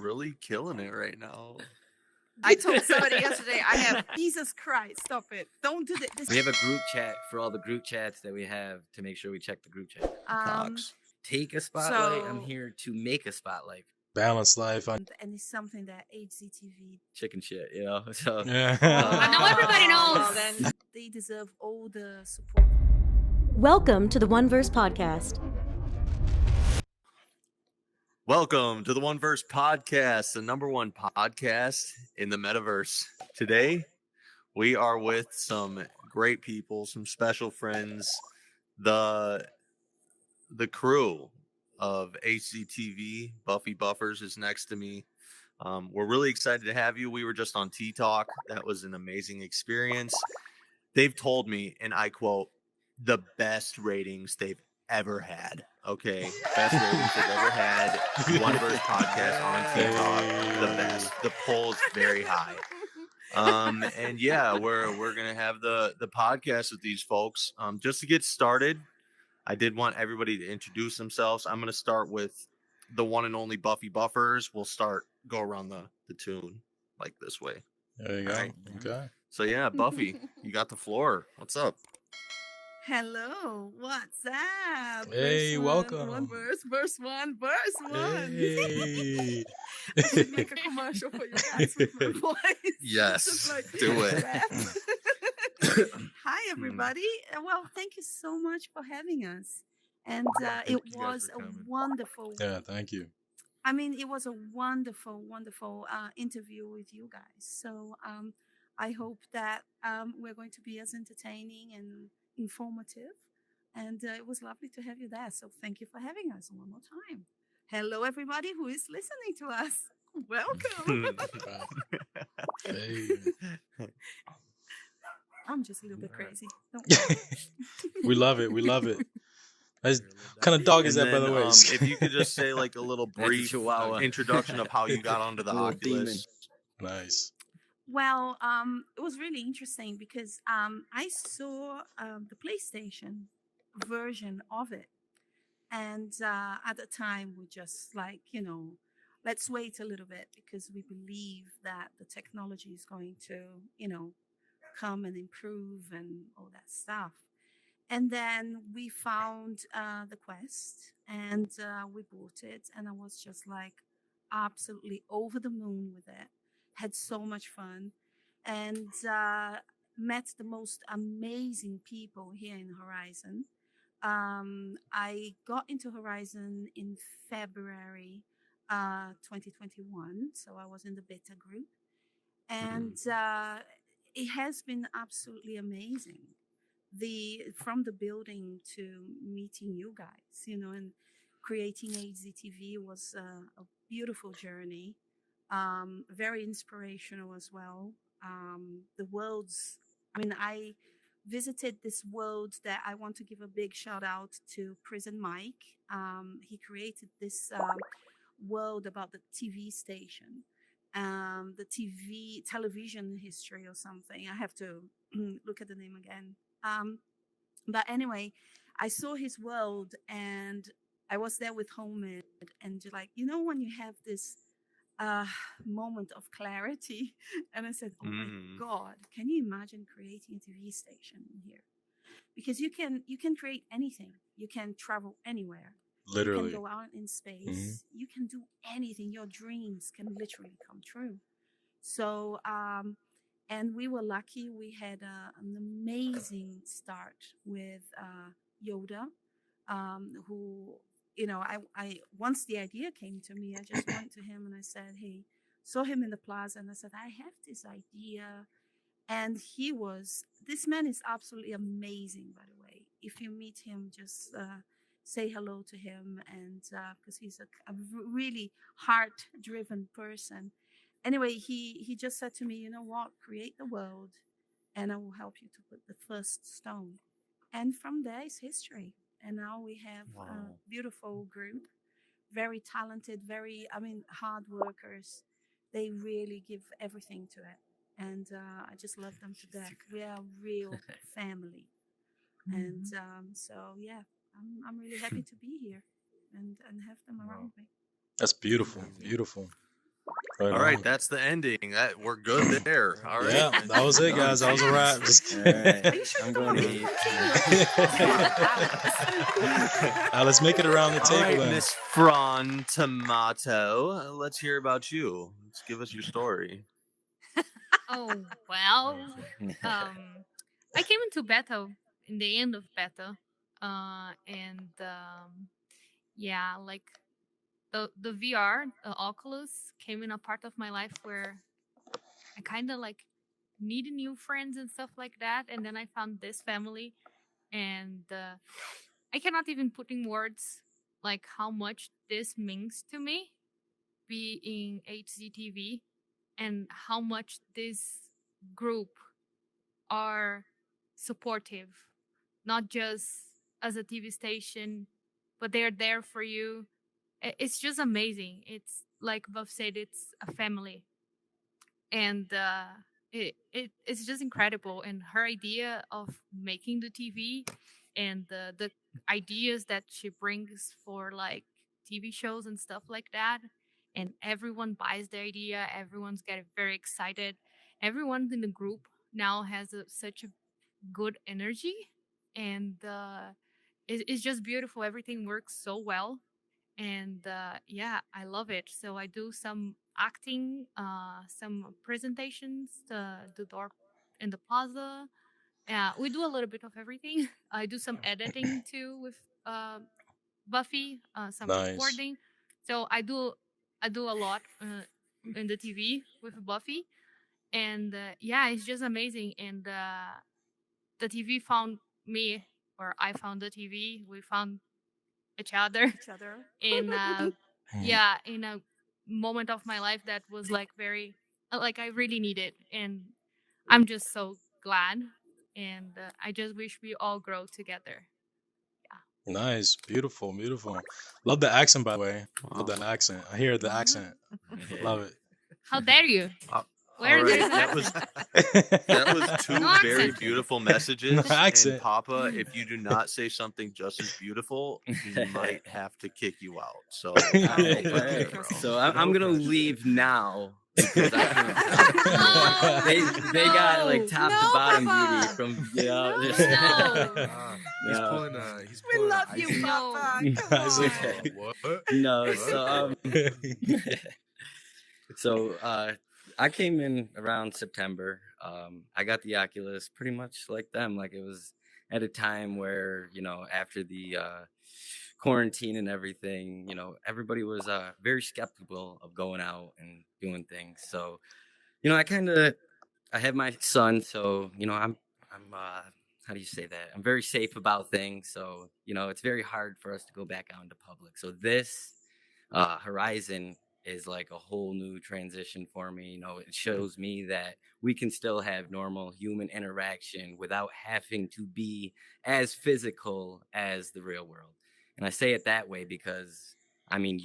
really killing it right now. I told somebody yesterday, I have Jesus Christ, stop it. Don't do this. We have a group chat for all the group chats that we have to make sure we check the group chat. Cox. Take a spotlight. I'm here to make a spotlight. Balance life. And it's something that HZTV. Chicken shit, you know? So, Yeah. I know everybody knows. Well, then they deserve all the support. Welcome to the One Verse Podcast. Welcome to the One Verse Podcast, the #1 podcast in the metaverse. Today, we are with some great people, some special friends, the crew of HZTV. Buffy Buffers is next to me. We're really excited to have you. We were just on T-Talk. That was an amazing experience. They've told me, and I quote, the best ratings they've ever had. Okay, best ratings they've ever had. One Verse Podcast on T-Talk, the best. The poll is very high. And yeah, we're gonna have the podcast with these folks. Just to get started, I did want everybody to introduce themselves. I'm gonna start with the one and only Buffy Buffers. We'll go around the tune like this way. There you go. Right. Okay. So yeah, Buffy, you got the floor. What's up? Hello, what's up? Hey, Verse welcome. One verse one. Hey. I should make a commercial for you guys with my voice. Yes, Just do it. Hi, everybody. Well, thank you so much for having us. And Thank it you guys was for a coming. wonderful, Yeah, thank you. I mean, it was a wonderful, wonderful interview with you guys. So I hope that we're going to be as entertaining and informative. And it was lovely to have you there. So thank you for having us one more time. Hello, everybody who is listening to us. Welcome. Hey. I'm just a little bit crazy. Don't worry. We love it. We love it. What kind of dog is And that, by then, the way? if you could just say like a little That's a brief Chihuahua. introduction of how you got onto the Little Oculus. Nice. Well, it was really interesting because I saw the PlayStation version of it. And at the time, we just let's wait a little bit because we believe that the technology is going to, come and improve and all that stuff. And then we found the Quest and we bought it. And I was just like absolutely over the moon with it. Had so much fun and met the most amazing people here in Horizon. I got into Horizon in February 2021, so I was in the beta group, and it has been absolutely amazing. From the building to meeting you guys, and creating HZTV was a beautiful journey. Very inspirational as well. I visited this world that I want to give a big shout out to Prison Mike. He created this world about the TV station, the television history or something. I have to look at the name again. But anyway, I saw his world and I was there with Homid and when you have this moment of clarity and I said, oh my God, can you imagine creating a TV station here? Because you can create anything. You can travel anywhere. Literally. You can go out in space. You can do anything. Your dreams can literally come true. So and we were lucky. We had an amazing start with Yoda, who I once the idea came to me, I just went to him and I said, hey, saw him in the plaza and I said, I have this idea. And this man is absolutely amazing, by the way. If you meet him, just say hello to him. And because he's a really heart-driven person. Anyway, he just said to me, you know what, create the world and I will help you to put the first stone. And from there is history. And now we have a beautiful group, very talented, hard workers. They really give everything to it. And I just love them to death. We are a real family. And so, yeah, I'm really happy to be here and have them around me. That's beautiful. Beautiful. All right, that's the ending. We're good there. All right. Yeah, that was it, guys. That was a wrap. Just All right. Are you sure I'm you going don't to want eat. let's make it around the All table right, then. Miss Fran Tomato, let's hear about you. Let's give us your story. Oh, well, I came into beta in the end of beta, and yeah, like the VR, the Oculus, came in a part of my life where I kind of like needed new friends and stuff like that, and then I found this family, and I cannot even put in words like how much this means to me, being HZTV, and how much this group are supportive, not just as a TV station, but they're there for you. It's just amazing. It's like Buff said, it's a family, and it's just incredible. And her idea of making the TV and the ideas that she brings for like TV shows and stuff like that, and everyone buys the idea. Everyone's getting very excited. Everyone in the group now has such a good energy, and it's just beautiful. Everything works so well, and yeah, I love it. So I do some acting, some presentations, the door in the plaza. We do a little bit of everything. I do some editing too with Buffy, some Nice. recording. So I do a lot in the TV with Buffy, and yeah, it's just amazing. And the TV found me, or I found the TV. We found each other each other. in yeah, in a moment of my life that was like very like I really needed, and I'm just so glad, and I just wish we all grow together. Nice, beautiful, beautiful. Love the accent, by the way. Love Wow. the accent. I hear the accent. Love it. How dare you? All Where right, there's an that was accent? that was two No very accent. beautiful messages. No And accent. Papa, if you do not say something just as beautiful, he might have to kick you out. So All right, all okay, right. bro. So I'm No gonna pressure. leave now because I can't. They got like top to No, bottom Papa. beauty from just No. He's No. pulling We pulling love ice you, cream. No. Papa. Come It's on. okay. What? No, so so I came in around September. I got the Oculus pretty much like them. Like it was at a time where, after the quarantine and everything, everybody was very skeptical of going out and doing things. So, I have my son, so I'm how do you say that? I'm very safe about things. So, it's very hard for us to go back out into public. So this Horizon is like a whole new transition for me. It shows me that we can still have normal human interaction without having to be as physical as the real world. And I say it that way because,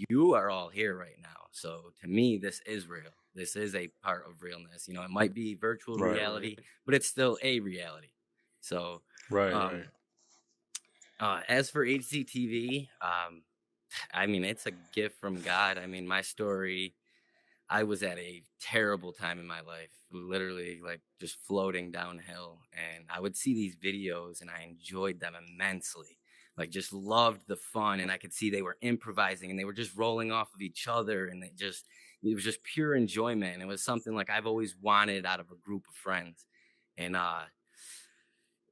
you are all here right now. So to me, this is real. This is a part of realness. It might be virtual Right. reality, but it's still a reality. So Right, um, right. as for HCTV, it's a gift from God. My story, I was at a terrible time in my life, literally like just floating downhill. And I would see these videos and I enjoyed them immensely. Like just loved the fun. And I could see they were improvising and they were just rolling off of each other. And it was just pure enjoyment. And it was something like I've always wanted out of a group of friends. And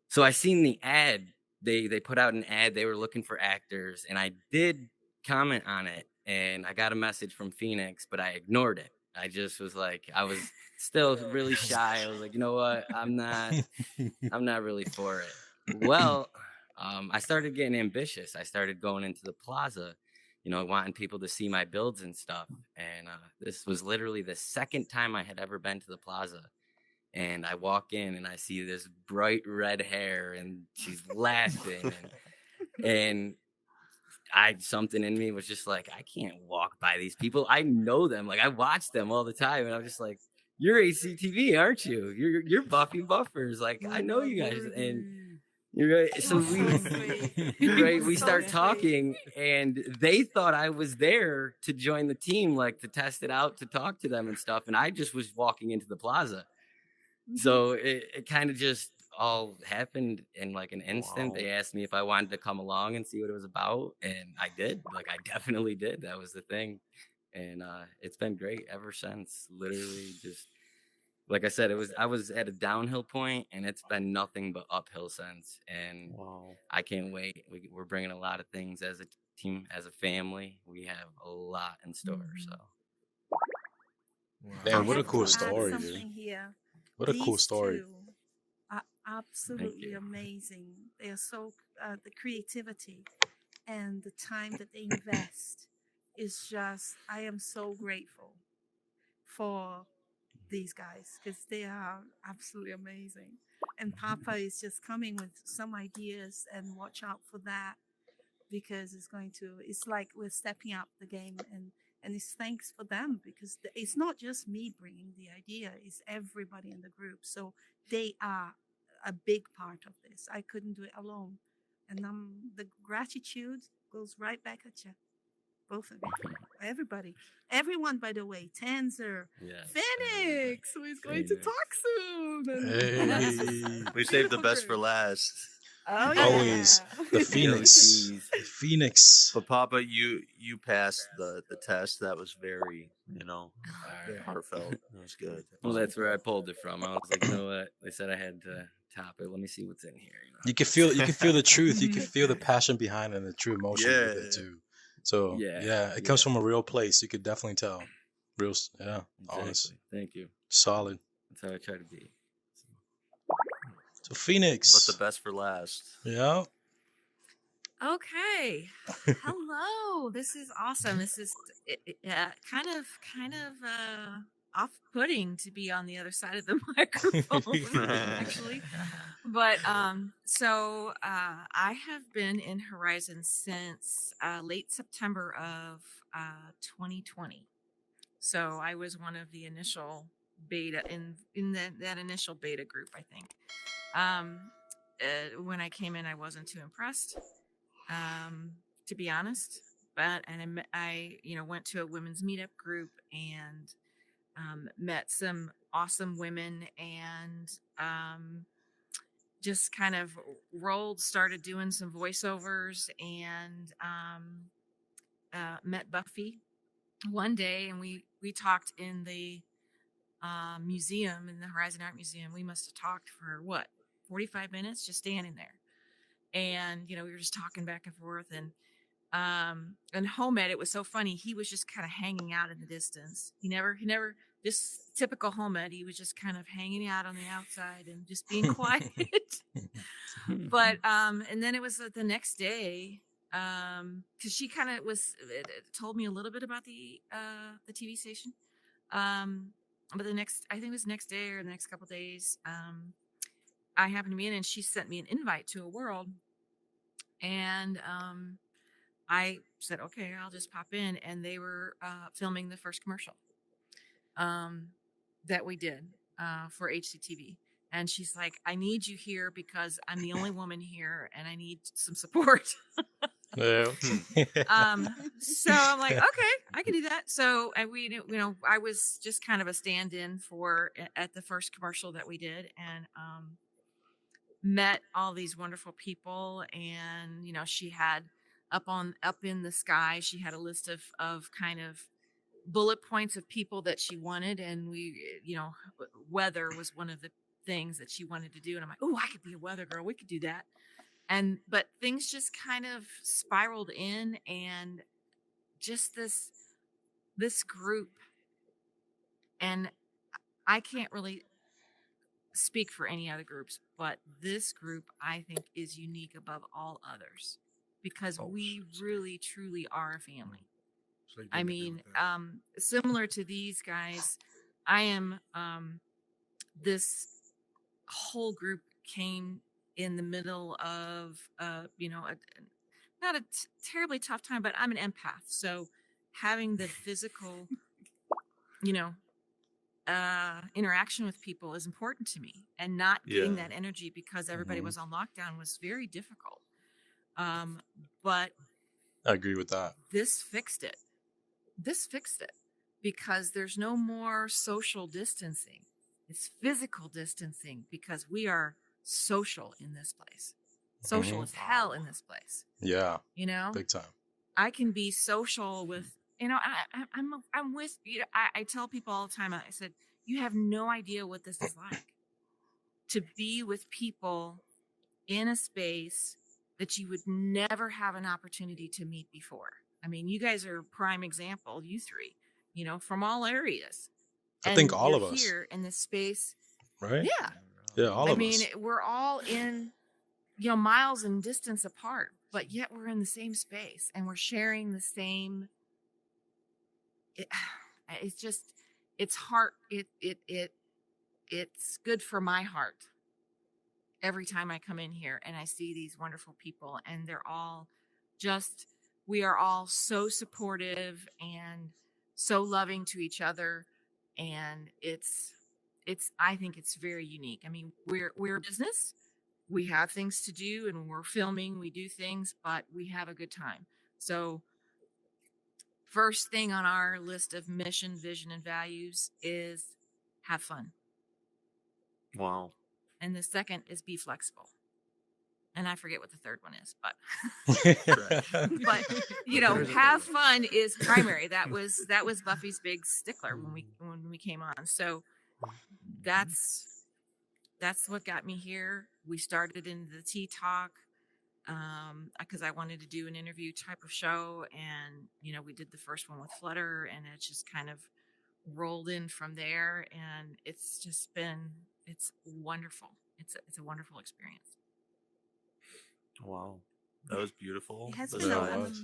so I seen the ad. They put out an ad. They were looking for actors. And I did comment on it. And I got a message from Phoenix, but I ignored it. I just was like, I was still really shy. I was like, you know what? I'm not really for it. Well, I started getting ambitious. I started going into the plaza, wanting people to see my builds and stuff. And this was literally the second time I had ever been to the plaza. And I walk in and I see this bright red hair and she's laughing. And something in me was just like, I can't walk by these people. I know them. Like I watch them all the time. And I'm just like, you're HCTV, aren't you? You're Buffy Buffers. Like I know you guys. And You're right. So was we, so sweet. right, was we so start sweet. talking, and they thought I was there to join the team, like to test it out, to talk to them and stuff. And I just was walking into the plaza. Mhm. So it kind of just all happened in like an instant. Wow. They asked me if I wanted to come along and see what it was about, and I did. Like I definitely did. That was the thing, and it's been great ever since. Literally, just like I said, I was at a downhill point, and it's been nothing but uphill since. And Wow. I can't wait. We're bringing a lot of things as a team, as a family. We have a lot in store. Mhm. So Damn, I what a have cool to add story, something dude. here. What a cool These story. two are absolutely you. amazing. They are so the creativity and the time that they invest is just. I am so grateful for these guys because they are absolutely amazing. And Papa is just coming with some ideas, and watch out for that because it's like we're stepping up the game, and it's thanks for them because it's not just me bringing the idea, it's everybody in the group, so they are a big part of this. I couldn't do it alone, and the gratitude goes right back at you, both of you, everybody, everyone, by the way, Tanzer, Yes, Phoenix, who is going to Phoenix. talk soon, and Hey. We saved the beautiful best for group. last. Oh yeah. Always the The Phoenix. OGs. The Phoenix. But Papa, you passed the test. That was very, heartfelt. It was good. Well, that's where I pulled it from. I was like, you know what? They said I had to top it. Let me see what's in here. You can feel the truth. You can feel the passion behind it and the true emotion with Yeah. it too. So Yeah, it comes yeah. from a real place. You could definitely tell. Honest, Exactly. Thank you. solid. That's how I try to be. So Phoenix. But the best for last. Yeah. Okay. Hello. This is awesome. This is kind of off-putting to be on the other side of the microphone, actually. But so I have been in Horizon since late September of 2020. So I was one of the initial beta in that initial beta group, I think. When I came in, I wasn't too impressed, to be honest. But I went to a women's meetup group and met some awesome women, and just kind of started doing some voiceovers, and met Buffy one day, and we talked in the museum, in the Horizon Art Museum. We must have talked for 45 minutes, just standing there. And, we were just talking back and forth, and Homed, it was so funny. He was just kind of hanging out in the distance. He never, just typical Homed. He was just kind of hanging out on the outside and just being quiet. But, and then it was the next day, cause she kind of told me a little bit about the TV station. But I think it was the next day or the next couple days, I happened to be in, and she sent me an invite to a world, and I said, okay, I'll just pop in, and they were filming the first commercial that we did for HCTV, and she's like, I need you here because I'm the only woman here, and I need some support. Yeah. So I'm like, okay, I can do that. So, and I was just kind of a stand-in at the first commercial that we did, and met all these wonderful people. And she had up in the sky, she had a list of kind of bullet points of people that she wanted, and weather was one of the things that she wanted to do. And I'm like, oh, I could be a weather girl, we could do that. But things just kind of spiraled in, and just this group, and I can't really speak for any other groups, but this group I think is unique above all others because we really truly are a family. I mean, similar to these guys, I am this whole group came in the middle of not a terribly tough time, but I'm an empath, so having the physical interaction with people is important to me, and not getting Yeah. that energy because everybody Mhm. was on lockdown was very difficult. But I agree with that. this fixed it. This fixed it because there's no more social distancing. It's physical distancing because we are social in this place. Social Mhm. as hell in this place. Yeah, You know, big time. I can be social with, I'm with, I tell people all the time, I said, you have no idea what this is like to be with people in a space that you would never have an opportunity to meet before. I mean, you guys are a prime example, you three, from all areas. I think And all you're of us, here in this space. right? Yeah. Yeah, all I of mean, us. we're all in, miles in distance apart, but yet we're in the same space and we're sharing the same. It, it's just, it's heart. It's good for my heart every time I come in here and I see these wonderful people, and they're all just, we are all so supportive and so loving to each other. And I think it's very unique. I mean, we're a business. We have things to do, and when we're filming, we do things, but we have a good time. So first thing on our list of mission, vision, and values is have fun. Wow. And the second is be flexible. And I forget what the third one is, but There's a have third fun is primary. That was Buffy's big stickler when we came on. So that's what got me here. We started in the Tea Talk because I wanted to do an interview type of show, and we did the first one with Flutter, and it just kind of rolled in from there, and it's wonderful. It's a wonderful experience. Wow. That was beautiful. It has The been Yeah, it side- was.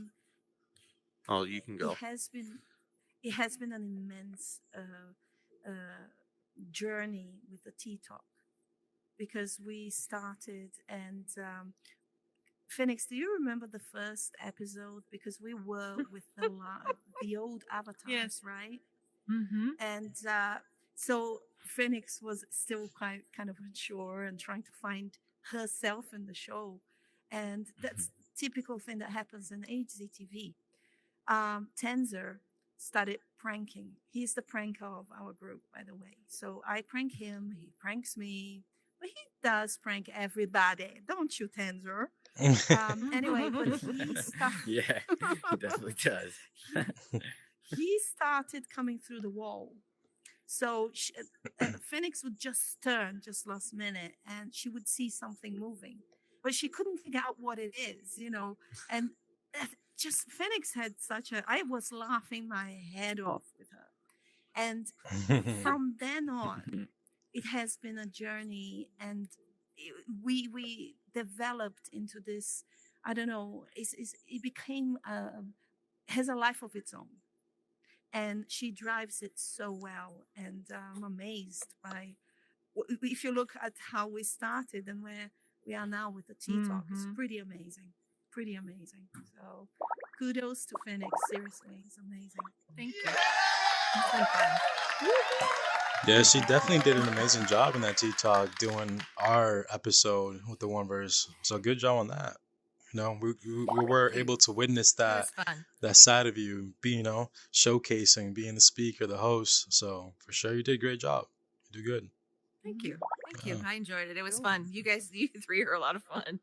Oh, you can go. It has been an immense journey with the Tea Talk, because we started, and Phoenix, do you remember the first episode? Because we were with the old avatars, Yes. right? Mm-hmm. And so Phoenix was still quite kind of unsure and trying to find herself in the show. And that's typical thing that happens in HZTV. Tenzer started pranking. He's the pranker of our group, by the way. So I prank him, he pranks me, but he does prank everybody. Don't you, Tenzer? Anyway, but he started. Yeah, he definitely does. He started coming through the wall. So Phoenix would just turn just last minute, and she would see something moving, but she couldn't figure out what it is, and just Phoenix had I was laughing my head off with her. And from then on, it has been a journey, and we developed into this, I don't know, it became, has a life of its own. And she drives it so well, and I'm amazed by. If you look at how we started and where we are now with the Tea Talk, it's pretty amazing, pretty amazing. So, kudos to Phoenix. Seriously, it's amazing. Thank you. It's been fun. Yeah, she definitely did an amazing job in that Tea Talk doing our episode with the One Verse. So good job on that. We were able to witness It that was fun. that side of you, showcasing, being the speaker, the host. So for sure, you did a great job. You do good. Thank you. Thank you. Yeah. I enjoyed it. It was fun. You three are a lot of fun.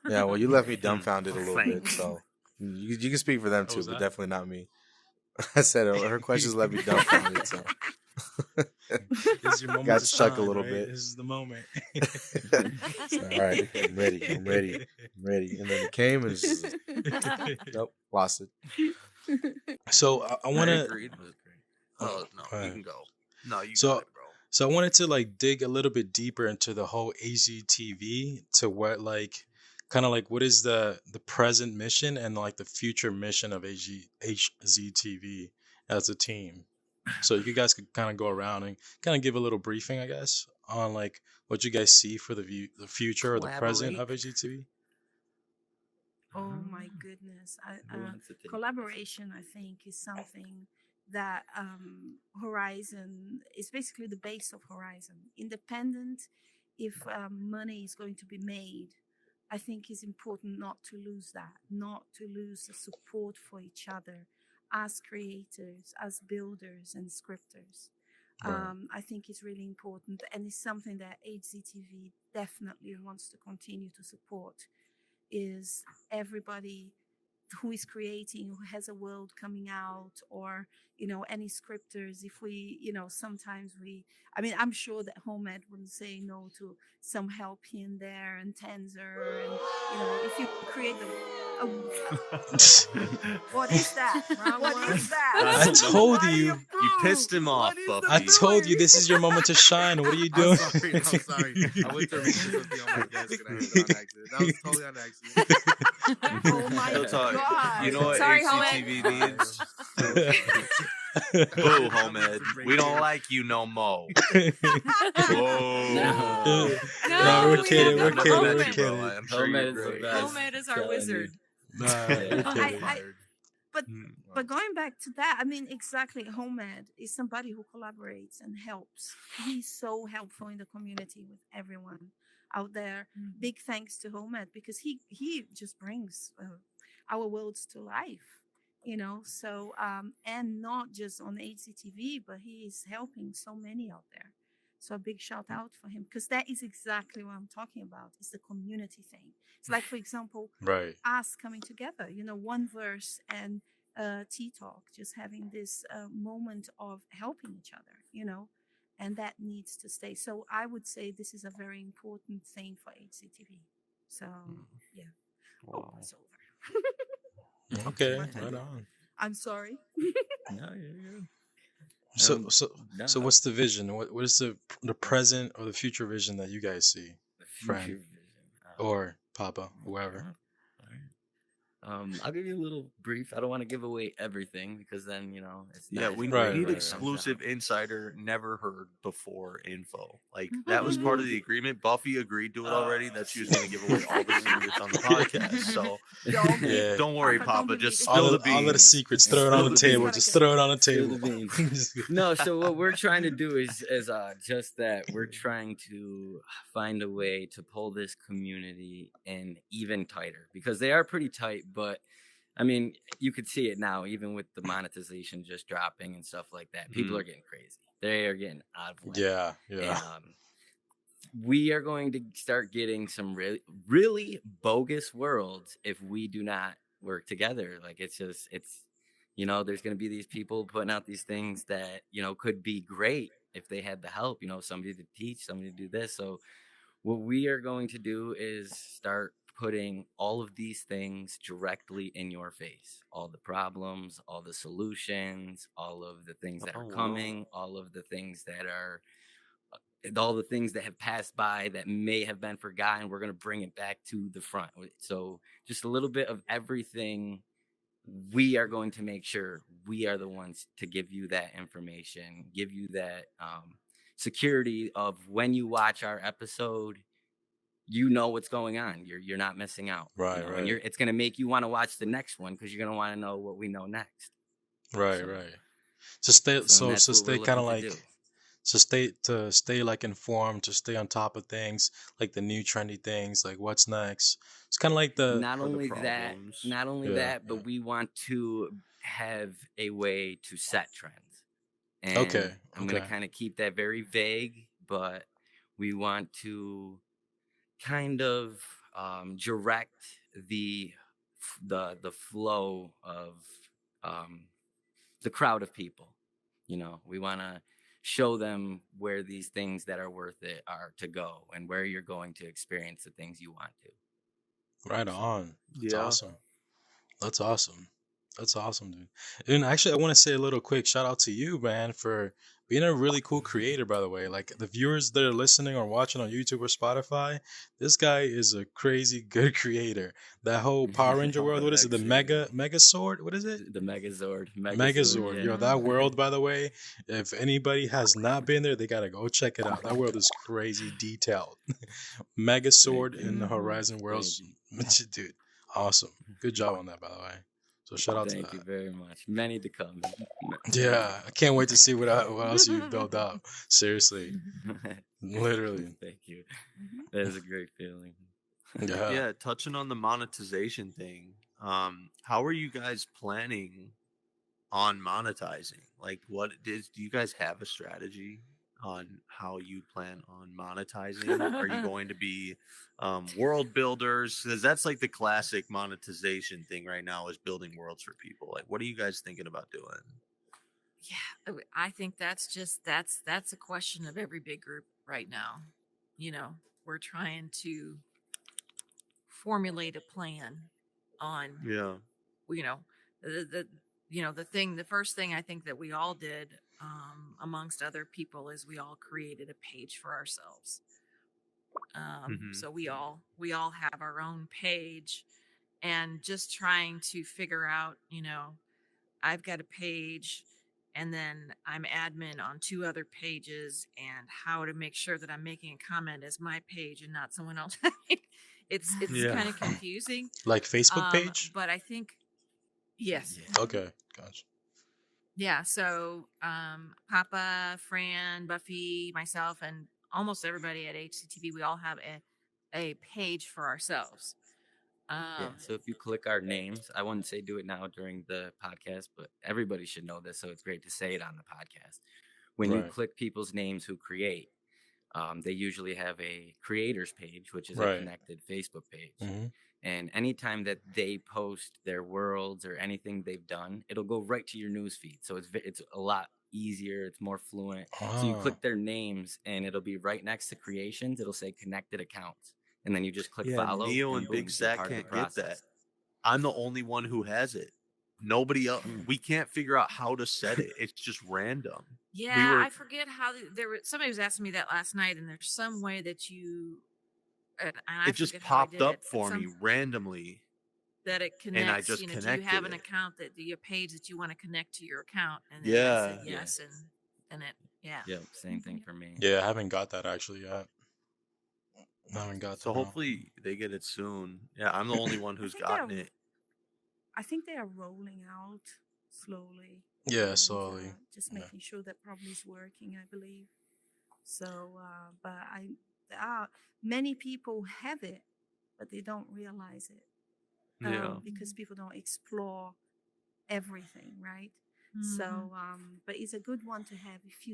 Yeah, well, you left me dumbfounded a little bit, Thanks. so you can speak for them What too, was but that? definitely not me. I said her questions left me dumbfounded, so This is your moment got to stuck a shine, little right? bit. This is the moment. So, all right, I'm ready, and then it came and just, nope, lost it. So I want to. agreed was great. Oh no, Go you ahead. can go. No, you So- got it, bro. So I wanted to dig a little bit deeper into the whole AZTV, to what what is the present mission and the future mission of HZTV as a team. So you guys could kind of go around and kind of give a little briefing, I guess, on what you guys see for the future or the present of HZTV. Oh my goodness! Collaboration, I think, is something that Horizon is basically the base of Horizon. Independent, if money is going to be made, I think it's important not to lose that, not to lose the support for each other as creators, as builders and scripters. Right. I think it's really important, and it's something that HZTV definitely wants to continue to support. Is everybody who is creating, who has a world coming out, or any scripters, if we sometimes I'm sure that Homed wouldn't say no to some help here and there, and Tensor, and if you create a what is that? What is that? I told you. You pissed him off, Buffy. I told you this is your moment to shine. What are you doing? I'm sorry. I went to reach Sophie on my desk and I hit it on accident. That was totally on accident. Oh my He'll talk. God. You know what Sorry, HCTV needs? Boo, Homed. We don't like you no more. Whoa. No. No, we're we kidding. have We're no kidding. Homed. We're kidding. I'm sure Homed you're is the great. best. Homed is our Telling you. wizard. Nah, we're I- kidding. I- But going back to that, exactly, Homed is somebody who collaborates and helps. He's so helpful in the community with everyone out there. Big thanks to Homed, because he just brings our worlds to life, So and not just on HCTV, but he is helping so many out there. So a big shout out for him, because that is exactly what I'm talking about. It's the community thing. It's like, for example, Right. us coming together, One Verse and Tea Talk, just having this moment of helping each other, and that needs to stay. So I would say this is a very important thing for HCTV. So yeah. Wow. Oh, it's over. Okay. My turn. Right on. I'm sorry. No, you're good. So Um, so no, so what's the vision? What is the present or the future vision that you guys see? the future Fran? vision? Or Papa, whoever. All right. I'll give you a little brief. I don't want to give away everything because then it's Yeah, not we as Right, need great when it right. comes exclusive out. insider, never heard before info. Like that was part of the agreement. Buffy agreed to it already that she was going to give away all the secrets on the podcast. So Yeah. don't worry, Papa, don't Papa. believe Just it. spill All the of the beans. secrets, throw it on Spill the the table. beans. Just throw it on the Spill table. the beans. No, so what we're trying to do is just that we're trying to find a way to pull this community in even tighter, because they are pretty tight, but I mean, you could see it now, even with the monetization just dropping and stuff like that. People are getting crazy. They are getting out of whack. Yeah, And, yeah. we are going to start getting some really, really bogus worlds if we do not work together. Like it's there's going to be these people putting out these things that, could be great if they had the help, somebody to teach, somebody to do this. So what we are going to do is start putting all of these things directly in your face. All the problems, all the solutions, all of the things that Oh, are wow. coming, all of the things that are all the things that have passed by that may have been forgotten. We're going to bring it back to the front. So just a little bit of everything. We are going to make sure we are the ones to give you that information, give you that security of when you watch our episode, what's going on. You're not missing out. Right, And right. it's going to make you want to watch the next one because you're going to want to know what we know next. Right, So- right. So stay that's so what stay we're kind of looking to like do. stay like informed, to stay on top of things, like the new trendy things, like what's next. It's kind of like the Not for the only problems. Yeah, that, but yeah. we want to have a way to set trends. And Okay, I'm going to okay. kind of keep that very vague, but we want to kind of direct the flow of the crowd of people. We want to show them where these things that are worth it are to go, and where you're going to experience the things you want to. Right on. That's Yeah. awesome. That's awesome. That's awesome, dude. And actually, I want to say a little quick shout out to you, man, for being a really cool creator, by the way. Like the viewers that are listening or watching on YouTube or Spotify, this guy is a crazy good creator. That whole Power Ranger world, what is it? The Mega Sword? What is it? The Megazord. Megazord. yeah. Yo, that world, by the way, if anybody has not been there, they gotta go check it out. That world is crazy detailed. Megazord in the you. Horizon worlds. Dude, awesome. Good job on that, by the way. So shout out to Thank you that. very much. Many to come. Yeah, I can't wait to see what else you build up. Seriously, literally. Thank you. Mhm. That is a great feeling. Yeah. Yeah, touching on the monetization thing. How are you guys planning on monetizing? Like, do you guys have a strategy on how you plan on monetizing? Are you going to be world builders? Because that's like the classic monetization thing right now is building worlds for people. Like, what are you guys thinking about doing? Yeah, I think that's a question of every big group right now. You know, we're trying to formulate a plan on, Yeah. you know, the first thing I think that we all did, amongst other people, is we all created a page for ourselves. Hmm. So we all have our own page, and just trying to figure out, I've got a page, and then I'm admin on two other pages, and how to make sure that I'm making a comment as my page and not someone else. It's Yeah. kind of confusing. Like Facebook page? But I think yes. Yeah. Okay, gotcha. Yeah, so Papa, Fran, Buffy, myself, and almost everybody at HCTV, we all have a page for ourselves. Yeah. So if you click our names, I wouldn't say do it now during the podcast, but everybody should know this. So it's great to say it on the podcast. When you Right. click people's names who create, they usually have a creators page, which is a Right. connected Facebook page. Hmm. And anytime that they post their worlds or anything they've done, it'll go right to your news feed. So it's a lot easier. It's more fluent. So you Oh, click their names, and it'll be right next to creations. It'll say connected accounts, and then you just click Yeah, follow. Neo and and boom, Big you're Zach part of the can't get that. process. I'm the only one who has it. Nobody else. We can't figure out how to set it. It's just random. Yeah, were- I forget how somebody was asking me that last night, and there's some way that you and I It just forget how I popped did up it, for me randomly. that it and I connects. just Do you connected have an it. account your page that you want to connect to your account? And then I Yeah. said yes, and it Yep, same thing for me. yeah, I haven't got that actually yet. I haven't got So that. No. hopefully they get it soon. Yeah, I'm the only one who's think gotten they're- it. I think they are rolling out slowly. Yeah, and, slowly. just Yeah. making sure that probably is working, I believe. So, but there are many people have it, but they don't realize it. Yeah. Because people don't explore everything, right? Mm-hmm. So, but it's a good one to have. If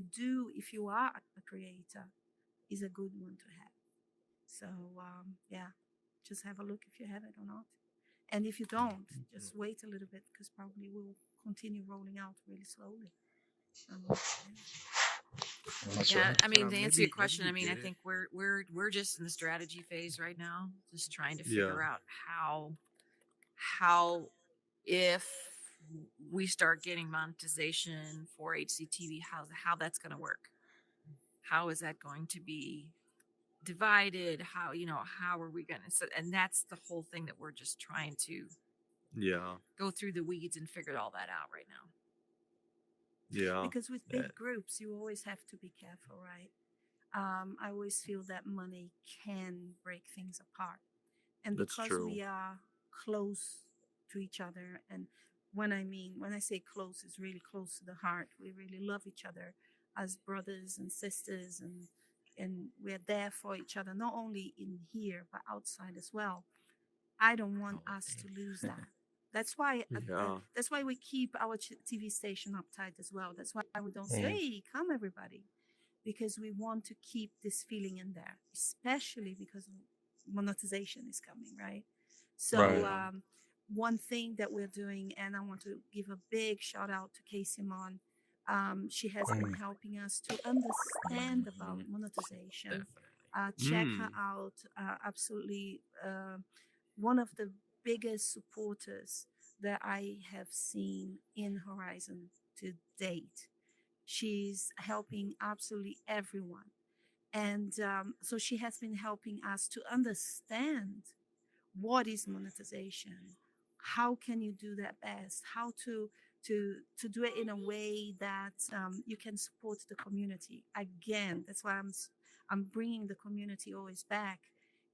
you are a creator, it's a good one to have. So, yeah, just have a look if you have it or not. And if you don't, just wait a little bit because probably we'll continue rolling out really slowly. That's Yeah, right. I mean, to answer your maybe question, you I mean, I get it. think we're just in the strategy phase right now, just trying to figure out how if we start getting monetization for HCTV, how that's going to work. How is that going to be divided? How are we going to? And that's the whole thing that we're just trying to Yeah. go through the weeds and figure all that out right now. Yeah. Because with big Yeah. groups, you always have to be careful, right? I always feel that money can break things apart. And That's because true. we are close to each other, and when I say close, it's really close to the heart. We really love each other as brothers and sisters, and we're there for each other, not only in here, but outside as well. I don't want us to lose that. That's why Yeah. that's why we keep our TV station uptight as well. That's why we don't say, Mhm. "Hey, come everybody," because we want to keep this feeling in there, especially because monetization is coming, right? So Right. one thing that we're doing, and I want to give a big shout out to Casey Mon. She has been helping us to understand about monetization. Definitely. Check her out. Absolutely, one of the biggest supporters that I have seen in Horizon to date. She's helping absolutely everyone. And so she has been helping us to understand what is monetization, how can you do that best, how to do it in a way that you can support the community. Again, that's why I'm bringing the community always back,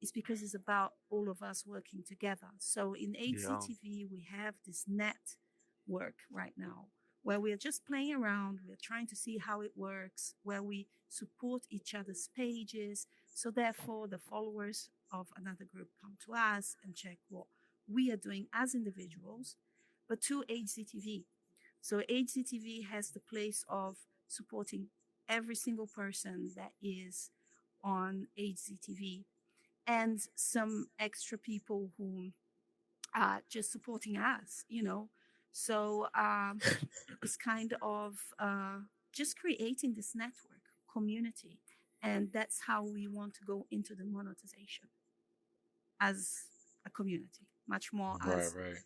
is because it's about all of us working together. So in Yeah. HCTV, we have this network right now where we're just playing around, we're trying to see how it works, where we support each other's pages. So therefore, the followers of another group come to us and check what we are doing as individuals, but to HCTV. So HCTV has the place of supporting every single person that is on HCTV and some extra people who are just supporting us, you know. So it's kind of just creating this network community, and that's how we want to go into the monetization as a community, much more Right, as right.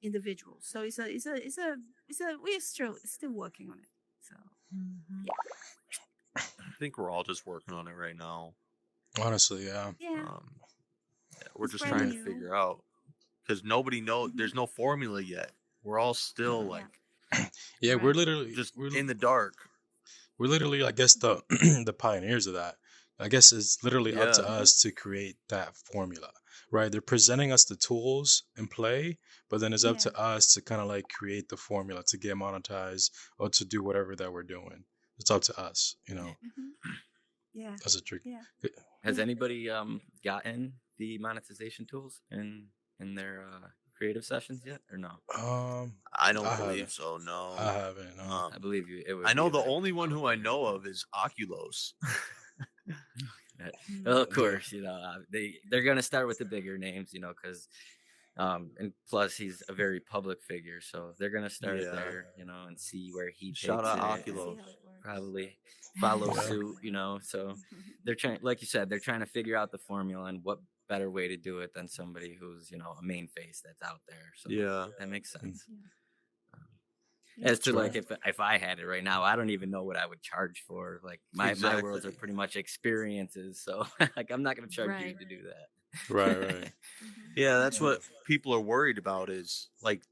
individuals. So we're still working on it. So Mhm. yeah, I think we're all just working on it right now. Honestly, yeah. yeah, We're It's just brand trying to new. figure out because nobody knows. Mhm. There's no formula yet. We're all still Yeah. like Yeah, we're Right. literally just we're in the dark. we're literally, I guess, the the pioneers of that. I guess it's literally up to Yeah. us to create that formula, right? They're presenting us the tools and play, but then it's up Yeah. to us to kind of like create the formula to get monetized or to do whatever that we're doing. It's up to us, you know. Mhm. Yeah. That's a trick. Yeah. Has Yeah. anybody gotten the monetization tools in their creative sessions yet, or no? I don't I believe haven't. so. No. I haven't. No. I believe you. It would I know be the like only one who I out know of is Oculos. there. Mm. Well, of Yeah. course, they're gonna start with the bigger names, because and plus he's a very public figure, so they're gonna start Yeah. there, and see where he Shout takes out it, See and Oculos. how it works. probably follow Yeah. suit, So they're trying, like you said, they're trying to figure out the formula, and what better way to do it than somebody who's a main face that's out there. So Yeah. that makes Mm. sense. Yeah. Um, Yeah. As to Sure. like if I had it right now, I don't even know what I would charge for. Like my worlds are Exactly. pretty much experiences, so like I'm not gonna charge you Right. to do that. Right, right. Mhm. Yeah, that's Yeah. what people are worried about is like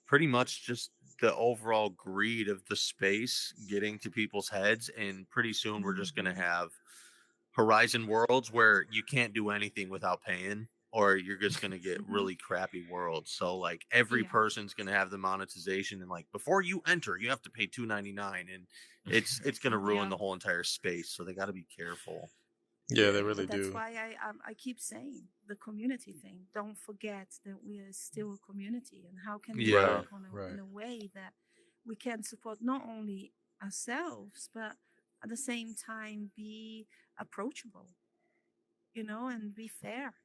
pretty much just the overall greed of the space getting to people's heads. And pretty soon we're just going to Mhm. have Horizon worlds where you can't do anything without paying, or you're just going to get Mhm. really crappy worlds. So like every Yeah. person's going to have the monetization, and like before you enter, you have to pay $2.99, and it's going to ruin Yeah. the whole entire space. So they got to be careful. Yeah, they Yeah. really But that's do. why I keep saying the community thing. Don't forget that we are still a community, and how can we Yeah. work on Right. in a way that we can support not only ourselves, but at the same time be approachable, and be fair.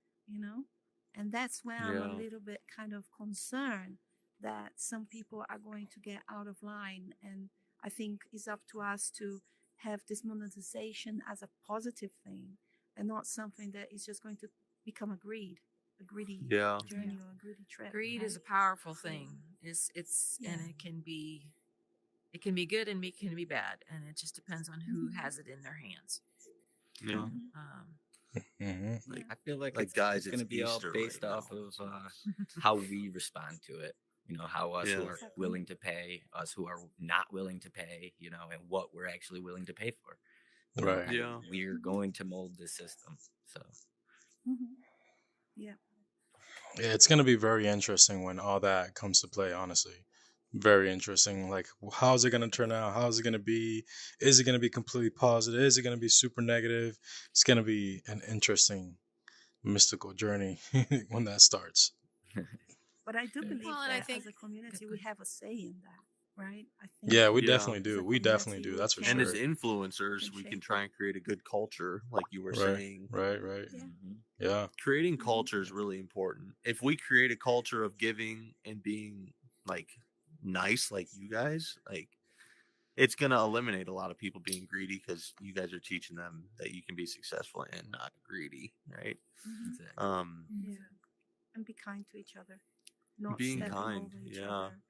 And that's where I'm a Yeah. little bit kind of concerned that some people are going to get out of line. And I think it's up to us to have this monetization as a positive thing and not something that is just going to become a greedy Yeah. journey or a greedy trip. Greed is a right? powerful So, thing. It's and yeah. it can be good and it can be bad, and it just depends on who Mhm. has it in their hands. Yeah. Mhm. Um, Hmm. Like, I feel like Like, it's guys, going to it's be all Easter based right off now, of so how we respond to it. How us who Yeah. are Exactly. willing to pay, us who are not willing to pay, and what we're actually willing to pay for. Right. Yeah. We're Mhm. going to mold the system. So Mhm. Yeah. Yeah, it's gonna be very interesting when all that comes to play. Honestly, very interesting. Like, how's it gonna turn out? How's it gonna be? Is it gonna be completely positive? Is it gonna be super negative? It's gonna be an interesting mystical journey when that starts. But I do Yeah. believe well, and I that think as a community, we have a say in that, right? I Yeah, think we Yeah. definitely as do. a We definitely community, do. we That's for And as sure. influencers, can we can shape try it. and create a good culture, like you were Right. saying. Right. Right. Yeah. mhm. Yeah. Creating Mhm. culture is really important. If we create a culture of giving and being like nice, like you guys, like it's gonna eliminate a lot of people being greedy because you guys are teaching them that you can be successful and not greedy, right? Mhm. Exactly. Yeah. And be kind to each other, not Being stepping kind, over each yeah. other.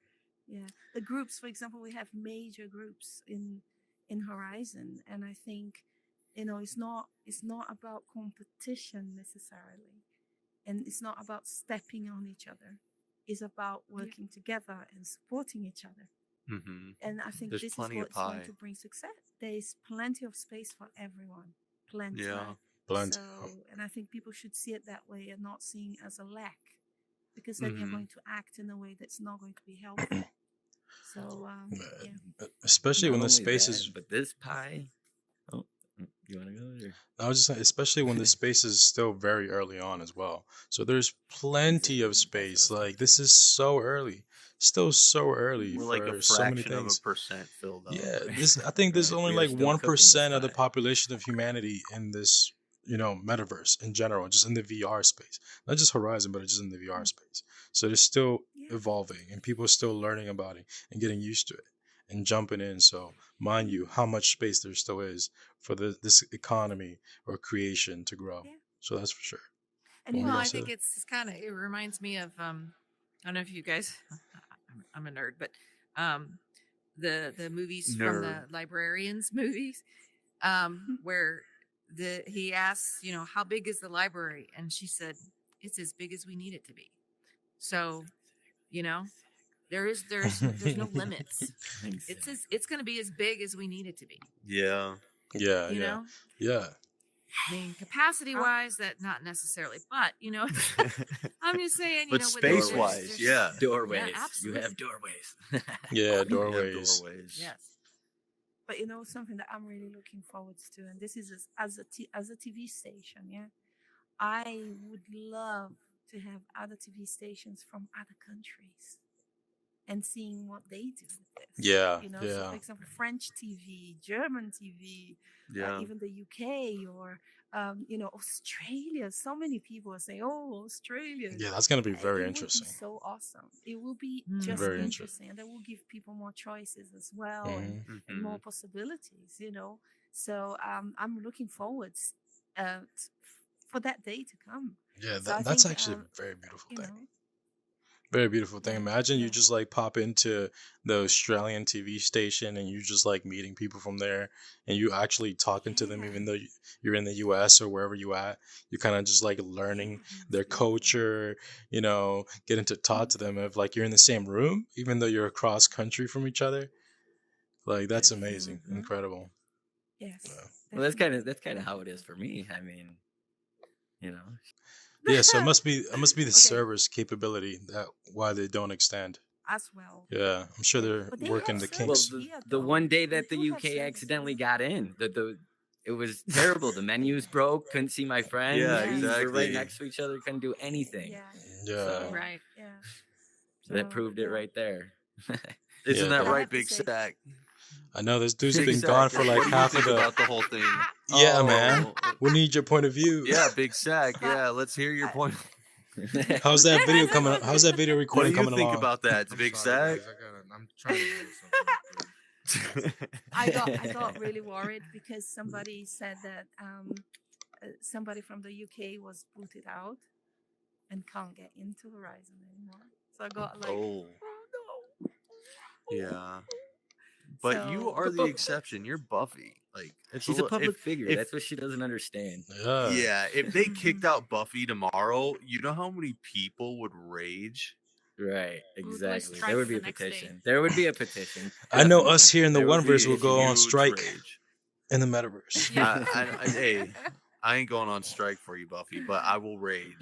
Yeah. The groups, for example, we have major groups in Horizon, and I think it's not about competition necessarily, and it's not about stepping on each other. It's about working together and supporting each other. Mm-hmm. And I think There's this is plenty of what's going pie. to bring success. There is plenty of space for everyone. Plenty. Yeah. Blend. So, and I think people should see it that way and not seeing it as a lack, because then you're going to act in a way that's not going to be helpful. So, yeah. Especially Not when the only space that, is. but this pie. Oh, you want to go? Or? I was just saying, especially when the space is still very early on as well. So there's plenty of space. Like this is so early, still so early We're like for a so many fraction of a things. percent filled up. Yeah, this I think there's Right, only we are like still cooking this 1% of the pie. population of humanity in this, metaverse in general, just in the VR space. Not just Horizon, but just in the VR space. So it's still Yeah. evolving and people are still learning about it and getting used to it and jumping in. So mind you, how much space there still is for this economy or creation to grow. Yeah. So that's for sure. And Well, Well, yeah, I so- think it's kind of, it reminds me of, I don't know if you guys, I'm a nerd, but the movies from the Nerd. Librarians movies, where he asks, how big is the library? And she said, it's as big as we need it to be. So, there's no limits. It's going to be as big as we need it to be. Yeah. Yeah, You yeah, know, yeah. I mean, capacity wise, that not necessarily, but I'm just saying, But with space there's- wise, there's- yeah. Doorways. Yeah, You absolutely. have doorways. Yeah, You have doorways. doorways. Yes. But something that I'm really looking forward to, and this is as a TV station, yeah, I would love to have other TV stations from other countries and seeing what they do with this. Yeah, So yeah. for example, French TV, German TV, Yeah. even the UK or Australia. So many people are saying, "Oh, Australia." Yeah, that's gonna be very It interesting. would be so awesome. It will be Mm. just Very interesting, and that will give people more choices as well, Mhm. and more possibilities. So I'm looking forward for that day to come. Yeah, So I that's think, actually a very beautiful you thing. know, Very beautiful thing. Yeah, Imagine you yeah. just like pop into the Australian TV station and you just like meeting people from there and you actually talking to them Yeah. even though you're in the US or wherever you at. You're kind of just like learning their culture, getting to talk to them if like you're in the same room, even though you're across country from each other. Like that's amazing. Mhm. Incredible. Yes. Yeah. Well, that's kind of definitely. how it is for me. I mean, Yeah, so it must be the Okay. server's capability that why they don't extend. As well. Yeah, I'm sure they're But they working have the well, kinks. service. the, Yeah, the though. one day They that the do have UK service, accidentally yeah. got in, it was terrible. The menus broke. Couldn't see my friends. Yeah, We were right exactly. next to each other. Couldn't do anything. Yeah. Yeah. Right. Yeah. So that So, proved it yeah. right there. Isn't Yeah, that but- right, I have to Big say- Sack? I know this dude's Big been Sack, gone for what like do you half of think the. about the whole thing. Yeah, Oh, man. We need your point of view. Yeah, Big Sack. But- Yeah, let's hear your point. How's that video coming? How's that video What do recording you coming think along? about that, I'm Big sorry, Sack? guys, I'm trying to do something. I got really worried because somebody said that somebody from the UK was booted out and can't get into Horizon anymore. So I got like, Oh, no. yeah. But you So- are the exception. You're Buffy. Like She's a li- public if- figure. if- That's what she doesn't understand. Yeah. Yeah, if they kicked out Buffy tomorrow, you know how many people would rage? Right. We would really Exactly. strike There would the be a next day. petition. There would be a petition. I know us here in the There would Oneverse be will a go on huge strike rage. in the metaverse. Hey, I ain't going on strike for you, Buffy, but I will rage.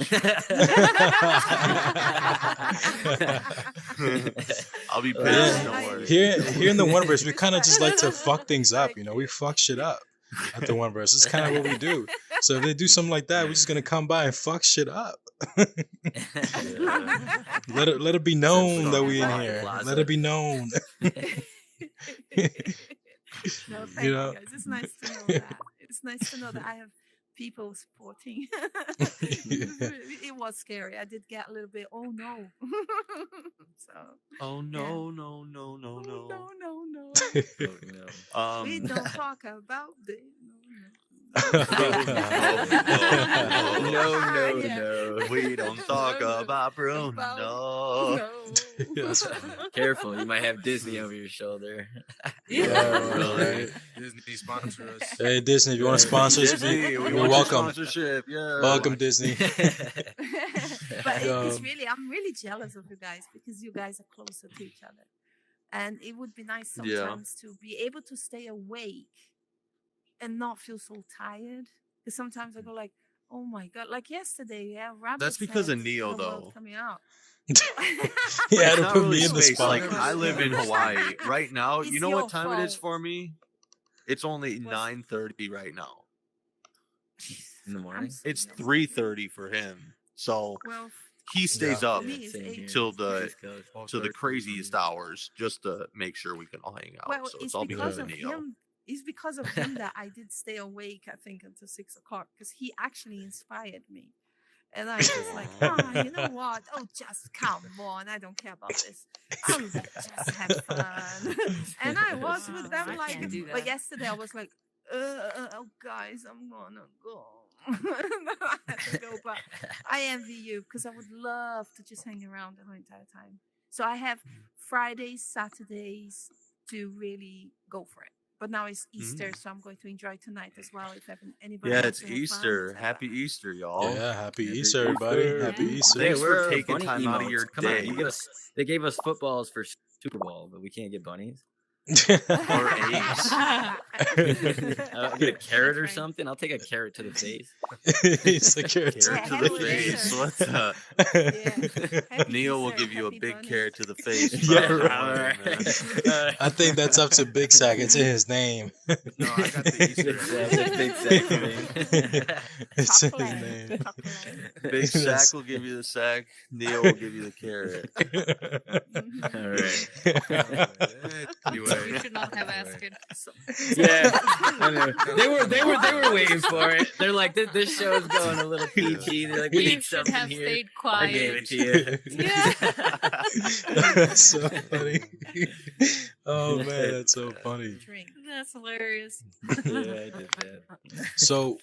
I'll be pissed. Yeah. Don't worry. Here in the Oneverse, we kind of just like to fuck things up. We fuck shit up at the Oneverse. It's kind of what we do. So if they do something like that, we're just gonna come by and fuck shit up. Let it be known that we in Plaza. here. Let it be known. No, thank You you, know? guys. It's nice to know that. It's nice to know that I have people supporting. It was scary. I did get a little bit, oh no. So, Oh no, no, no, no, oh, no. no, no, no. Oh, no. We don't talk about this. No, Yeah. no. We don't talk about Bruno. No. Yes. Careful, you might have Disney over your shoulder. Yeah, well, Really? right. Disney sponsor us. Hey Disney, if you want to sponsor us, Disney, we you're want your welcome. Sponsorship, yeah. Welcome Disney. But it's Um, really, I'm really jealous of you guys because you guys are closer to each other. And it would be nice Yeah. sometimes to be able to stay awake and not feel so tired Because sometimes I go like, oh my god, like yesterday, yeah, Rabbit. That's because of had Neo, Her World though. coming out. He But had it's to not put really me in the space. spot. Like I live in Hawaii right now. It's You know what your time it is fault. for me? It's only What's- 9:30 right now. In the I'm morning. so It's young. 3:30 for him. So Well, he stays Yeah. up For me, it's same 8. here. till the East Coast. to the craziest hours just to make sure we can all hang out. well, So it's it's all because because of of Neo. him. It's because of him that I did stay awake. I think until 6 o'clock because he actually inspired me. And I was like, you know what? Oh, just come on. I don't care about this. I'll just have fun. And I was with them I like, can't do but that. yesterday I was like, oh, guys, I'm going to go. I had to go, but I envy you because I would love to just hang around the whole entire time. So I have Fridays, Saturdays to really go for it. But now it's Easter, so I'm going to enjoy tonight as well. If anybody Yeah, wants it's to have fun, Easter. let's have Happy fun. Easter, y'all. Yeah, happy Happy Easter, everybody. Easter. Happy Yeah. Easter. Thanks Yeah, for we're taking bunny time out of emotes. your Come on, day. you give us. They gave us footballs for Super Bowl, but we can't get bunnies. Or A's. I'll get a carrot or That's right. something. I'll take a carrot to the face. He's a carrot. Carrot to Happy the face. Easter. What's up? Happy Neil will Easter, give you a happy big bunny. carrot to the face. Yeah, Friday right. morning, man. I think that's up to Big Sack. It's in his name. No, I got the Easter Big egg. Sack, big sack. It's in his Chocolate. name. Chocolate. Big Sack That's- will give you the sack. Neil will give you the carrot. Mhm. All right. Anyway. You should not have asked it. Yeah, I know. They were waiting for it. They're like, this show's going a little PG. They're like, we You need should something have here. stayed I gave quiet. it to you. Yeah. That's so funny. Oh man, that's so funny. Drink. That's hilarious. Yeah, I did that. So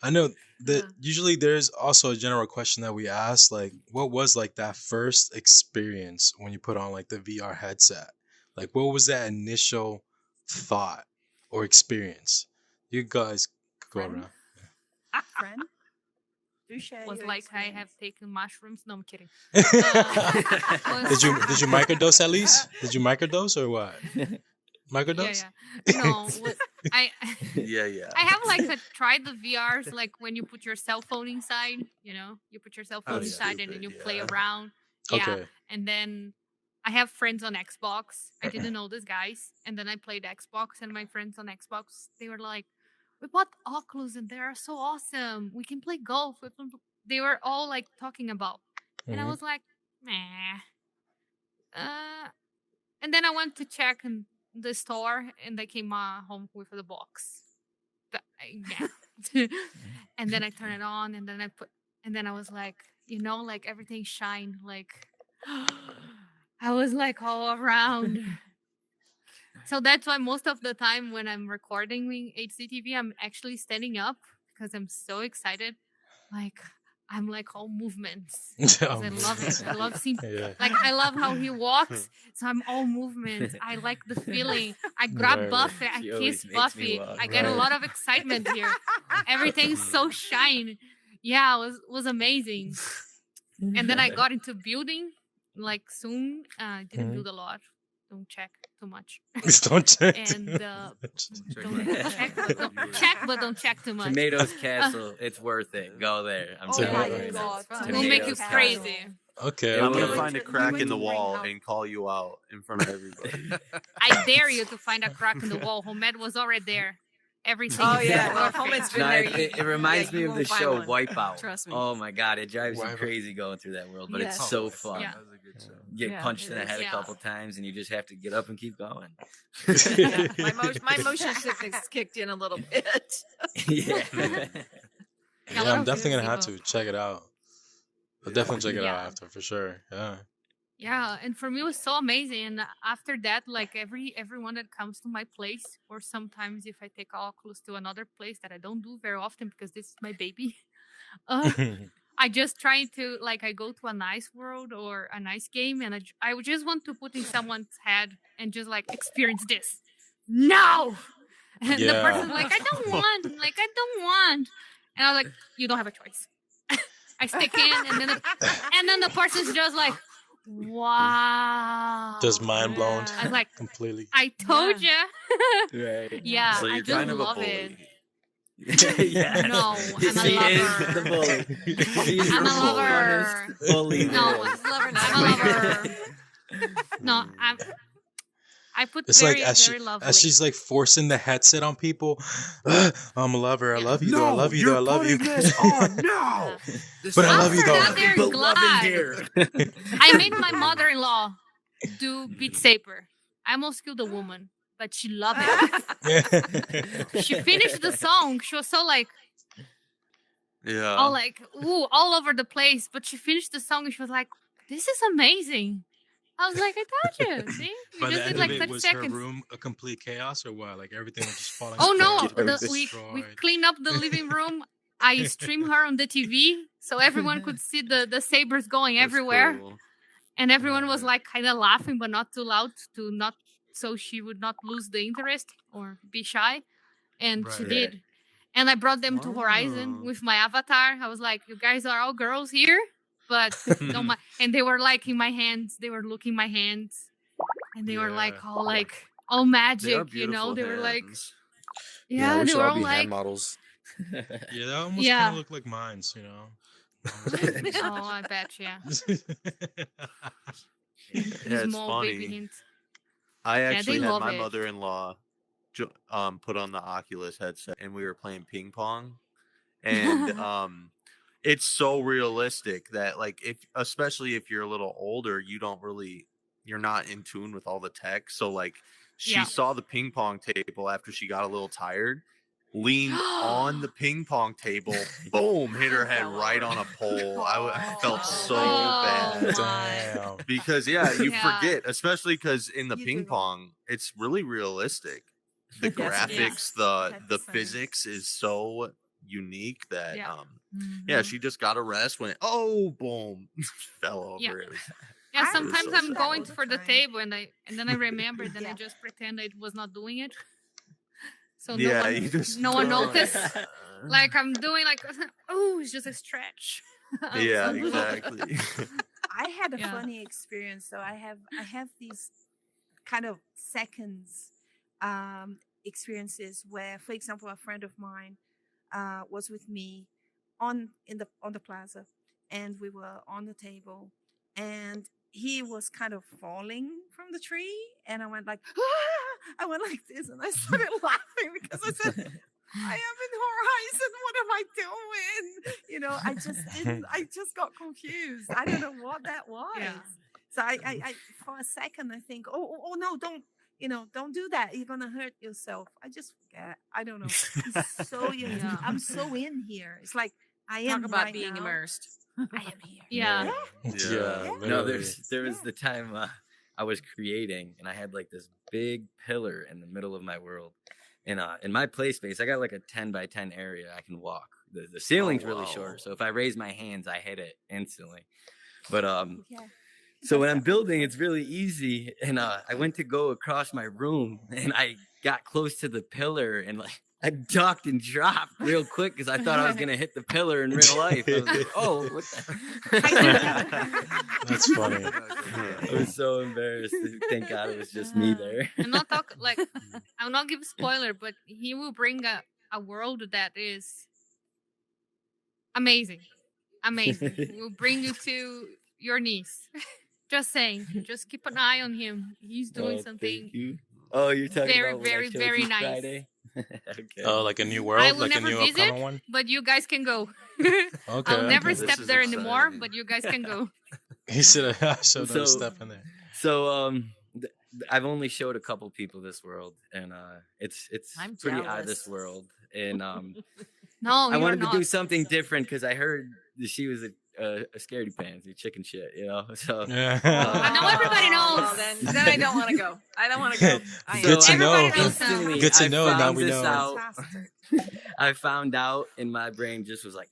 I know that usually there's also a general question that we ask, like, what was like that first experience when you put on like the VR headset? Like, what was that initial thought or experience? You guys could go Friend? around. Friend? Do share Was your like I have experience. taken mushrooms. No, I'm kidding. Did Was- you microdose at least? Did you microdose or what? Yeah, Microdose? yeah. No, I Yeah. I have like tried the VRs like when you put your cell phone inside. You put your cell phone Oh, inside and then you stupid, play yeah. around. Yeah, Okay. and then I have friends on Xbox. I didn't know these guys, and then I played Xbox, and my friends on Xbox, they were like, "We bought Oculus, and they are so awesome. We can play golf." They were all like talking about, and I Mhm. was like, "Meh." And then I went to check in the store, and I came home with the box. Yeah, and then I turned it on, and then I was like, like everything shine, like. I was like all around. So that's why most of the time when I'm recording HCTV, I'm actually standing up because I'm so excited. Like I'm like all movements. 'Cause I love it. I love seeing Yeah. like I love how he walks. So I'm all movement. I like the feeling. I grab Right. Buffy. I She always kiss makes me Buffy. walk. I get a Right. lot of excitement here. Everything's so shine. Yeah, it was amazing. And then I got into building like soon. Didn't Mhm. build a lot. Don't check too much. Don't check. And Check don't my- check, but don't check too much. Tomatoes Castle. It's worth it. Go there. I'm Oh telling my you right now. God. It will make you Tomatoes crazy. Okay. I'm Yeah, gonna we find a went to- crack we in the went to wall Greenhouse. and call you out in front of everybody. I dare you to find a crack in the wall. Homed was already there. Everything. Oh is yeah, well, perfect. Homem's been No, there. it reminds yeah, me you of the won't find show one. Wipeout. Trust me. Oh my god, it drives you Wipeout. crazy going through that world, but Yes. it's so fun. Yeah. That was a good show. Get Yeah, punched it in the is. head a Yeah. couple times, and you just have to get up and keep going. Yeah, my motion sickness kicked in a little bit. Yeah. Yeah, what I'm else definitely do you gonna have see, to check it out. I'll definitely check it out Yeah. after for sure. Yeah. Yeah, and for me it was so amazing. And after that, like everyone that comes to my place, or sometimes if I take Oculus to another place that I don't do very often because this is my baby, I just try to like I go to a nice world or a nice game, and I would just want to put in someone's head and just like experience this. No, and the Yeah. person's like, I don't want, and I was like, you don't have a choice. I stick in, and then the person's just like, wow, Just mind blown. I was like, Completely. I told ya. Right. Yeah, So I you're just kind of a love bully. it. Yeah. No, I'm a She is lover. the bully. She's I'm the a lover. funnest bully No, there is. Lover, not I'm a queen. lover. No, I put It's like very, very lovely. as she's like forcing the headset on people. I'm a lover. I Yeah. love you though. I love you though. I love you. on now. But I love you After though. that, they're But love in glad. here. I made my mother-in-law do Beat Saber. I almost killed a woman, but she loved it. She finished the song. She was so like, Yeah. all like, ooh, all over the place. But she finished the song and she was like, "This is amazing." I was like, "I told you. See, you By the just end did like of it, 30 was seconds." her room a complete chaos or what? Like everything was just falling Oh no, apart? we Destroyed. cleaned up the living room. I streamed her on the TV so everyone could see the sabers going That's everywhere. cool. And everyone was Yeah. like kind of laughing, but not too loud to not so she would not lose the interest or be shy. And she Right. did. And I brought them to Horizon Oh. with my avatar. I was like, "You guys are all girls here, but don't mind." And they were like in my hands. They were looking my hands, and they were like Yeah. all like all They are magic, you know. beautiful They were like, hands. yeah, we they should were all all be like, hand models. Yeah, that almost Yeah. kind of look like mines, you know. oh, I bet, yeah. Yeah, it's Small baby funny. hints. I they actually had love my it. mother-in-law put on the Oculus headset and we were playing ping pong. And it's so realistic that like especially if you're a little older, you're not in tune with all the tech. So like she Yeah. saw the ping pong table after she got a little tired, leaned on the ping pong table, boom, hit her head Fell right over. on a pole. I felt so Oh, bad. my. Damn. Because you Yeah. forget, especially because in the You ping do. pong, it's really realistic. The Yes, it graphics, is. the 100%. physics is so unique that Yeah. yeah, she just got a rest, went boom, fell over. Yeah. It was, Yeah, I sometimes so I'm sad. going all the for the time. table and then I remember, then I Yeah. just pretend I was not doing it. So yeah, no you one, just no one Oh. noticed. Like I'm doing like, oh, it's just a stretch. yeah, So- exactly. I had a Yeah. funny experience. So I have these kind of seconds experiences where, for example, a friend of mine was with me on the plaza, and we were on the table, and he was kind of falling from the tree, and I went like, ah! I went like this, and I started laughing because I said, I am in Horizon. What am I doing? You know, I just got confused. I don't know what that was. Yeah. So I for a second I think, oh no, don't do that. You're gonna hurt yourself. I just forget. I don't know. It's so unique. Yeah. I'm so in here. It's like I am Talk about right being now. immersed. I am here. Yeah. Yeah. Yeah. No, literally. there was Yeah. the time I was creating, and I had like this big pillar in the middle of my world. And in my play space, I got like a 10 by 10 area I can walk. The ceiling's really wow. short, so if I raise my hands, I hit it instantly. But Yeah. so when That's I'm so building, fun. it's really easy. And I went to go across my room, and I got close to the pillar, and like I ducked and dropped real quick because I thought I was gonna hit the pillar in real life. I was like, oh, what the? That's funny. I was so embarrassed. Thank God it was just me there. I'm not talk like I'll not give a spoiler, but he will bring a world that is amazing. Amazing. Will bring you to your knees. Just saying. Just keep an eye on him. He's doing Oh, something. thank you. Oh, you're talking Very, about when I very, showed very you nice. Friday? Okay. Oh, like a new world, I will like a never new visit. upcoming one. But you guys can go. Okay. I'll never okay. This step is there anymore, exciting. but you guys can go. He said, "So So- don't step in there." So I've only showed a couple people this world, and it's I'm pretty out of jealous. this world. And No, I you're wanted not. to do something different because I heard that she was a scaredy pants, a chicken shit, you know. So Yeah. I know everybody knows. Well, then I don't want to go. I don't want to go. I Good to am. know. Everybody knows now. instantly, Good to I know, now found we this know. out. Fantastic. I found out, and my brain just was like.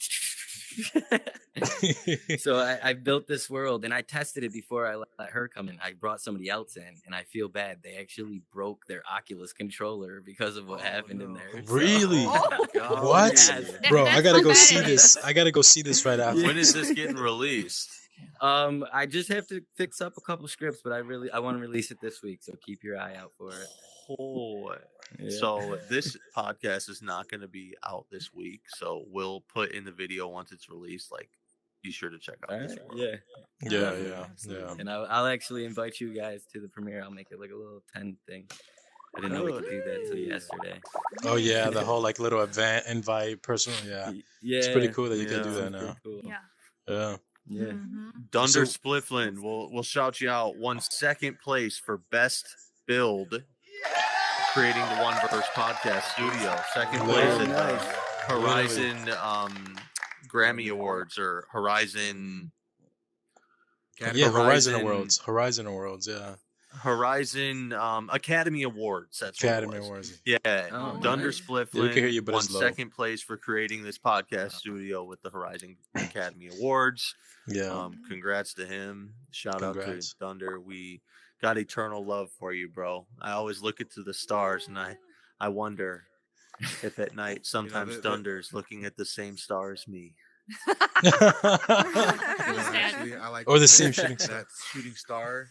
So I built this world, and I tested it before I let her come in. I brought somebody else in, and I feel bad. They actually broke their Oculus controller because of what happened in there. So- Really? Oh, God. What? Yes. Bro, I That's gotta so go bad. see this. I gotta go see this right after. When is this getting released? I just have to fix up a couple scripts, but I want to release it this week, so keep your eye out for it. Oh, Yeah. So this podcast is not going to be out this week. So we'll put in the video once it's released. Like, be sure to check out All this right, world. yeah. Yeah, Definitely. yeah. And I'll actually invite you guys to the premiere. I'll make it like a little 10 thing. I didn't know we could do that until yesterday. Oh yeah, the whole like little event invite personal. Yeah, Yeah. it's pretty cool that you can do Yeah. that now. Cool. Yeah. Yeah. Yeah. Mhm. Dunder So- Splifflin will shout you out. Won second place for best build, creating the One Verse podcast studio. Second place Literally. at Nice. Horizon Grammy Awards or Horizon Yeah, Horizon Horizon- Awards. Yeah, Horizon Academy Awards. That's Academy what it was. Awards. Yeah, Oh, Dunder nice. Splifflin Yeah, we can hear you, but won it's low. second place for creating this podcast studio with the Horizon Academy Awards. Yeah. Congrats to him. Shout out Congrats. to Dunder. We got eternal love for you, bro. I always look into the stars and I wonder if at night sometimes Dunder's looking at the same star as me. Actually, I like Or the to same think shooting that shooting star.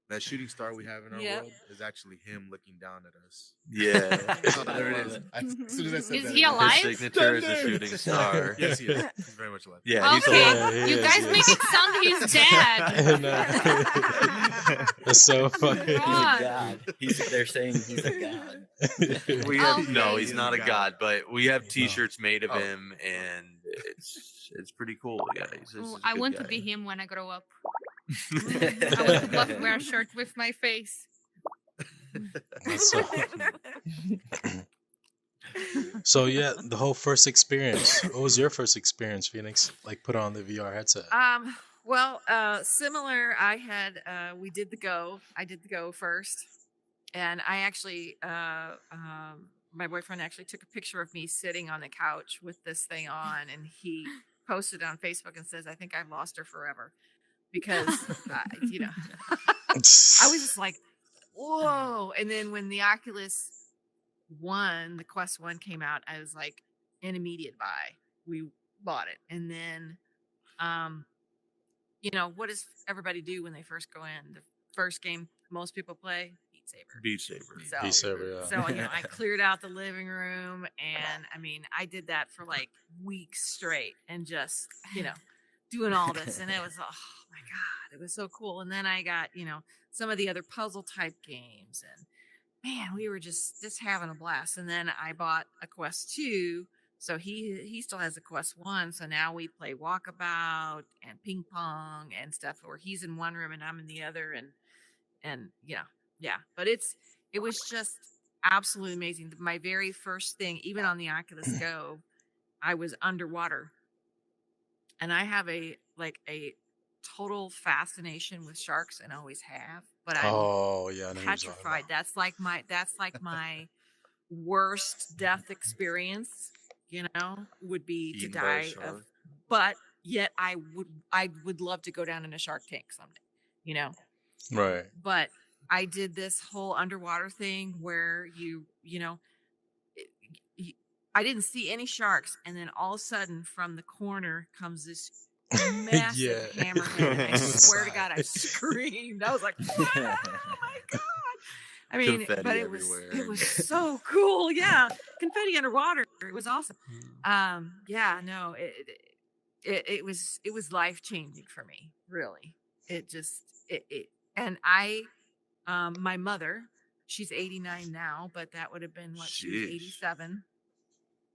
That shooting star we have in our Yep. world is actually him looking down at us. Yeah. Oh, there it is. As soon as I said Is that, he it- alive? His signature is a Thunder! shooting star. Yes, he is. He's very much alive. Yeah, he's Okay, alive. Yeah, he you is, guys he make is. it sound he's dead. That's so funny. He's a God. god. They're saying he's a god. We have Okay. no, he's He's not a a god. god, but we have T-shirts made of Oh. him, and it's pretty cool. Yeah, Oh, I want to be him when I grow up. I I would love to wear a shirt with my face. That's so. So yeah, the whole first experience. What was your first experience, Phoenix? Like put on the VR headset. Well, similar. We did the Go. I did the Go first, and I actually, my boyfriend actually took a picture of me sitting on the couch with this thing on, and he posted it on Facebook and says, "I think I've lost her forever," because I was just like, "Whoa!" And then when the Oculus One, the Quest One came out, I was like, an immediate buy. We bought it, and then, what does everybody do when they first go in? The first game most people play, Beat Saber. Beat Saber. So- Beat Saber, yeah. So I cleared out the living room, and I mean, I did that for like weeks straight, and just doing all this, and it was oh my god, it was so cool. And then I got some of the other puzzle type games, and man, we were just having a blast. And then I bought a Quest 2. So he still has a Quest 1. So now we play Walkabout and ping pong and stuff, where he's in one room and I'm in the other, and yeah. But it was just absolutely amazing. My very first thing, even on the Oculus Go, I was underwater. And I have a total fascination with sharks and always have, but I'm Oh yeah, I know what you're talking petrified. about. That's like my worst death experience, would be to Eaten by a die shark. of, but yet I would love to go down in a shark tank someday, Right. but I did this whole underwater thing where I didn't see any sharks, and then all of a sudden from the corner comes this massive Yeah. hammerhead, and I swear to God, I screamed. I was like, oh my God. I mean, Confetti but everywhere. it was so cool. Yeah. Confetti underwater. It was awesome. Yeah, no, it was life changing for me. Really. And my mother, she's 89 now, but that would have been she was Sheesh. 87.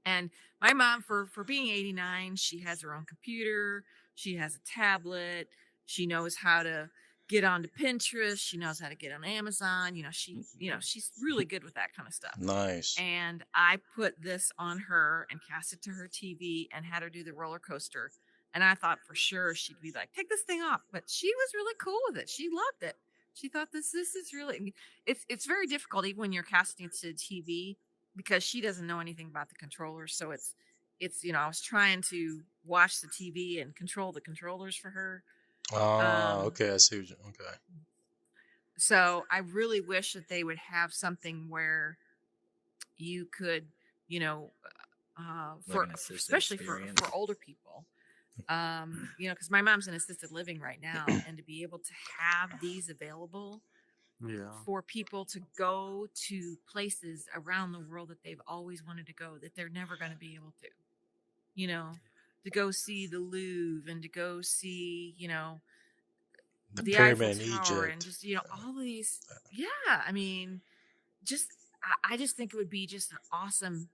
And my mom, for being 89, she has her own computer. She has a tablet. She knows how to get onto Pinterest. She knows how to get on Amazon. She's really good with that kind of stuff. Nice. And I put this on her and cast it to her TV and had her do the roller coaster. And I thought for sure she'd be like, take this thing off. But she was really cool with it. She loved it. She thought this is really, it's very difficult even when you're casting it to TV, because she doesn't know anything about the controllers. So it's I was trying to watch the TV and control the controllers for her. Okay, I see. Okay. So I really wish that they would have something where you could, Like an assisted especially experience. for older people, because my mom's in assisted living right now, and to be able to have these available Yeah. for people to go to places around the world that they've always wanted to go that they're never going to be able to. You know, to go see the Louvre and to go see, The the Eiffel pyramid in Tower and Egypt. just, all of these. Yeah, I mean, I just think it would be just an awesome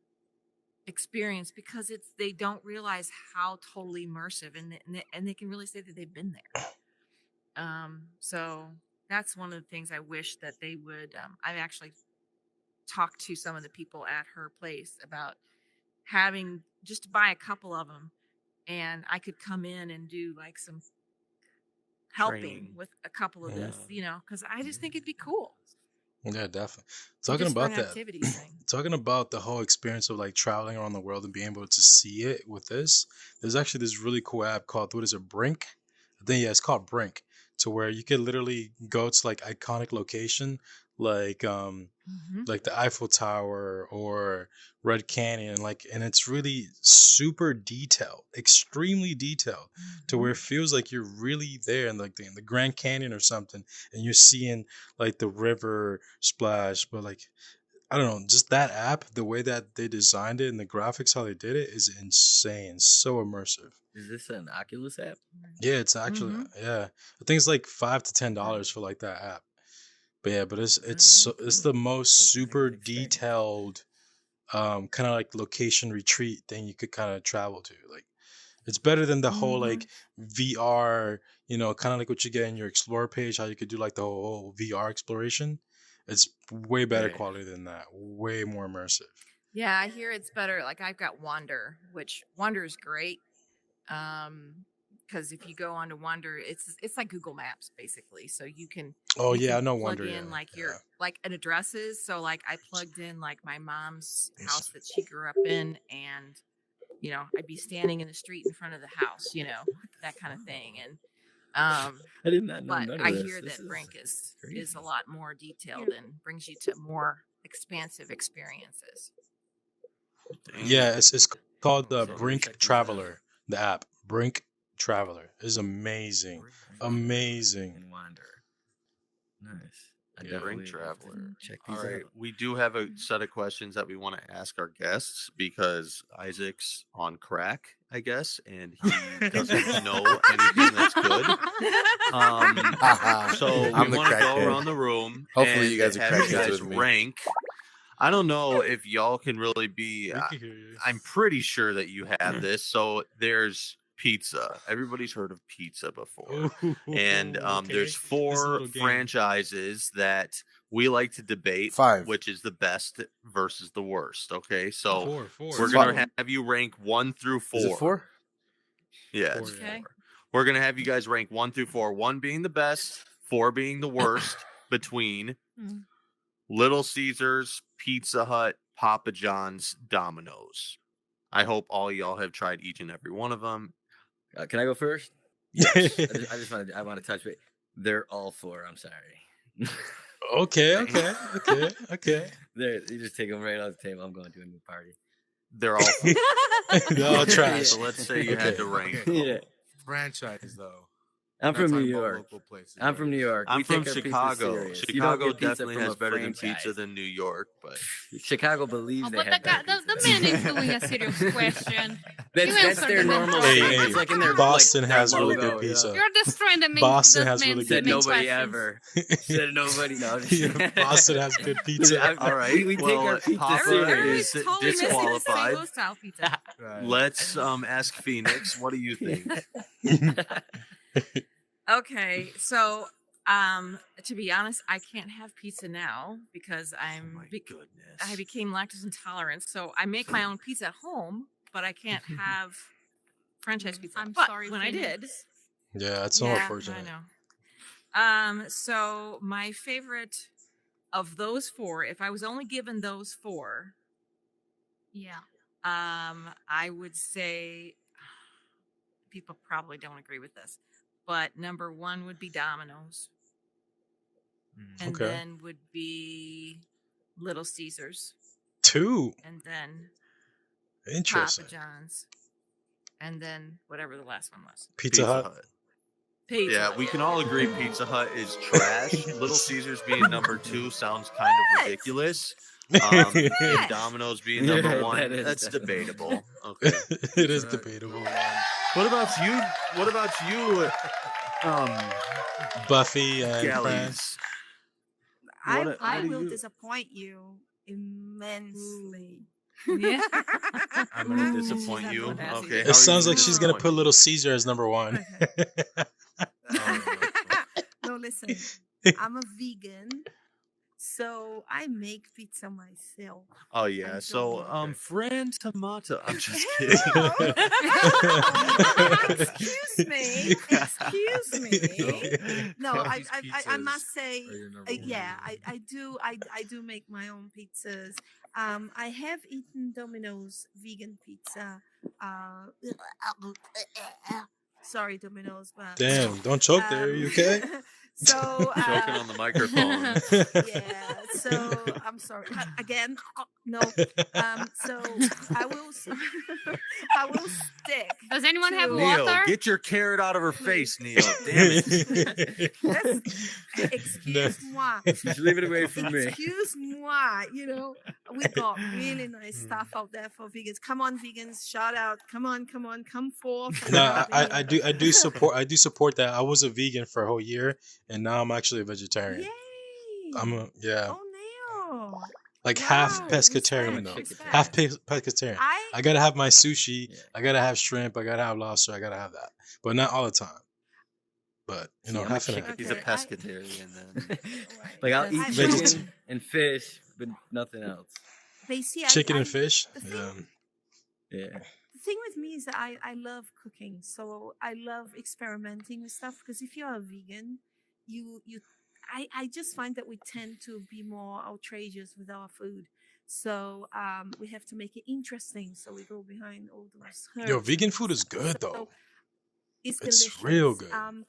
experience because they don't realize how totally immersive and they can really say that they've been there. So that's one of the things I wish that they would. I've actually talked to some of the people at her place about having just to buy a couple of them, and I could come in and do like some helping Training. with a couple of this, because I just think it'd be cool. Yeah, definitely. Just Talking for about an that. activities thing. Talking about the whole experience of like traveling around the world and being able to see it with this, there's actually this really cool app called, what is it, Brink? I think, yeah, it's called Brink, to where you can literally go to like iconic location like the Eiffel Tower or Red Canyon, and it's really super detailed, extremely detailed, to where it feels like you're really there in like in the Grand Canyon or something, and you're seeing like the river splash. But like, I don't know, just that app, the way that they designed it and the graphics, how they did it is insane, so immersive. Is this an Oculus app? Yeah, it's actually yeah. I think it's like $5 to $10 for like that app. But yeah, but it's the most super detailed kind of like location retreat thing you could kind of travel to. Like, it's better than the whole like VR, kind of like what you get in your Explorer page, how you could do like the whole VR exploration. It's way better quality than that. Way more immersive. Yeah, I hear it's better. Like I've got Wander, which Wander is great. Because if you go onto Wander, it's like Google Maps basically. So you can I know plug Wander. in like your like an addresses. So like I plugged in like my mom's house that she grew up in, and I'd be standing in the street in front of the house, that kind of thing. And I did not know. but I hear that Brink is a lot more detailed and brings you to more expansive experiences. Yeah, it's called the Brink Traveler. The app Brink Traveler is amazing, amazing. And Wander. Nice. I Yeah, Brink definitely have to Traveler. check All these right, out. we do have a set of questions that we want to ask our guests because Isaac's on crack, I guess, and he doesn't know anything that's good. So we I'm the want to go crackhead. around the room. Hopefully and you guys are have you crackheads guys with me. rank. I don't know if y'all can really be. We can hear you. I'm pretty sure that you have this. So there's pizza. Everybody's heard of pizza before. And there's It's a 4 little game. franchises that we like to debate 5. which is the best versus the worst. Okay, so Four. we're gonna have you rank 1 through 4. Is it 4? Yeah, Four, it's yeah. 4. We're gonna have you guys rank 1 through 4. 1 being the best, 4 being the worst, between Little Caesars, Pizza Hut, Papa John's, Domino's. I hope all y'all have tried each and every one of them. Can I go first? I want to touch it. They're all 4. I'm sorry. Okay. You just take them right off the table. I'm going to a new party. They're all 4. They're all trash. So let's say you had to rank. Yeah. Franchise though. I'm from Not New talking about York. local places, I'm right? from New York. I'm We from take our pizza Chicago. serious. You don't Chicago get pizza definitely from has a better than franchise. pizza than New York, but Chicago believes Oh, they but have better the pizza. man is doing a serious question. That's You their answered normal the thing. question. It's like in their Boston like, their has really logo, good pizza. You're destroying the main. Boston the has main, really Said good main nobody questions. ever. Said nobody. No. Yeah, Boston has good pizza. all right. We take well, our pizza Papa serious. Everybody's is totally missing the St. disqualified. Louis style pizza. Right. Let's ask Phoenix. What do you think? Okay, so to be honest, I can't have pizza now because Oh my goodness. I became lactose intolerant. So I make my own pizza at home, but I can't have franchise pizza. I'm But sorry, when I did, Phoenix. Yeah, it's so yeah, unfortunate. I know. So my favorite of those 4, if I was only given those 4, Yeah. I would say people probably don't agree with this, but number 1 would be Domino's, and Okay. then would be Little Caesars, 2. and then Interesting. Papa John's, and then whatever the last one was. Pizza Hut. Pizza. Yeah, we can all agree Pizza Hut is trash. Little Caesars being number 2 sounds kind of What? ridiculous. What? And Domino's being number Yeah, 1, that is that's definitely- debatable. Okay. It is Pizza Hut, debatable. number one. What about you? What about you? Buffy and Fran. Galleys. I, What- I what do will you- disappoint you immensely. Yeah. I'm gonna Ooh, disappoint that's you. what happens. Okay. It how It are you sounds like she's gonna disappoint put me? Little Caesar as number 1. No, listen. I'm a vegan, so I make pizza myself. Oh yeah. And So so- Fran Tomato. I'm just kidding. Excuse me. Excuse me. No, I Galleys must say, are your number one. yeah, I do make my own pizzas. I have eaten Domino's vegan pizza. Sorry, Domino's, but Damn, don't choke there. Are you okay? So Choking on the microphone. yeah. So I'm sorry again. No. So I will. I will stick. Does anyone have to- Neil, water? get your carrot out of her face, Neil. Damn it. Excuse-moi. Just leave it away from me. Excuse-moi. You know, we got really nice stuff out there for vegans. Come on, vegans! Shout out! Come on, come forth! and No, help I me. do support that. I was a vegan for a whole year, and now I'm actually a vegetarian. Yay! Yeah, Oh, Neil. like half Wow, pescatarian respect, though. respect. Half pescatarian. I I gotta have my sushi. Yeah. I gotta have shrimp. I gotta have lobster. I gotta have that, but not all the time. But you know, See, I'm a half and chicken- half. He's a Okay, I- pescatarian then. Like I'll I- eat I- chicken and fish, but nothing else. But you see, Chicken I, and fish. the thing- Yeah. Yeah. The thing with me is that I love cooking, so I love experimenting with stuff. Because if you're a vegan, I just find that we tend to be more outrageous with our food. So we have to make it interesting. So we go behind all those. Yo, herbs vegan and food is stuff. good So though. It's It's delicious. real good.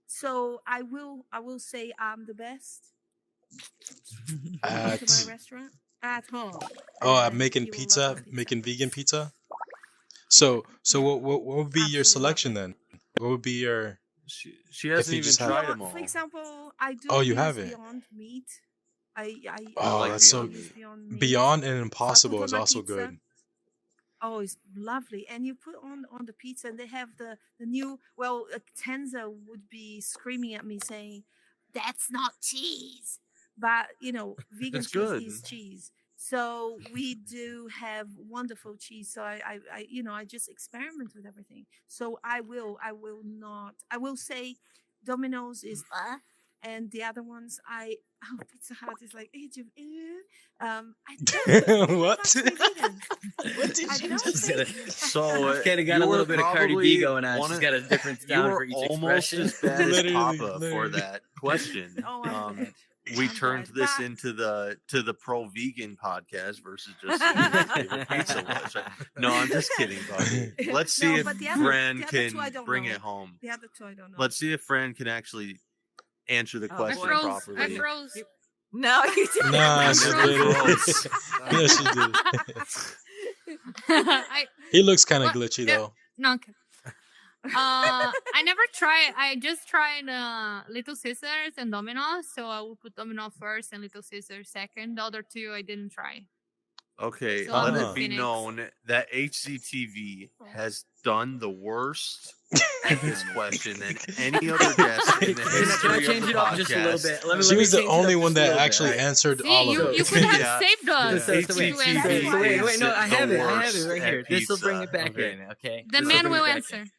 So I will say I'm the best At to my restaurant at home. oh, I'm and making you will love pizza, my making vegan pizza. So what would be your Absolutely love selection it. then? What would be your? She hasn't you even just have- tried Well, them all. For example, I do. Oh, you use haven't? Beyond Meat. I Oh, like that's so Beyond use Meat. Beyond Meat. Beyond and So I Impossible put on is my also pizza. good. Oh, it's lovely. And you put on the pizza, and they have the new. Well, Tenza would be screaming at me saying, "That's not cheese," but you know, vegan That's cheese good. is cheese. So we do have wonderful cheese. So I just experiment with everything. So I will not. I will say, Domino's is and the other ones Pizza Hut is like I don't What? actually vegan. What did I you don't just think- say? So Kind of got you a were little bit of Cardi probably B going on. one She's of- got a different You sound were for each almost expression. as bad as Literally, Papa for literally. that question. Oh, I'm dead. We I'm turned dead. this But- into the pro vegan podcast versus just seeing what your favorite pizza was. No, I'm just kidding, Bobby. Let's see No, if but the other- Fran the other two I can don't bring know. it home. The other two I don't know. Let's see if Fran can actually answer the Oh, I question boy. properly. I froze. No, you didn't. Nah, she never did froze. it. Yeah, she did. I He looks kind of What? glitchy Yeah. though. no. Okay. I never tried. I just tried Little Caesars and Domino's. So I will put Domino first and Little Caesars second. The other two I didn't try. Okay, So let I'm it with be Phoenix. known that HCTV has done the worst at this question than any other guest in the Can I history change of the it up just a little podcast. bit? Let me- She let me was the change it up only just one a that little bit, actually right? answered See, all you, of you them. could have Yeah. saved us. So wait, to answer. HCTV so wait, is no, I the have it worst right here. at This will bring pizza. it back Okay. in, okay? The This'll man bring it will back answer. in.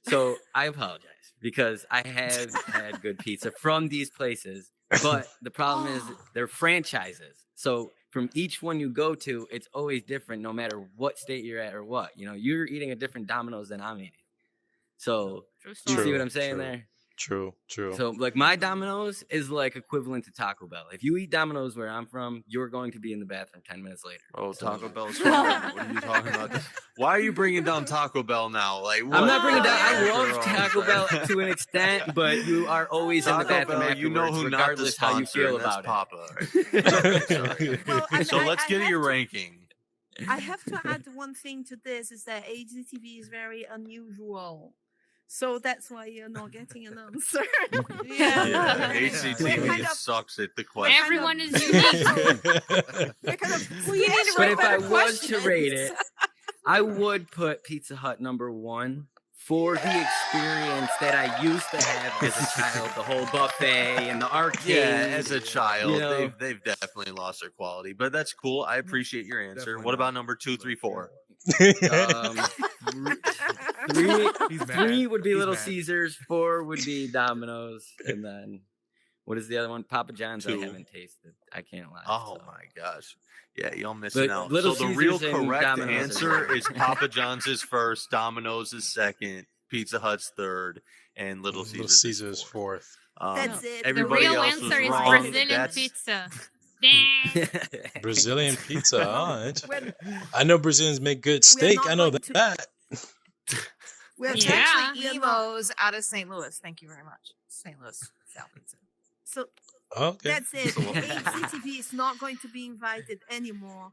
So I apologize because I have had good pizza from these places, but the problem is they're franchises. So from each one you go to, it's always different no matter what state you're at or what. You know, you're eating a different Domino's than I'm eating. So True you story. see what I'm saying true. there? True. So like my Domino's is like equivalent to Taco Bell. If you eat Domino's where I'm from, you're going to be in the bathroom 10 minutes later. Oh, So- Taco Bell's fine. What are you talking about? Why are you bringing down Taco Bell now? Like, I'm what? not bringing down. I After love all Taco Bell that. to an extent, but you are always in the Taco bathroom Bell, afterwards, you know who not the regardless how you sponsor, feel and that's about Papa. Well, I- So let's I get have your to- ranking. I have to add one thing to this is that HDTV is very unusual. So that's why you're not getting an answer. Yeah, We're HCTV kind of- sucks at the question. Everyone is unique. we're kind of Well, you need to But write if I better was to questions. rate it, I would put Pizza Hut number 1 for the experience that I used to have as a child, the whole buffet and the arcade. Yeah, as a child, you know. they've definitely lost their quality, but that's cool. I appreciate your answer. Definitely What about not. number 2, 3, 4? Three, He's mad. 3 would be He's Little mad. Caesars, 4 would be Domino's, and then what is the other one? Papa John's. I 2. haven't tasted. I can't lie. Oh so. my gosh. Yeah, y'all missing But out. Little So the real Caesars and correct Domino's are answer better. is Papa John's is first, Domino's is second, Pizza Hut's third, and Little Little Caesars, Caesars is fourth. fourth. That's it. The Everybody real else was answer is wrong. Brazilian That's- pizza. Dang. Brazilian pizza. Oh, We're, I know Brazilians make good steak. not I know going to- that. we're Yeah. Actually, we're not- Emo's out of St. Louis. Thank you very much. St. Louis South Pizza. So Okay. that's it. So- HCTV is not going to be invited anymore.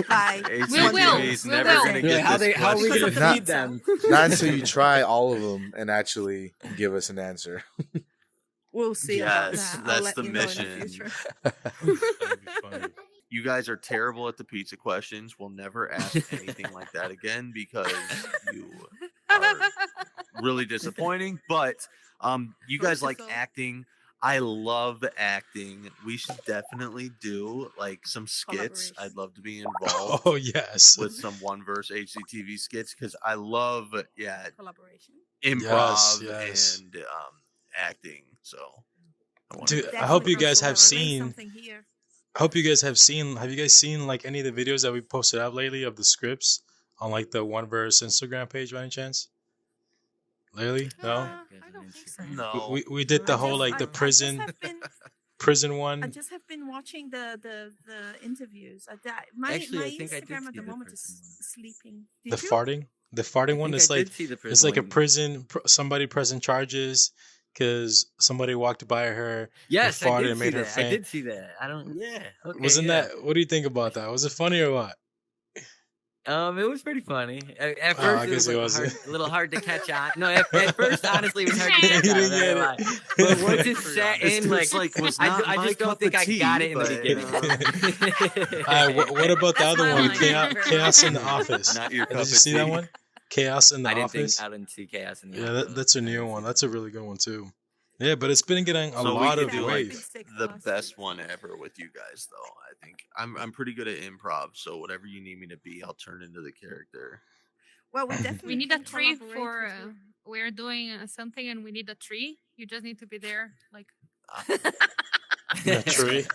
By HCTV is We never will. going to Yeah, get how this are we question. gonna Not- feed them? Not until you try all of them and actually give us an answer. We'll see about Yes, that. I'll that's let the you know in mission. future. That'd be funny. You guys are terrible at the pizza questions. We'll never ask anything like that again because you are really disappointing. But you guys like Focus on- acting. I love acting. We should definitely do like some skits. Collaboration. I'd love to be involved Oh yes. with some one verse HCTV skits because I love Collaboration. improv yes. and acting. So I wanna Dude, do I that. hope you Definitely guys have collaborate seen. something here. Hope you guys have seen. Have you guys seen like any of the videos that we posted out lately of the scripts on like the One Verse Instagram page by any chance? Lately, no. I don't think so. No. We did the I whole just- like I- the I just prison have been- prison I one. just have been watching the interviews. My Actually, my I think I did Instagram at see the the moment prison is one. sleeping. The Did you? farting one. It's like it's like a prison. somebody pressing charges because somebody walked by her. Yes, I farted did and see made her that. I faint. did see that. I don't. Yeah. Okay, Wasn't yeah. that? What do you think about that? Was it funny or what? It was pretty funny. At Oh, first, I it guess was it like wasn't. a little hard to catch on. No, at first, honestly, it was hard to You catch on. didn't I'm not get gonna lie. it. But once it set This in, dude's like, was I not my just don't cup think of I tea, got it in the but, beginning. What about the That's other my one? line. Chaos in the Office. Not your Did cup you of see that tea. one? Chaos in the I didn't Office. think I didn't see chaos in the Yeah, office. that's a I new didn't one. see That's a really good one too. Yeah, but it's been getting a So lot we of could do wave. like Sick the last best week. one ever with you guys, though. I think I'm pretty good at improv, so whatever you need me to be, I'll turn into the character. Well, we definitely We need a can tree collaborate for. with you. We're doing something and we need a tree. You just need to be there. Like, a tree.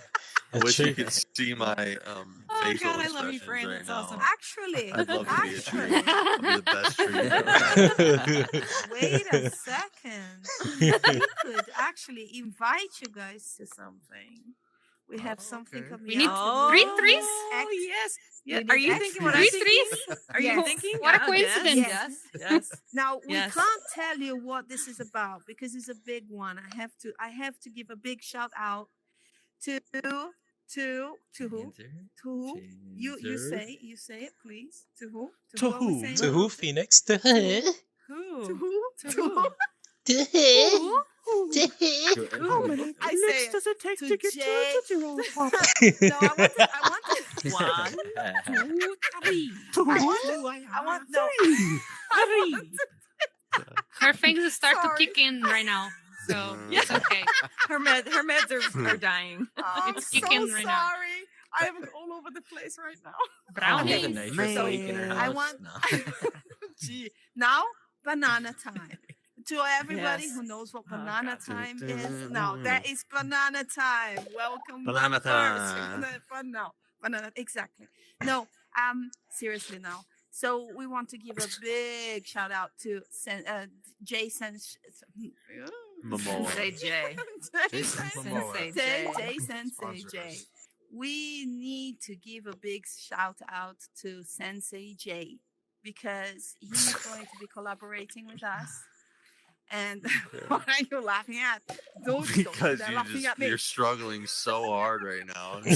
I A wish you tree. could see my Oh, facial God, I love you, expressions Fran. right That's now. awesome. Actually, I'd love to be a tree. actually, I'll be the best tree you've ever had. wait a second. We could actually invite you guys to something. We have something okay. coming We need up. three trees? Oh, yes. Yeah. We Are need you extra thinking what I'm Three thinking? trees? Are you Yes. thinking? What a Oh, yes, coincidence. Yes. Yes. Now we Yes. can't tell you what this is about because it's a big one. I have to give a big shout out to who? To who? You say it, please. To who? To are we who? saying? To who, Phoenix? To who? To who? To To who? who? To Who? How many I say does it take to Jay. No, I wanted. One, two, three. I want no. her things start Sorry. to kick in right now. So it's okay. Her meds are dying. I'm It's so kicking right now. sorry. I'm all over the place right now. Brownies. Brownies. Nitrous So, leak in her I house. want- No. Gee. Now, banana time. To everybody Yes. who knows what Oh, banana God. time is, now that is banana time. Welcome, Banana One Verse. time. Banana, exactly. No, seriously now. So we want to give a big shout out to Jason. Momoa. Say Jay. Jason Momoa. Sensei Jay, Jay. Jay Sensei Sponsor Jay. us. We need to give a big shout out to Sensei Jay because he's going to be collaborating with us. And what are you laughing at? Don't Because they're laughing at me. you're struggling so hard right now. I am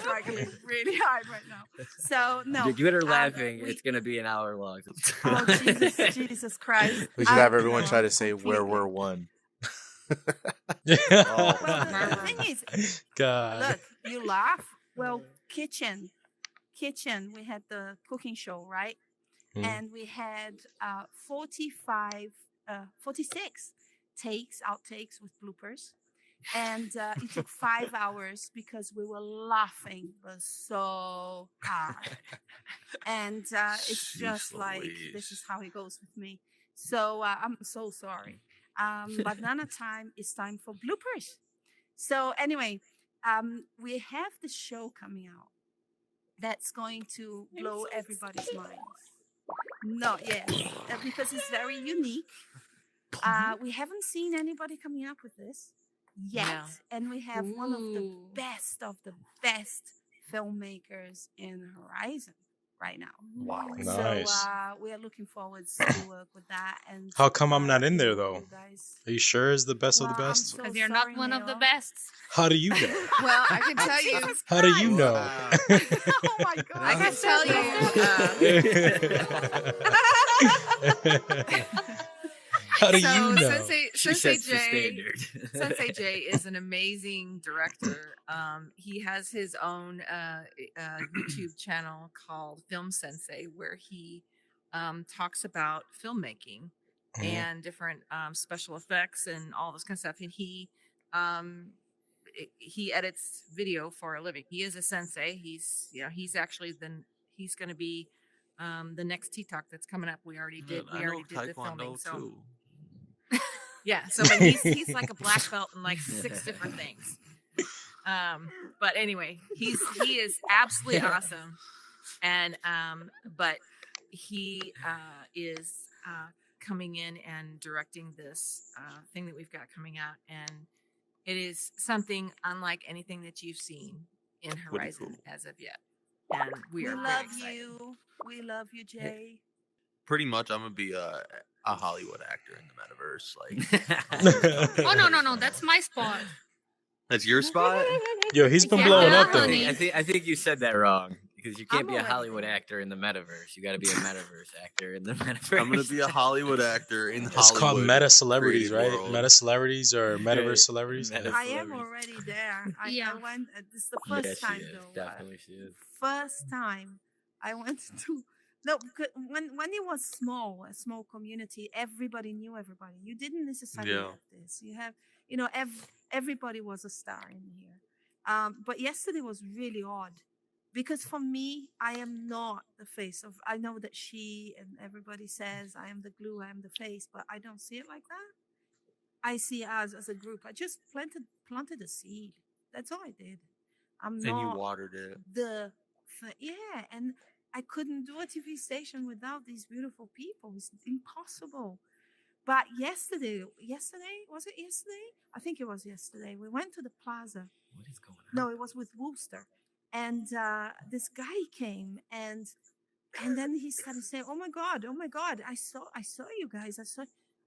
struggling really hard right now. So no, Get her laughing. we- It's gonna be an hour long. oh Jesus Christ! We should have everyone No, try to say where completely. we're one. Well, the thing is, God. look, you laugh. Well, kitchen. We had the cooking show, right? Mm. And we had 46 outtakes with bloopers. And it took 5 hours because we were laughing so hard. And it's just Jeez like, Louise. this is how it goes with me. So I'm so sorry. Banana time is time for bloopers. So anyway, we have the show coming out that's going to blow everybody's minds. Not yet, because it's very unique. We haven't seen anybody coming up with this yet, Yeah. and we have one of the Ooh. best filmmakers in Horizon right now. Wow. Nice. So we are looking forward to work with that. And How come I'm not in there, you though? guys. Are you sure it's the best of the Well, I'm best? so Because you're sorry, not one of the Neil. best. How do you know? Well, I can tell you. Jesus How do you Christ. know? Oh my God! I can tell you. How do So you know? Sensei She Sensei sets the Jay. standard. Sensei Jay is an amazing director. He has his own YouTube channel called Film Sensei, where he talks about filmmaking Mhm. and different special effects and all this kind of stuff. And he edits video for a living. He is a sensei. He's actually he's going to be the next TikTok that's coming up. We already did. We I know already did the filming. Taekwondo So too. yeah, so but he's like a black belt in like 6 different things. But anyway, he is absolutely awesome, and but he is coming in and directing this thing that we've got coming out, and it is something unlike anything that you've seen in Horizon cool. as of yet, and we We are very love excited. you. We love you, Jay. Pretty much, I'm gonna be a Hollywood actor in the metaverse. Like Oh no, that's my spot. that's your spot. Yo, he's been Yeah, blowing up though. honey. I think you said that wrong because you can't I'm be a already Hollywood there. actor in the metaverse. You got to be a metaverse actor in the metaverse. I'm gonna be a Hollywood actor in It's Hollywood. called meta celebrities, created right? world. Meta celebrities or metaverse Right. celebrities. Meta- I am celebrities. already there. I Yeah. went. This is the Yeah, first she time is. though. Definitely she is. First time I went to. No, because when it was a small community, everybody knew everybody. You didn't necessarily Yeah. have this. You have, everybody was a star in here. But yesterday was really odd because for me, I am not the face of. I know that she and everybody says I am the glue, I am the face, but I don't see it like that. I see us as a group. I just planted a seed. That's all I did. I'm And you not watered it. yeah, and I couldn't do a TV station without these beautiful people. It's impossible. But yesterday, was it yesterday? I think it was yesterday. We went to the plaza. What is going on? No, it was with Wooster. And this guy came and then he started saying, oh my God, I saw you guys.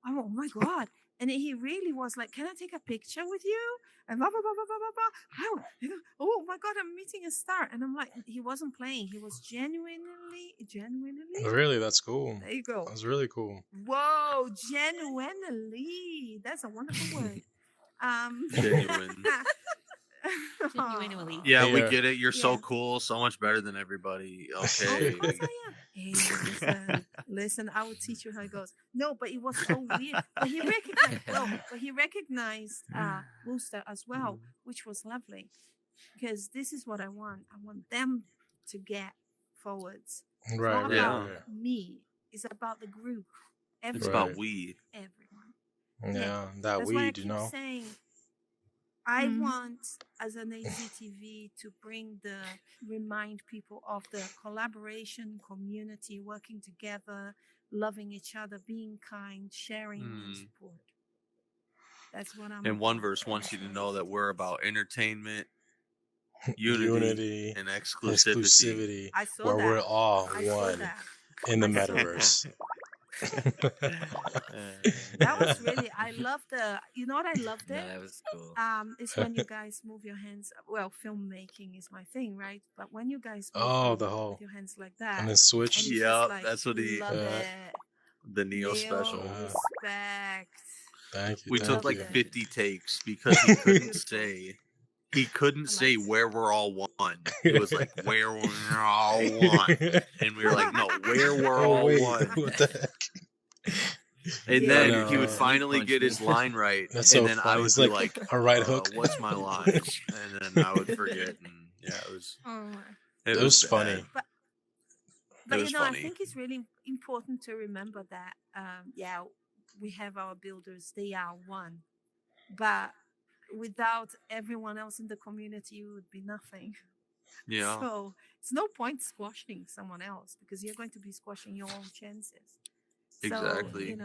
Oh my God. And he really was like, can I take a picture with you? And blah, blah, blah, blah, blah, blah, blah. How? Oh my God, I'm meeting a star. And I'm like, he wasn't playing. He was genuinely. Really, that's cool. There you go. That's really cool. Whoa, genuinely. That's a wonderful word. Genuine. Genuinely. Yeah, we Yeah. get it. You're so Yeah. cool, so much better than everybody. Of Okay. course I am. Hey, listen, I will teach you how it goes. No, but it was so weird. But he recognized Wooster as well, which was lovely. Because this is what I want. I want them to get forwards. It's Right, not right, Yeah. about right. me. It's about the group. It's Everyone. about Right. we. Everyone. Yeah, that That's why I weed, keep you know. saying I Mhm. want, as an AZTV, to remind people of the collaboration, community, working together, loving each other, being kind, sharing, and Mm. support. That's what I'm. And One about. Verse wants you to know that we're about entertainment, unity, Unity, and exclusivity. exclusivity, I saw where that. we're all I saw one that. in the I saw that. metaverse. That was really. I love the. You know what I loved No, it. that was cool. Is when you guys move your hands. Well, filmmaking is my thing, right? But when you guys move Oh, them the with whole your hands like and that, then and switch. it's just Yep, like that's what he love Uh, it. the Neo Neo, special. respect. Thank you, We thank took like Love you. it. 50 takes because he couldn't Beautiful. say he couldn't I say liked it. where we're all one. It was like where we're all one. And we were like, no, where we're Oh all wait, one. what the heck? And Yeah. then But he would Sneak finally punch get me. his line right. that's And so then I funny. would It's be like like, a right hook. what's my line? And then I would forget. And yeah, it was Oh, That was bad. funny. But It but was I funny. think it's really important to remember that yeah, we have our builders, they are one. But without everyone else in the community, it would be nothing. Yeah. So it's no point squashing someone else because you're going to be squashing your own chances. So, Exactly.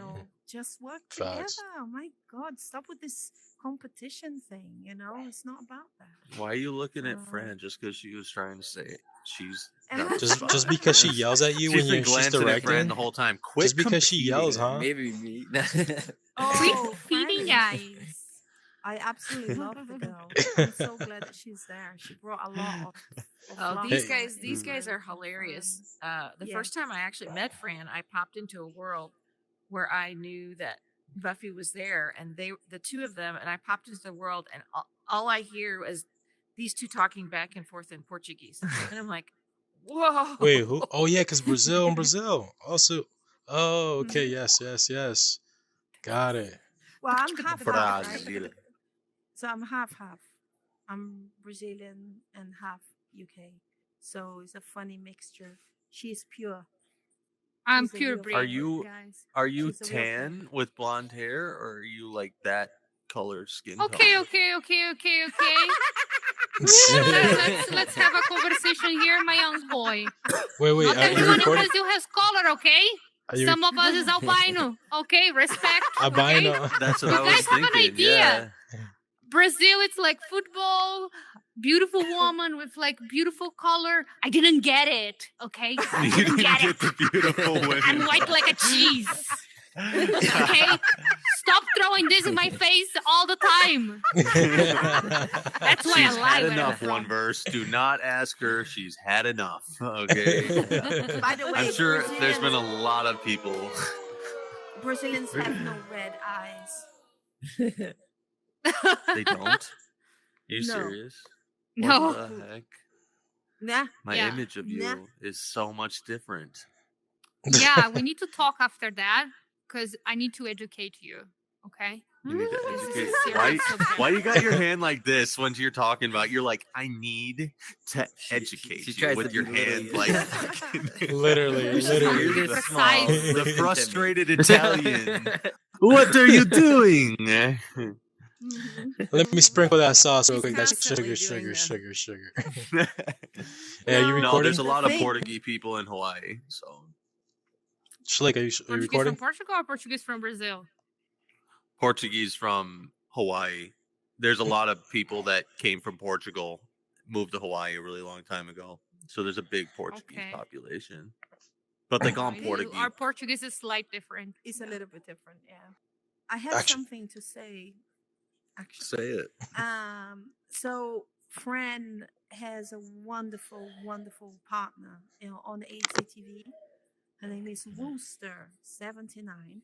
just work Facts. together. My God, stop with this competition thing. It's not about that. Why are you looking at So- Fran just because she was trying to say it? She's And not Just because she yells at you when She's been she's glancing at Fran directing. the whole time. Quit Just because she yells, competing. huh? Maybe me. Oh, feeding Fran guys. is- I absolutely love the girl. I'm so glad that she's there. She brought a lot of Oh, laughter these Hey. guys, and these guys are fun. hilarious. The Yeah. first time I actually met Fran, I popped into a world where I knew that Buffy was there, and the two of them, and I popped into the world, and all I hear was these two talking back and forth in Portuguese, and I'm like, whoa. Wait, who? Oh yeah, because Brazil also. Oh, okay, yes, yes. Got it. Well, I'm half right? Brazil. So I'm half. I'm Brazilian and half UK. So it's a funny mixture. She's pure. I'm She's a pure real breed, Are you- guys. Are you She's a real tan with blonde hair, or are you like that color skin Okay. tone? Let's have a conversation here, my young boy. Wait, Not are you everyone in recording? Brazil has color, okay? Are you Some of us is albino, okay? Respect, okay? albino? That's what You I was guys have an thinking. idea. Yeah. Brazil, it's like football, beautiful woman with like beautiful color. I didn't get it, okay? I You didn't get it. the beautiful women. I'm white like a cheese. Okay? Stop throwing this in my face all the time. That's why She's I lie had where I'm enough. from. One verse. Do not ask her. She's had enough. Okay. By the way, I'm sure there's been a Brazilians- lot of people. Brazilians have no red eyes. They don't. Are you No. serious? No. What the heck? Nah. My Yeah. image of you Nah. is so much different. Yeah, we need to talk after that because I need to educate you, okay? You need to This is a educate. serious Why? subject. Why you got your hand like this when you're talking about? You're like, I need to educate she you tries with to your belittle hand you. like. Literally. Really the, precise. the frustrated Italian. What are you doing? Let me sprinkle that sauce real She's quick. That's constantly sugar. doing Yeah, are you No, No, recording? there's a lot of Thing- Portuguese people in Hawaii, so Shlake, are you Portuguese recording? from Portugal or Portuguese from Brazil? Portuguese from Hawaii. There's a lot of people that came from Portugal, moved to Hawaii a really long time ago. So there's a big Portuguese Okay. population, but they call them No, Portuguese. Our Portuguese is slight different. It's a little bit different, yeah. I have Actu- something to say, actually. Say it. So Fran has a wonderful, wonderful partner, on HGTV. Her name is Wooster79,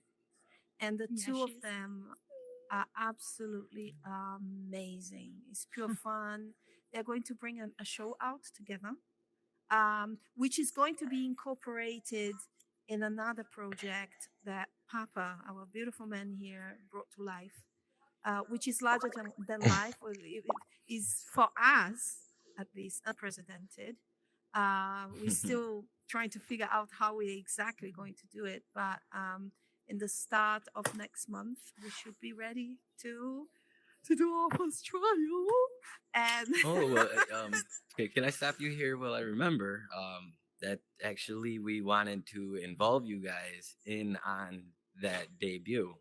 and the Yeah, two she of is. them are absolutely amazing. It's pure fun. They're going to bring a show out together, which is going to be incorporated in another project that Papa, our beautiful man here, brought to life, which is larger than life. Or it is for us, at least, unprecedented. We're still trying to figure out how we're exactly going to do it, but in the start of next month, we should be ready to do our first trial. And Oh, well, okay, can I stop you here? Well, I remember that actually we wanted to involve you guys in on that debut.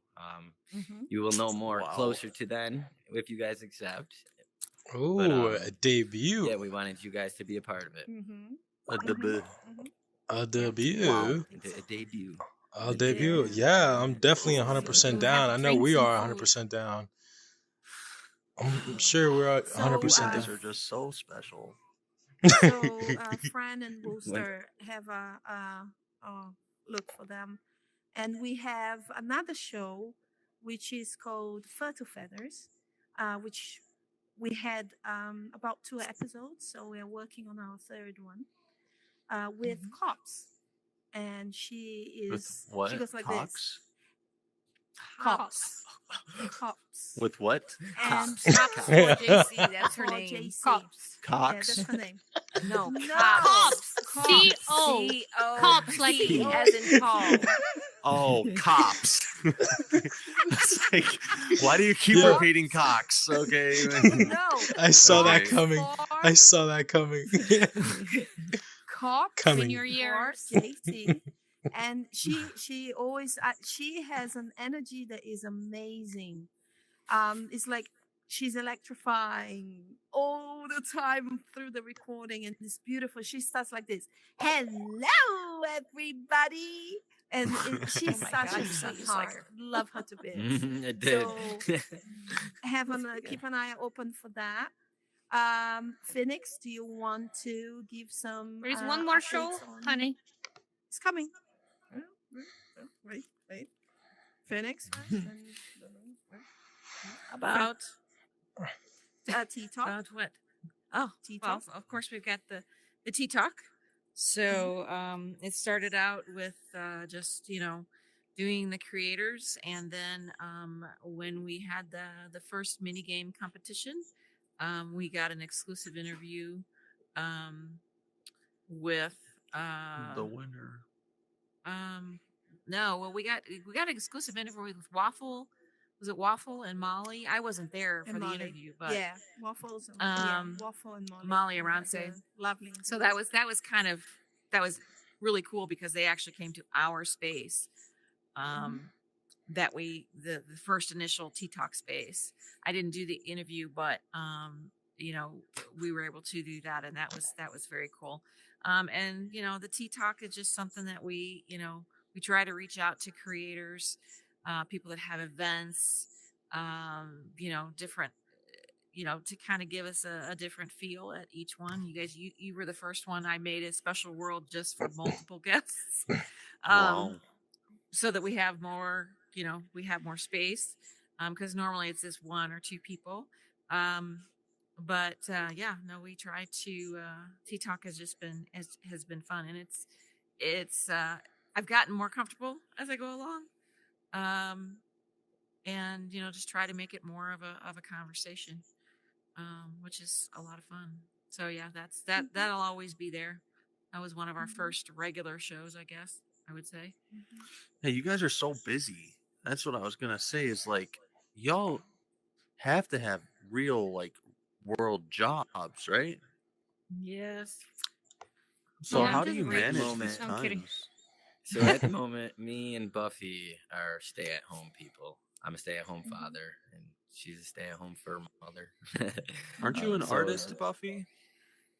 Mhm. You will know more Wow. closer to then if you guys accept. Ooh, um, a debut. Yeah, we wanted you guys to be a part of it. Mhm. A debut. Mhm. A debut. Wow. A debut. I'll The debut. debut. Yeah, I'm definitely So 100% We'll have down. I know drinks we and are food. 100% down. I'm sure we're So, You 100% guys down. are just so special. so Fran and When- Wooster have a look for them, and we have another show which is called Fur to Feathers, which we had about 2 episodes, so we're working on our third one with cops, and she With she what? goes like this. Cox? Cops. Cops. With what? And Cops for JC. That's her for name. JC. Cops. Yeah, Cox? that's her name. No, No. cops. C-O. Cops, like C C-O. as in Paul. Oh, cops. It's like, why do you keep Yeah. repeating Cox? Okay. No. I saw that Okay. coming. I saw that coming. Cops Coming. in your for ears. JC. And she always she has an energy that is amazing. It's like she's electrifying all the time through the recording, and it's beautiful. She starts like this: "Hello, everybody," and she's Oh my such God, a you sound just like sweetheart. her. Love her to bits. It did. Keep an eye open for that. Phoenix, do you want to give some? There's one more show, updates on- honey. It's coming. Wait. Phoenix. About Tea Talk. about what? Oh, Tea well, Talk. of course we've got the Tea Talk. So it started out with just doing the creators, and then when we had the first mini game competition, we got an exclusive interview with The winner. no, well we got an exclusive interview with Waffle. Was it Waffle and Molly? I wasn't there for And the Molly. interview, but Yeah, waffles. And, waffle and Molly. Molly Yeah, Arance. they're lovely. So that was that was really cool because they actually came to our space. That the first initial Tea Talk space. I didn't do the interview, but we were able to do that, and that was very cool. And the Tea Talk is just something that we try to reach out to creators, people that have events, different, to kind of give us a different feel at each one. You guys, you were the first one. I made a special world just for multiple guests, Wow. so that we have more, space, because normally it's just one or two people. But we try to. Tea Talk has just been has been fun, and it's I've gotten more comfortable as I go along, and just try to make it more of a conversation, which is a lot of fun. So yeah, that'll always be there. That was one of our first regular shows, I guess I would say. Hey, you guys are so busy. That's what I was gonna say. Is like, y'all have to have real world jobs, right? Yes. So Yeah, how do just you wait. manage Moment. these I'm kidding. times? So at the moment, me and Buffy are stay-at-home people. I'm a stay-at-home father, and she's a stay-at-home fur mother. Aren't you an So, artist, Buffy?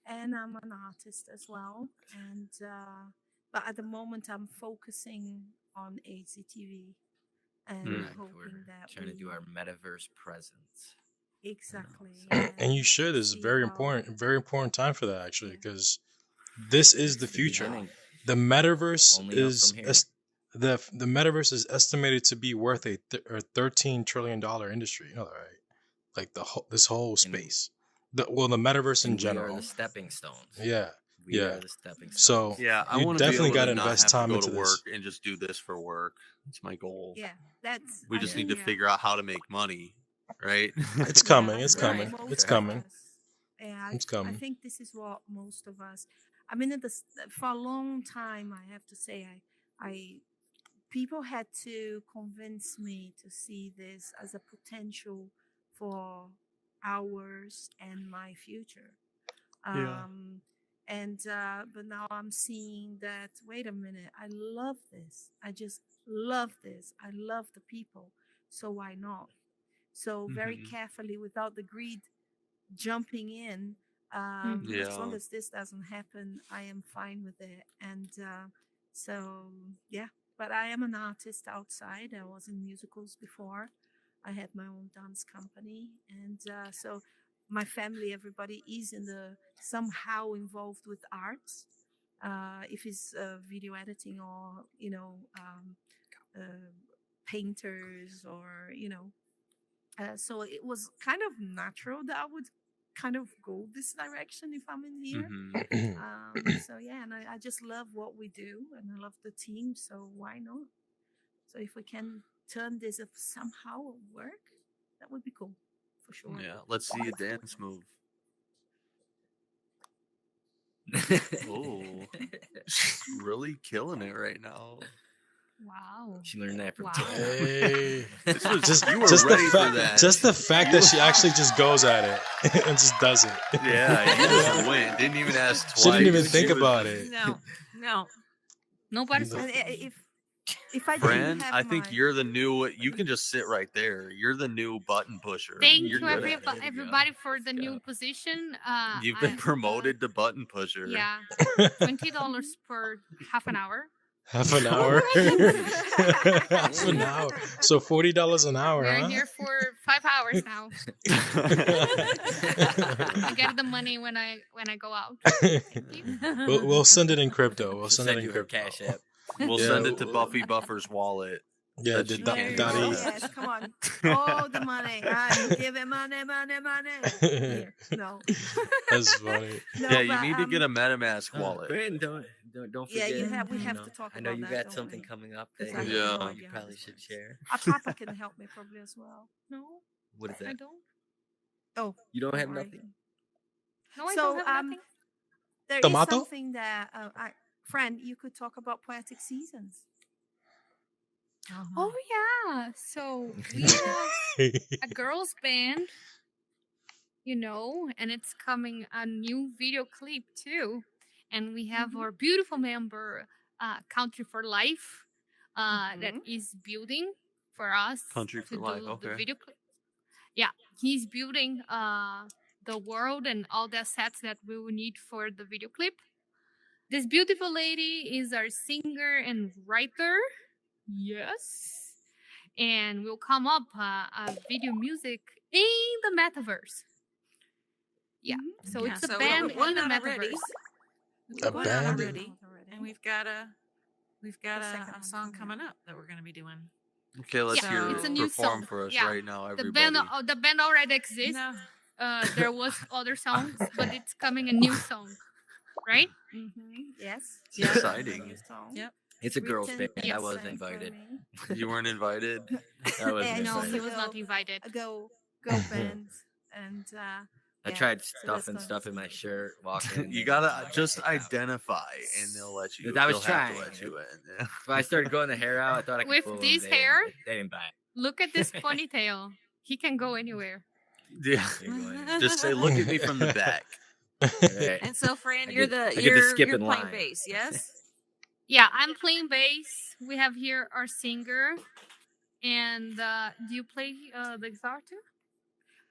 And I'm an artist as well. And but at the moment, I'm focusing on ACTV and Mm. Right, hoping we're that trying to do we- our metaverse presence. exactly. And you should. This is see very how- very important time for that actually, Yeah. because this is the It's the future. beginning. The metaverse Only up is from here. the metaverse is estimated to be worth a $13 trillion industry. You know that, right? Like this whole space. The metaverse in And we are general. the stepping stones. Yeah. We yeah. are the stepping So stones. Yeah, I You want to be definitely able to gotta not invest have time to go into to this. work and just do this for work. It's my goal. Yeah, that's. We I just think, need to yeah. figure out how to make money, right? It's Yeah, coming. I It's think coming. most It's of coming. us- Yeah, It's I coming. think this is what most of us. I mean, for a long time, I have to say, people had to convince me to see this as a potential for ours and my future. Yeah. But now I'm seeing that, wait a minute, I love this. I just love this. I love the people. So why not? So very Mhm. carefully, without the greed jumping in, Yeah. as long as this doesn't happen, I am fine with it. And so, yeah, but I am an artist outside. I was in musicals before. I had my own dance company, and so my family, everybody is somehow involved with arts. If it's video editing or uh, painters or so it was kind of natural that I would kind of go this direction if I'm in here. So yeah, and I just love what we do and I love the team, so why not? So if we can turn this up somehow work, that would be cool for sure. Yeah, let's see a dance move. Oh, she's really killing it right now. Wow. She learned that from Wow. TikTok. Hey. This was, Just, you were just ready the for fact, that. just the fact that she actually just goes at it and just does it. Yeah, you just went. Didn't even ask twice. She didn't even She think was- about it. No. Nobody's And listening. if I didn't Fran, have I think my- you're the new. You can just sit right there. You're the new button pusher. Thank You're you, good at it. everybody, for the new position. You've been I- promoted to button pusher. Yeah, $20 per half an hour. Half an hour. Half an hour. So $40 an hour, We're huh? here for 5 hours now. I get the money when I go out. We'll send it in crypto. We'll She'll send it send in you her crypto. cash app. We'll Yeah, send it to Buffy Buffer's wallet. Yeah, that the she da- can't Oh, daddy. use. yes, come on. All the money. I give it money. Here. No. That's funny. No, Yeah, you but, need to get a MetaMask Oh, wallet. Brandon, don't Yeah, forget. we have know, to talk I know about you that, got don't something we? coming up 'Cause that I you, have no you idea how probably this should works. share. Papa can help me probably as well. No, What is I that? don't. Oh, You don't have sorry. nothing? No, I So, don't have um, nothing. There is Tomato? something that, friend, you could talk about Poetic Seasons. Oh yeah. So we have a girls band, and it's coming a new video clip too. And we have our beautiful member, Country for Life, that is building for us Country for to Life, do okay. the video clip. Yeah, he's building the world and all the assets that we will need for the video clip. This beautiful lady is our singer and writer. Yes. And we'll come up a video music in the metaverse. Yeah. So Yeah, it's a so band we put in the one out already. metaverse. A One band? out already, and we've got a The second a one song coming coming up that we're going to be doing. Okay, let's Yeah, hear it's a it new perform song. for us Yeah. right now, The everybody. band already exists. No, There was other songs, but it's coming a new song, right? Yes. It's exciting. Yep. It's a girls' Written band. and I was sang for invited. me. You weren't invited. I wasn't And No, invited. he was not invited. A go band, and I yeah, tried so that's stuffing gonna stuff be in my good. shirt, walking. You and gotta I got just kicked out. identify, and they'll let you. I was they'll have to trying. let you in. Yeah. When I started growing the hair out, I thought I could With fool 'em. this They hair? didn't- they didn't buy it. Look at this ponytail. He can go anywhere. Yeah. They didn't go anywhere. Just say, "Look at me from the back." Right. And so, Fran, I you're get- I the get to skip you're in playing line. bass, yes? Yeah, I'm playing bass. We have here our singer. And do you play the guitar too?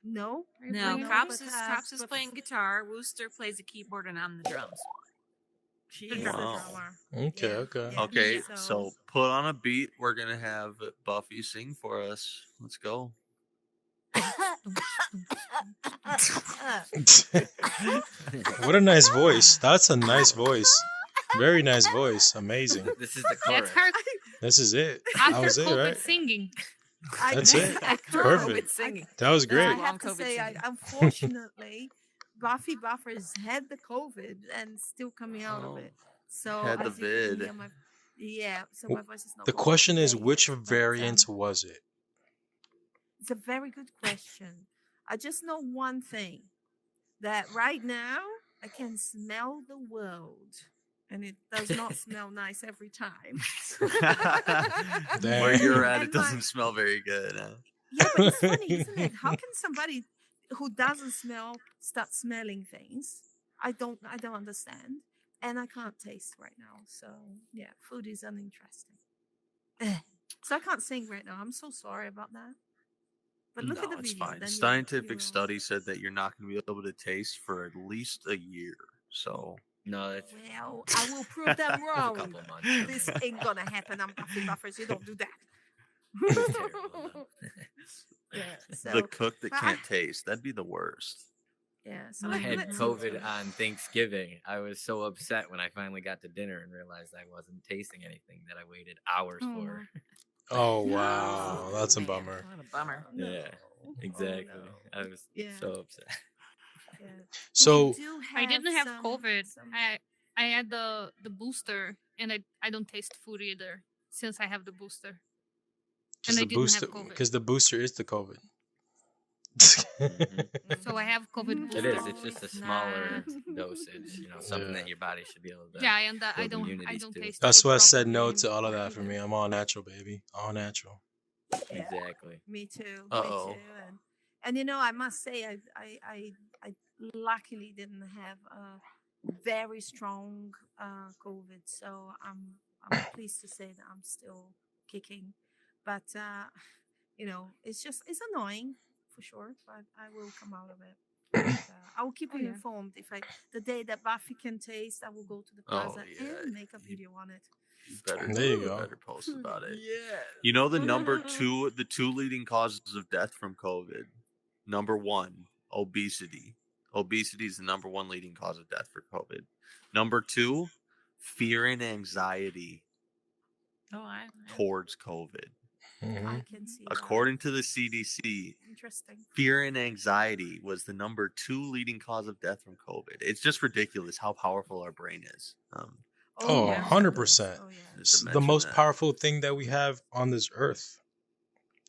No, Are you No, playing it? Cops but, is playing guitar. Wooster plays the keyboard, and I'm the drums. She The is drummer. the Wow. drummer. Okay, Yeah, okay. yeah. Okay, So- so put on a beat. We're gonna have Buffy sing for us. Let's go. What a nice voice. That's a nice voice. Very nice voice. Amazing. This is the That's chorus. her This is it. That after was it, COVID right? singing. That's it. I can't- Perfect. Singing. That was I great. Long have to COVID say, singing. unfortunately, Buffy Buffers had the COVID and still coming out Oh. of it. So Had the as you can vid. hear yeah, so my voice is not. The going question is, today, which but, variant was it? It's a very good question. I just know one thing, that right now I can smell the world, and it does not smell nice every time. Where you're at, And it doesn't smell very good. Huh? Yeah, but it's funny, isn't it? How can somebody who doesn't smell start smelling things? I don't understand, and I can't taste right now. So yeah, food is uninteresting. So I can't sing right now. I'm so sorry about that. But look at No, the it's video. fine. then you Scientific will- study said that you're not going to be able to taste for at least a year. So No, that's Well, I will prove them a wrong. couple months. This ain't gonna happen. I'm Buffy Buffers. You don't do that. Terrible, no. Yeah. The So cook that but can't taste. That'd be the worst. yeah. So I let, had let's COVID on Thanksgiving. I was so upset when I finally got to dinner and realized I wasn't tasting anything that I waited hours Oh, for. Oh wow, that's a Man, bummer. what a bummer. no. Yeah, Oh, exactly. no. I was Yeah. so upset. Yeah. So We do I didn't have some- COVID. some- I had the booster, and I don't taste food either since I have the booster. because I the didn't booster, have COVID. because the booster is the COVID. Mhm. So I have COVID It It booster. is. It's just a smaller Nah. dosage. Something Yeah. that your body should be able to. Yeah, and I build don't immunities to. taste. That's food why I said no properly to all of anymore that for either. me. I'm all natural, baby. All natural. Yeah. Exactly. Me too. Uh-oh. Me too. And I must say I luckily didn't have a very strong COVID, so I'm pleased to say that I'm still kicking. But it's annoying for sure. But I will come out of it. And, I will keep Oh, you yeah. informed. If the day that Buffy can taste, I will go to the Oh, plaza yeah. and make a video on it. Better, There you go. better post about it. Yeah. You know the two leading causes of death from COVID. Number one, obesity. Obesity is the number one leading cause of death for COVID. Number two, fear and anxiety Oh, I towards COVID. Mhm. I can see that. According to the CDC, Interesting. fear and anxiety was the number two leading cause of death from COVID. It's just ridiculous how powerful our brain is. Oh, yeah. 100%. Oh yeah. Just to The mention most that. powerful thing that we have on this earth,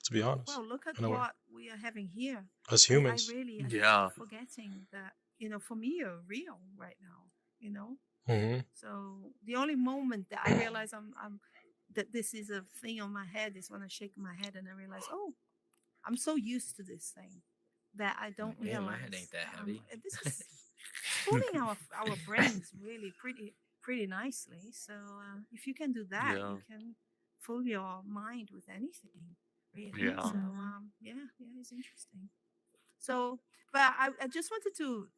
to be honest, Well, look at in a way. what we are having here. As humans. I really Yeah. keep forgetting that for me you're real right now. Mhm. So the only moment that I realize I'm that this is a thing on my head is when I shake my head and I realize, oh, I'm so used to this thing that I don't Yeah, realize. my head ain't that heavy. This is fooling our brains really pretty nicely. So if you can do that, Yeah. you can fool your mind with anything. Really. Yeah. So yeah, it's interesting. So, but I just wanted to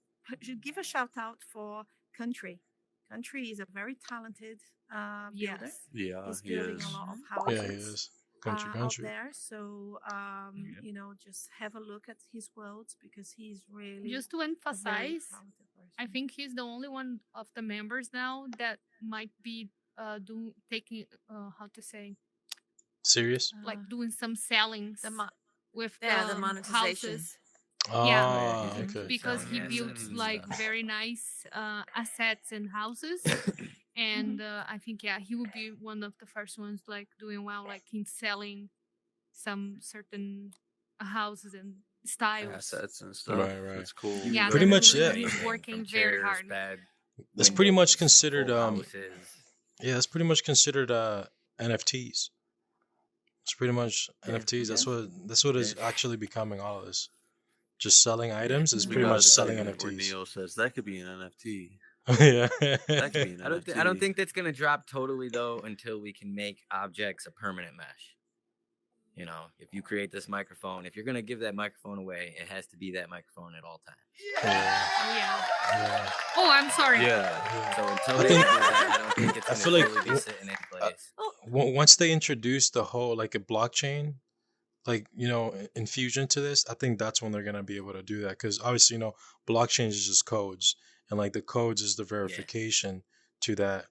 give a shout out for Country. Country is a very talented builder. Yes. Yeah, He's he building is. a lot of Yeah, houses. he is. Country, Out country. there. So, just have a look at his worlds because he's really Just to a very emphasize, talented person. I think he's the only one of the members now that might be taking how to say Serious? like doing some sellings The mo- with the monetization. houses. Oh, Yeah. he's into okay. Because he selling builds assets and like stuff. very nice assets and houses, and I think he will be one of the first ones like doing well, like in selling some certain houses and styles. Assets and stuff. Right, right. That's cool. You Yeah, can Pretty go much, from yeah. anything, He's working from very chairs, hard. bed, That's pretty much windows, considered, full houses. Yeah, that's pretty much considered NFTs. It's pretty much Yeah, NFTs. yeah. That's what is Yeah. actually becoming all of this. Just selling items is We pretty got much a selling segment where NFTs. Neo says that could be an NFT. Yeah. That could be an I NFT. don't think that's gonna drop totally though until we can make objects a permanent mesh. If you create this microphone, if you're gonna give that microphone away, it has to be that microphone at all times. Yeah. Oh yeah. Yeah. Oh, I'm sorry. Yeah. So until I they think- do that, I don't think it's I gonna feel like totally be sitting in place. Once they introduce the whole like a blockchain, like infusion to this, I think that's when they're gonna be able to do that. Because obviously, blockchain is just codes, and like the codes is the verification to that,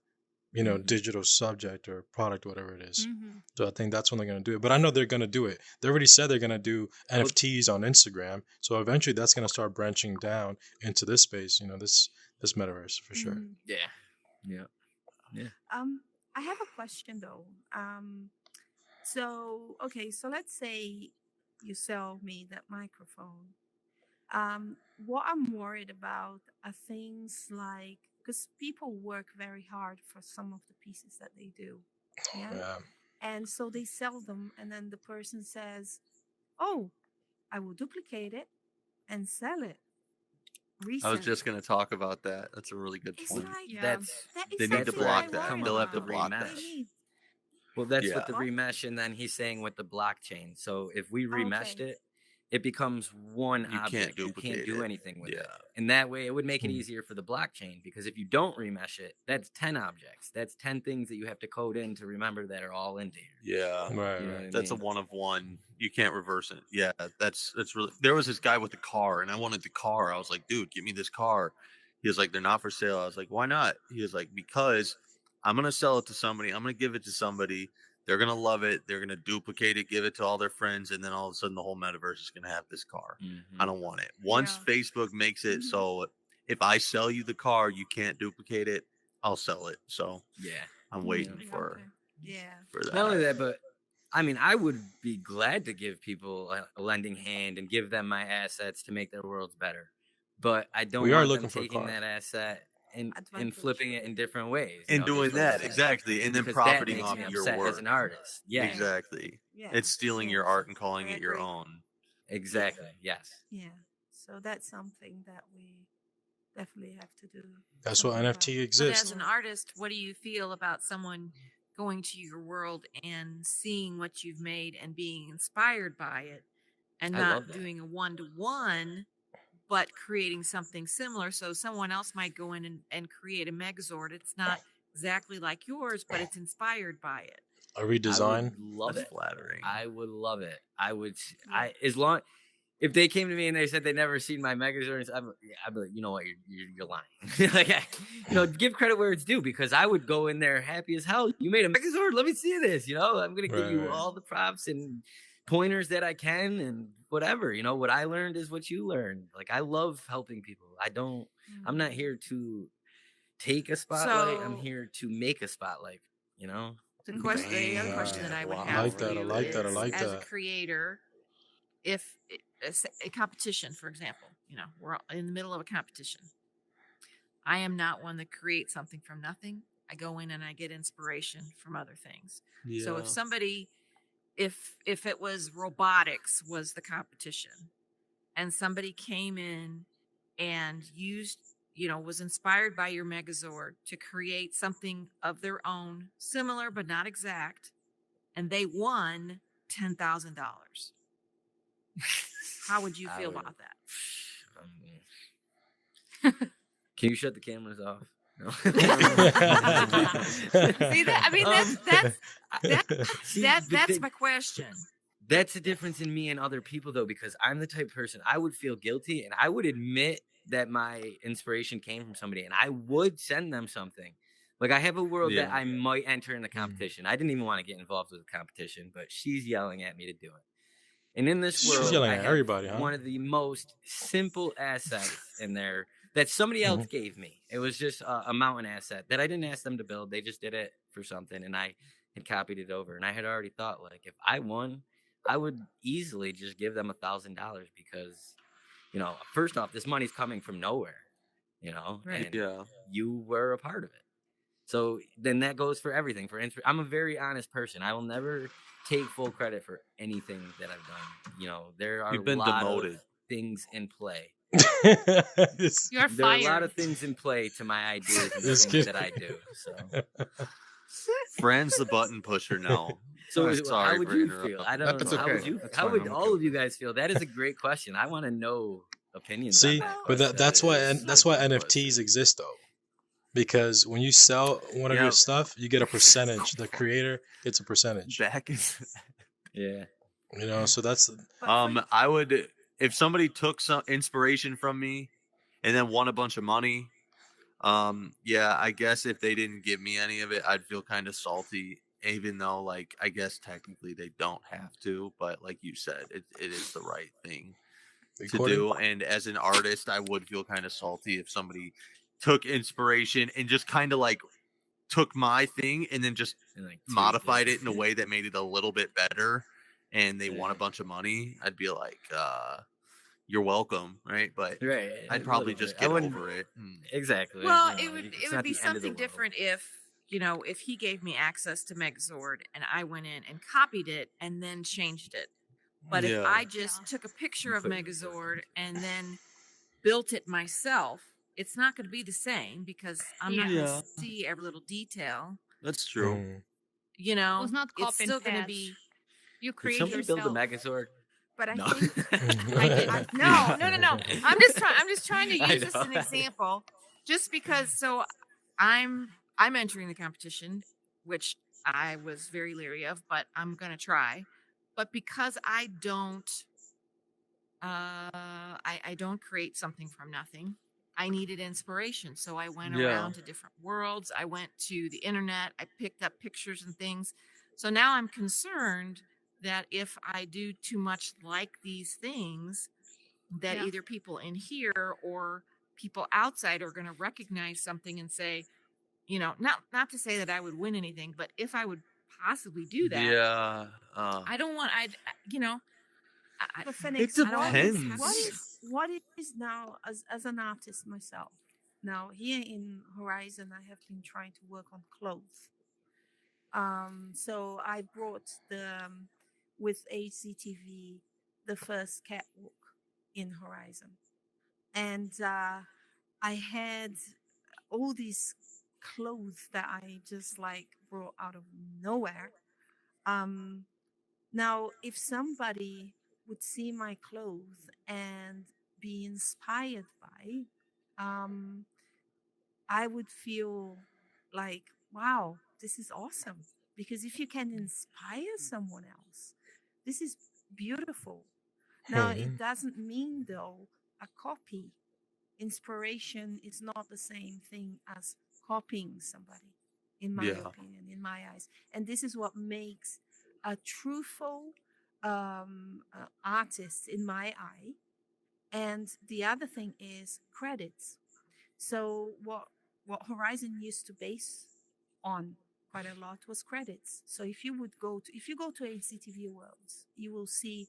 digital subject or product, whatever it is. Mm-hmm. So I think that's when they're gonna do it. But I know they're gonna do it. They already said they're gonna do NFTs on Instagram. So eventually, that's gonna start branching down into this space. This metaverse for sure. Mm-hmm. Yeah. I have a question though. So let's say you sell me that microphone. What I'm worried about are things like, because people work very hard for some of the pieces that they do. Yeah. Yeah. And so they sell them, and then the person says, "Oh, I will duplicate it and sell it." I was just going to talk about that. That's a really good It's point. like Yeah. That's that is They need to something block I that. worry They'll have to about. block They that. need- Well, that's Yeah. with the remesh, and then he's saying with the blockchain. So if we remeshed Okay. it, it becomes one You can't object. You duplicate can't do it. anything with it. Yeah. And that way it would make it Hmm. easier for the blockchain, because if you don't remesh it, that's 10 objects. That's 10 things that you have to code in to remember that are all in there. Yeah. Right, You know right. what I That's a mean? one of one. You can't reverse it. Yeah, that's really. There was this guy with the car, and I wanted the car. I was like, dude, give me this car. He was like, they're not for sale. I was like, why not? He was like, because I'm gonna sell it to somebody. I'm gonna give it to somebody. They're gonna love it. They're gonna duplicate it, give it to all their friends, and then all of a sudden the whole metaverse is gonna have this car. I Mhm. don't want it. Once Yeah. Facebook makes it Mhm. so if I sell you the car, you can't duplicate it. I'll sell it. So Yeah. I'm waiting Mhm. for Okay. Yeah. that. Not only that, but I mean, I would be glad to give people a lending hand and give them my assets to make their worlds better. But I don't We are want looking them for a taking car. that asset and Advantage. flipping it in different ways. And doing different that ways. exactly, and then Because that profiting makes off me of your upset work. as an artist. Yeah, Yeah. Exactly. Yeah. It's stealing your Yes. art and calling I it your agree. own. exactly. Yes. Yeah. So that's something that we definitely have to do. That's what something NFT about. But exists. as an artist, what do you feel about someone going to your world and seeing what you've made and being inspired by it, and I love not that. doing a one-to-one, but creating something similar? So someone else might go in and create a Megazord. It's not exactly like yours, but it's inspired by it. A I redesign. would love That's it. flattering. I would love it. I would. Yeah. As long if they came to me and they said they'd never seen my Megazords, I'd be like, you know what, you're lying. Like, give credit where it's due, because I would go in there happy as hell. You made a Megazord, let me see this. I'm gonna give you Right. all the props and pointers that I can, and whatever. What I learned is what you learned. Like, I love helping people. I'm not here to take a spotlight. I'm So- here to make a spotlight. The other Dang. question that I would Wow. have I like for that, I you like that, I is, like as a that. creator, if a competition, for example, we're in the middle of a competition. I am not one that creates something from nothing. I go in and I get inspiration from other things. So if somebody, if it was robotics was the competition, and somebody came in and used, was inspired by your Megazord to create something of their own, similar but not exact, and they won $10,000, how would you I feel would- about that? Can you shut the cameras off? No. See that? I mean, that's my question. That's the difference in me and other people, though, because I'm the type of person, I would feel guilty and I would admit that my inspiration came from somebody, and I would send them something. Like, I have a world that Yeah. I might enter in the competition. I didn't even want to get involved with the competition, but she's yelling at me to do it. And in this She's world, yelling I at have everybody, huh? one of the most simple assets in there that somebody else gave me. It was just a mountain asset that I didn't ask them to build. They just did it for something, and I had copied it over. And I had already thought, like, if I won, I would easily just give them $1,000, because, first off, this money's coming from nowhere, Right. and Yeah. you were a part of it. So then that goes for everything. I'm a very honest person. I will never take full credit for anything that I've done. There are You've been a lot demoted. of things in play. It's- You're There are a lot fired. of things in play to my ideas and the This things kid- that I do. So, Fran's the button pusher now. so Sorry how would for you interrupting. feel? I don't That's know. How would okay. you? That's How fine. would I'm all okay. of you guys feel? That is a great question. I want to know opinions. on See, that but question. that's why is that's a why good NFTs question. exist though, because when you sell one of Yeah. your stuff, you get a percentage. The creator gets a percentage. Back in Yeah. So that's I would, if somebody took some inspiration from me and then won a bunch of money, yeah, I guess if they didn't give me any of it, I'd feel kind of salty, even though, like, I guess technically they don't have to, but like you said, it is the right thing to recording. do. And as an artist, I would feel kind of salty if somebody took inspiration and just kind of like took my thing and then just And, like, modified tweaked it in a way that made it a little bit better, and they won a Yeah. bunch of money. I'd be like, you're welcome, right? But Right. I'd a probably little just bit. I get wouldn't- over it. Exactly. Well, you it know, would it's it not would be the end of the something world. different if he gave me access to Megazord and I went in and copied it and then changed it. But if Yeah. I just took a picture You of put your Megazord and then built it myself, it's not going to be the same, because I'm not going Yeah. to see every little detail. That's true. Mm. You know, It was not it's copy still and going to patch. be. You Could create somebody yourself. build a Megazord? but I No. think I did. no. I'm just trying to I use this as an know. example, just because. So I'm entering the competition, which I was very leery of, but I'm gonna try. But because I don't, I don't create something from nothing. I needed inspiration, so I went Yeah. around to different worlds. I went to the internet. I picked up pictures and things. So now I'm concerned that if I do too much like these things, that Yeah. either people in here or people outside are going to recognize something and say, not to say that I would win anything, but if I would possibly do that, Yeah. I don't want. But Phoenix, It what depends. what is now as an artist myself? Now here in Horizon, I have been trying to work on clothes. So I brought with HCTV the first catwalk in Horizon, and I had all these clothes that I just like brought out of nowhere. Um, Now, if somebody would see my clothes and be inspired by, um, I would feel like, wow, this is awesome. Because if you can inspire someone else, this is beautiful. Now, it doesn't mean, though, a copy. Inspiration is not the same thing as copying somebody, in my Yeah. opinion, in my eyes. And this is what makes a truthful artist in my eye. And the other thing is credits. So what Horizon used to base on quite a lot was credits. So if you go to HCTV Worlds, you will see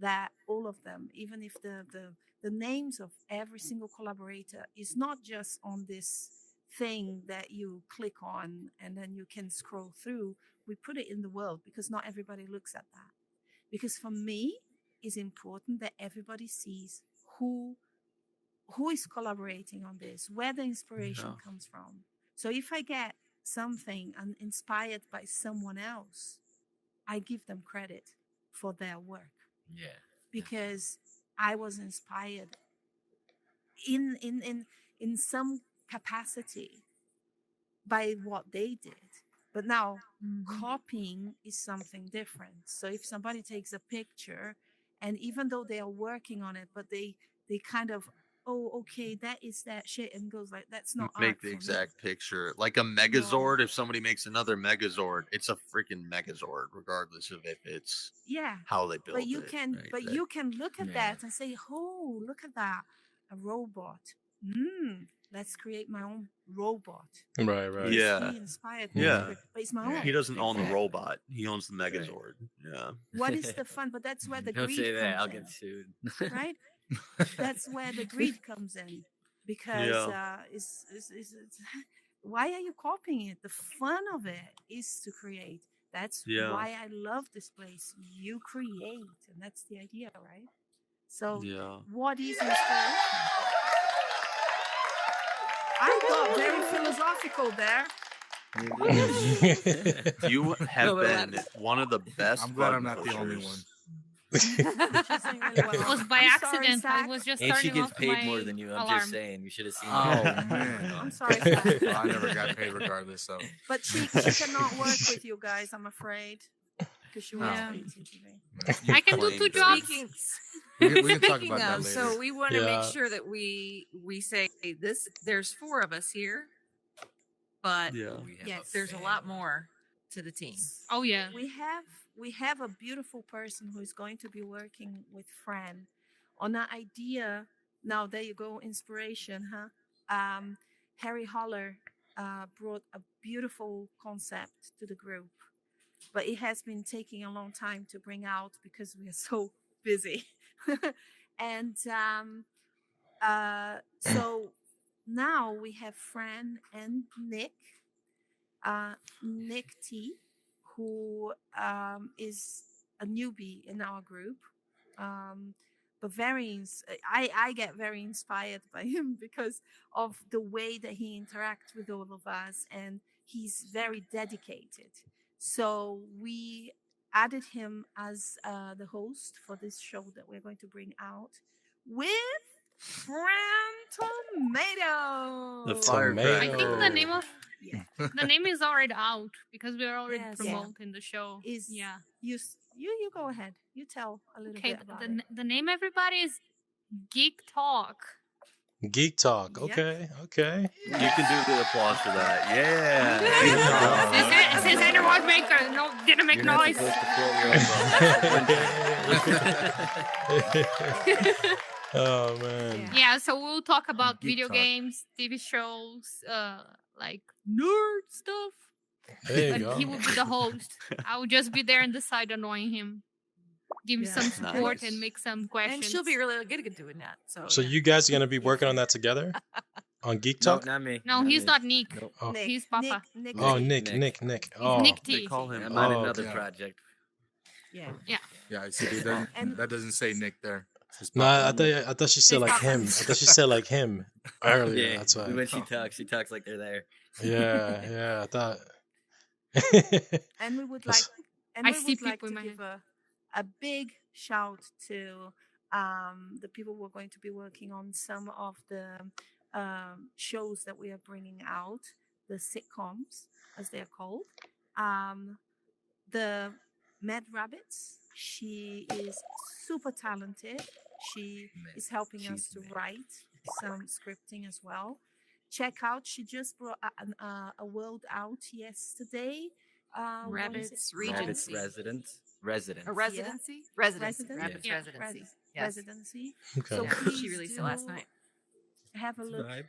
that all of them, even if the names of every single collaborator is not just on this thing that you click on and then you can scroll through, we put it in the world because not everybody looks at that. Because for me, it's important that everybody sees who is collaborating on this, where the inspiration Yeah. comes from. So if I get something inspired by someone else, I give them credit for their work Yeah. because I was inspired in some capacity by what they did. But now copying is something different. So if somebody takes a picture and even though they are working on it, but they kind of, oh, okay, that is that shit, and goes like, that's not art Make the for me. exact picture. Like a No. Megazord, if somebody makes another Megazord, it's a freaking Megazord, regardless of if it's Yeah. how they built But you it. can right? but That- you can look at Yeah. that and say, oh, look at that. A robot. Let's create my own robot. Right, right. Because Yeah. he inspired Yeah. me to Yeah. create, but it's my Right. own. He doesn't own the Exactly. robot. He owns the Megazord. Yeah. What is the fun? But that's where the Don't greed say that. comes I'll in, get sued. right? That's where the greed comes in because Yeah. it's why are you copying it? The fun of it is to create. That's Yeah. why I love this place. You create, and that's the idea, right? So, Yeah. what is inspiration? I got very philosophical there. You have No, but a lot- been one of the best. I'm glad I'm button not the only pushers. one. She's doing really well. It was by I'm sorry, accident. I Zach. was just And she turning gets off paid my more than you. I'm alarm. just saying. You should have seen Oh, that. man. I'm sorry, Zach. Well, I never got paid regardless, so. But she cannot work with you guys, I'm afraid, because she works Yeah. for ATTV. I can do two Claimed jobs. Speaking, We can talk speaking about that of, later. so we want to make Yeah. sure that we say this. There's 4 of us here, but Yeah. We have Yes. there's a lot more to the team. Oh yeah. We have a beautiful person who is going to be working with Fran on an idea. Now there you go, inspiration, huh? Harry Holler brought a beautiful concept to the group, but it has been taking a long time to bring out because we are so busy. And so now we have Fran and Nick. Nick T, who is a newbie in our group, but I get very inspired by him because of the way that he interacts with all of us, and he's very dedicated. So added him as the host for this show that we're going to bring out with Fran Tomato. The I firecracker. think the name of Yeah. the name is already out because we are already Yes. promoting the show. Is Yeah. you go ahead. You tell a little Okay. bit about The, it. the name everybody is Geek Talk. Geek Talk. Yeah. Okay. You can do the applause for that. Yeah. Since anyone didn't make You're not noise. supposed to quote your own Oh man. Yeah, so we'll talk about Geek video Talk. games, TV shows, like nerd stuff. There you But go. he will be the host. I will just be there on the side annoying him. Give him Yeah. some support Nice. and make some questions. And she'll be really good at doing that. So, So yeah. you guys are gonna be working on that together on Geek No, Talk? not me. No, he's me. not Nick. Nope. Oh. Nick, He's Papa. Nick, Oh, Nick. Nick. He's Oh, Nick They T. call him. I'm on Oh, another yeah. project. Yeah. Yeah, I see. That doesn't say Nick there. It says no, Papa. I thought she said like him. I thought she said like him earlier. Yeah, That's why. when she talks like they're there. Yeah. I thought. And we would That's- like and I we see would like people to in my give a big shout to the people who are going to be working on some of the shows that we are bringing out, the sitcoms as they are called. The Mad Rabbits. She is super talented. She is helping us She's to mad. write some scripting as well. Check out. She just brought a world out yesterday. What is Rabbits it? Regency. Residence. A residency? Residency. Resident- Rabbits Yeah. residency. Res- Yes. Residency. Okay. So Yeah, please she released it last do night. Have a It's a look. vibe.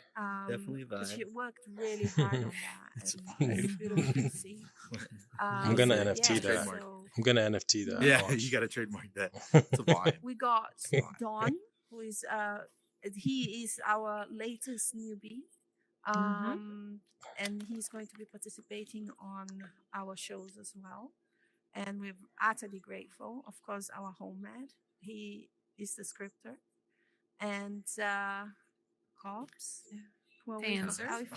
Definitely a 'Cause she vibe. worked really hard on that. It's a and it's vibe. beautiful to see. I'm gonna So, NFT yeah, that. so I'm gonna NFT that. Yeah, Watch. you got to trademark that. It's a vibe. we got Don, who is he is our latest newbie. And he's going to be participating on our shows as well. And we're utterly grateful. Of course, our homemade. He is the scripter. And Cobbs. Well, Tanzer.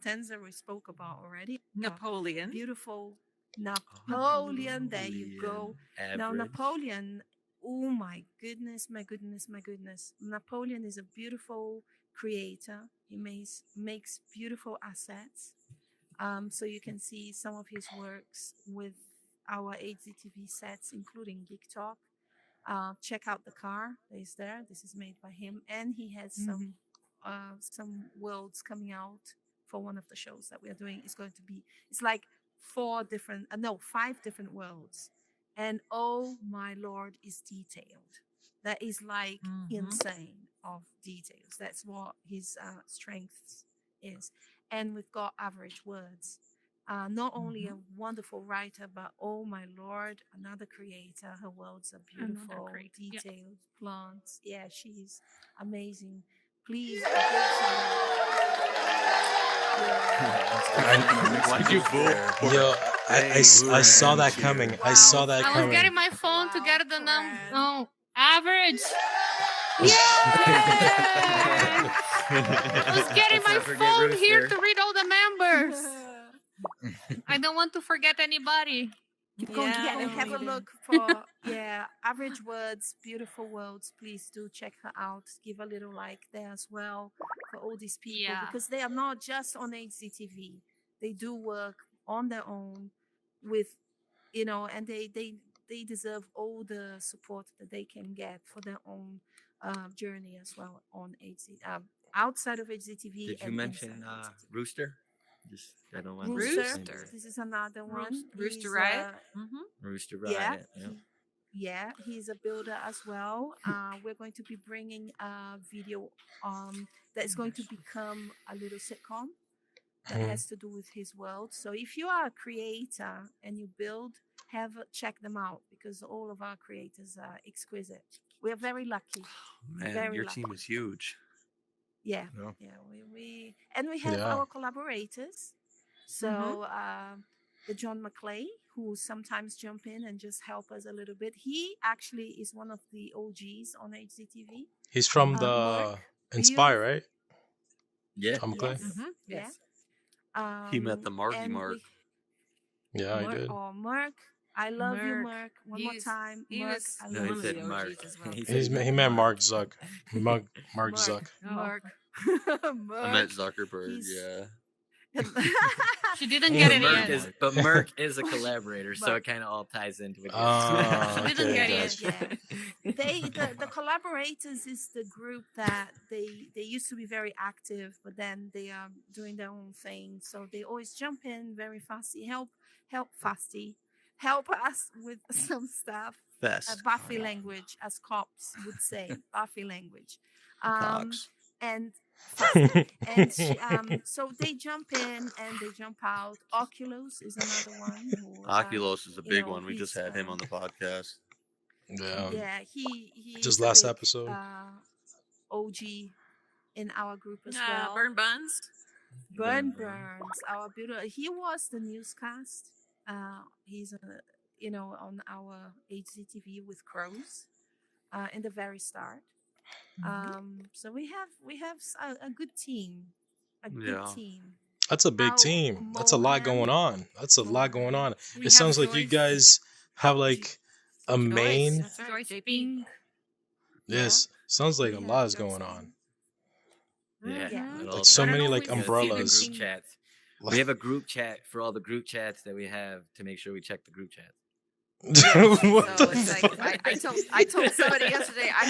Tanzer we spoke about already. Napoleon. Beautiful Napoleon. There you go. Now, Average. Napoleon, oh my goodness. Napoleon is a beautiful creator. He makes beautiful assets. So you can see some of his works with our HZTV sets, including Geek Talk. Check out the car that is there. This is made by him. And he has some worlds coming out for one of the shows that we are doing. It's like 5 different worlds. And oh my Lord, is detailed. That is like insane of details. That's what his strength is. And we've got Average Words. Not only a wonderful writer, but oh my Lord, another creator. Her worlds are beautiful, Yeah. detailed, plants. Yeah, she's amazing. Please. give some- Why'd you boo? Yo, I saw that coming. I saw that I was coming. getting my phone to get the number. No, average. I was getting my Let's not forget phone here Rooster. to read all the numbers. I don't want to forget anybody. Keep going. Yeah, and have a look for Average Words, Beautiful Worlds. Please do check her out. Give a little like there as well for all these people Yeah. because they are not just on HCTV. They do work on their own with, and they deserve all the support that they can get for their own journey as well on HC outside of HCTV. Did you and mention inside of HCTV. Rooster? Just I don't want Rooster. to This is another one. Rooster He's, Riot. Mm-hmm. Rooster yeah, Riot. Yeah. Yeah, he's a builder as well. We're going to be bringing a video that is going to become a little sitcom that has to do with his world. So if you are a creator and you build, check them out because all of our creators are exquisite. We are very lucky. Man, Very your lucky. team is huge. Yeah, Yeah. we have Yeah. our collaborators. So the John McClay, who sometimes jump in and just help us a little bit. He actually is one of the OGs on HZTV. He's from Mark, the you- Inspire, right? Yeah. Tom McClay? Yes. Yes. Yeah. He met the Marky and Mark. we- Yeah, I did. Mark. I love you, Merk. Merk. One more He's- time, he Merk. was I No, love he one of said the you. Mark. OGs as well. He said He meant Mark Zuck. Mark Zuck. Merk. Oh. I meant Merk. Zuckerberg. He's- Yeah. She didn't But get it Merck yet. is, but Merck is a collaborator, so Merck. it kind of all ties into it. Ah, She didn't okay, get it. gotcha. The collaborators is the group that they used to be very active, but then they are doing their own thing. So they always jump in very fasty, help us with some stuff. Fest. Buffy language, as cops would say, Buffy language. Cox. And and so they jump in and they jump out. Oculus is another one. Who, Oculus is a you big know, one. We just he's, had him on the podcast. Yeah. yeah, he Just is a last big, episode. OG in our group as Uh, well. Burn Buns. Burns, our beautiful. He was the newscast. He's on our HCTV with Crows, in the very start. So we have a good team, Yeah. That's a big How team. That's a lot going on. That's a lot going on. It sounds like you guys have like a main. That's right. Joyce JP. Ping. Yes, sounds like We a have lot is Joyce going Ping. on. Yeah, Yeah. it Like all so I don't many know like which umbrellas. group chats. We have a group chat for all the group chats that we have to make sure we check the group chat. What So the it's like fuck? I told somebody yesterday I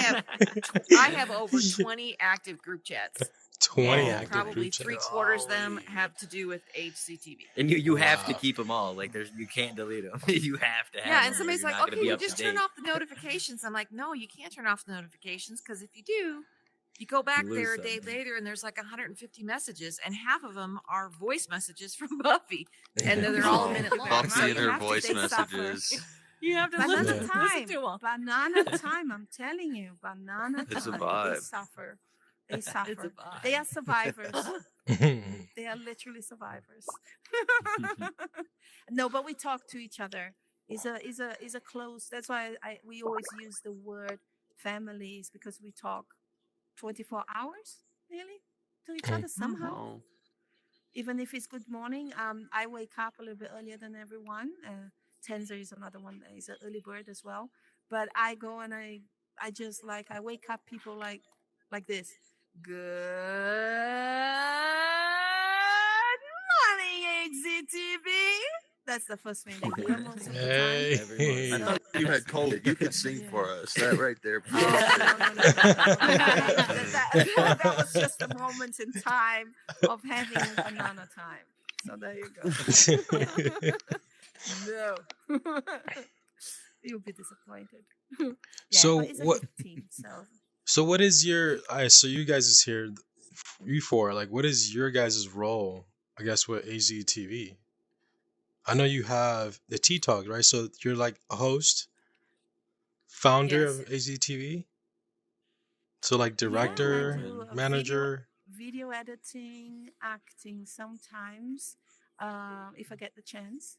have over 20 active group chats. 20 and active probably group chats. 3/4 of them have to do with HCTV. And you have to Wow. keep them all. Like you can't delete them. You have to have Yeah, them. and or somebody's you're like, not gonna okay, be you up to just turn date. off the notifications. I'm like, no, you can't turn off the notifications because if you do, you go back You lose there a day something. later and there's like 150 messages, and half of them are voice messages from Buffy, and they're all a minute long. Buffy So and you her have to- voice they suffer. messages. You have to Banana listen, Yeah. listen time, to them. banana time. I'm telling you, banana time. It's a They vibe. suffer. They It's a suffer. vibe. They are survivors. They are literally survivors. No, but we talk to each other. Is a close. That's why we always use the word families, because we talk 24 hours nearly to each other somehow. Oh. Even if it's good morning, I wake up a little bit earlier than everyone. Tenzer is another one that is an early bird as well. But I go and I just like I wake up people like this. Good morning, HZTV. That's the first thing they hear most of the time. Hey. Everyone. I thought you had COVID. You could sing for us. That right there. Oh, no. That was just a moment in time of having banana time. So there you go. No. You'll be disappointed. Yeah, So but it's a what- good team. So what is your so you guys is here, you four, like what is your guys' role, I guess, with AZTV? I know you have the Tea Talk, right? So you're like a host, founder Yes. of AZTV. So like director, manager. Video editing, acting sometimes. If I get the chance,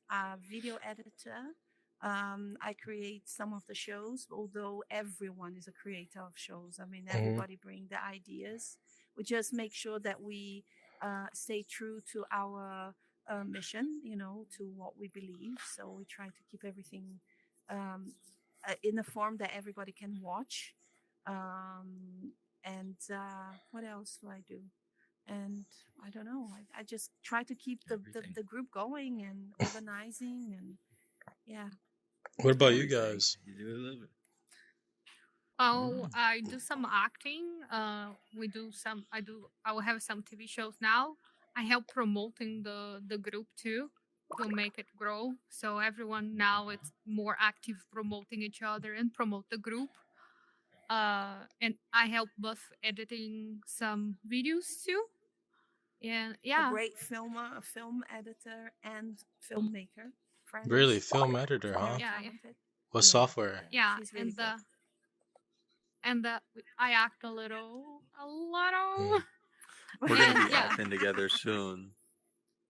video editor. I create some of the shows, although everyone is a creator of shows. I mean, everybody bring the ideas. We just make sure that we stay true to our mission, to what we believe. So we try to keep everything in a form that everybody can watch. And what else do I do? And I don't know. I just try to keep the group going and organizing and yeah. What about you guys? You do a little bit. Oh, I do some acting. I will have some TV shows now. I help promoting the group too to make it grow. So everyone now it's more active promoting each other and promote the group. And I help Buff editing some videos too. And yeah, A great filmer, a film editor, and filmmaker. Friends. Really, film editor, huh? Very Yeah, yeah. talented. What Yeah. software? yeah, She's really and I act a little. We're gonna be Yeah. acting together soon.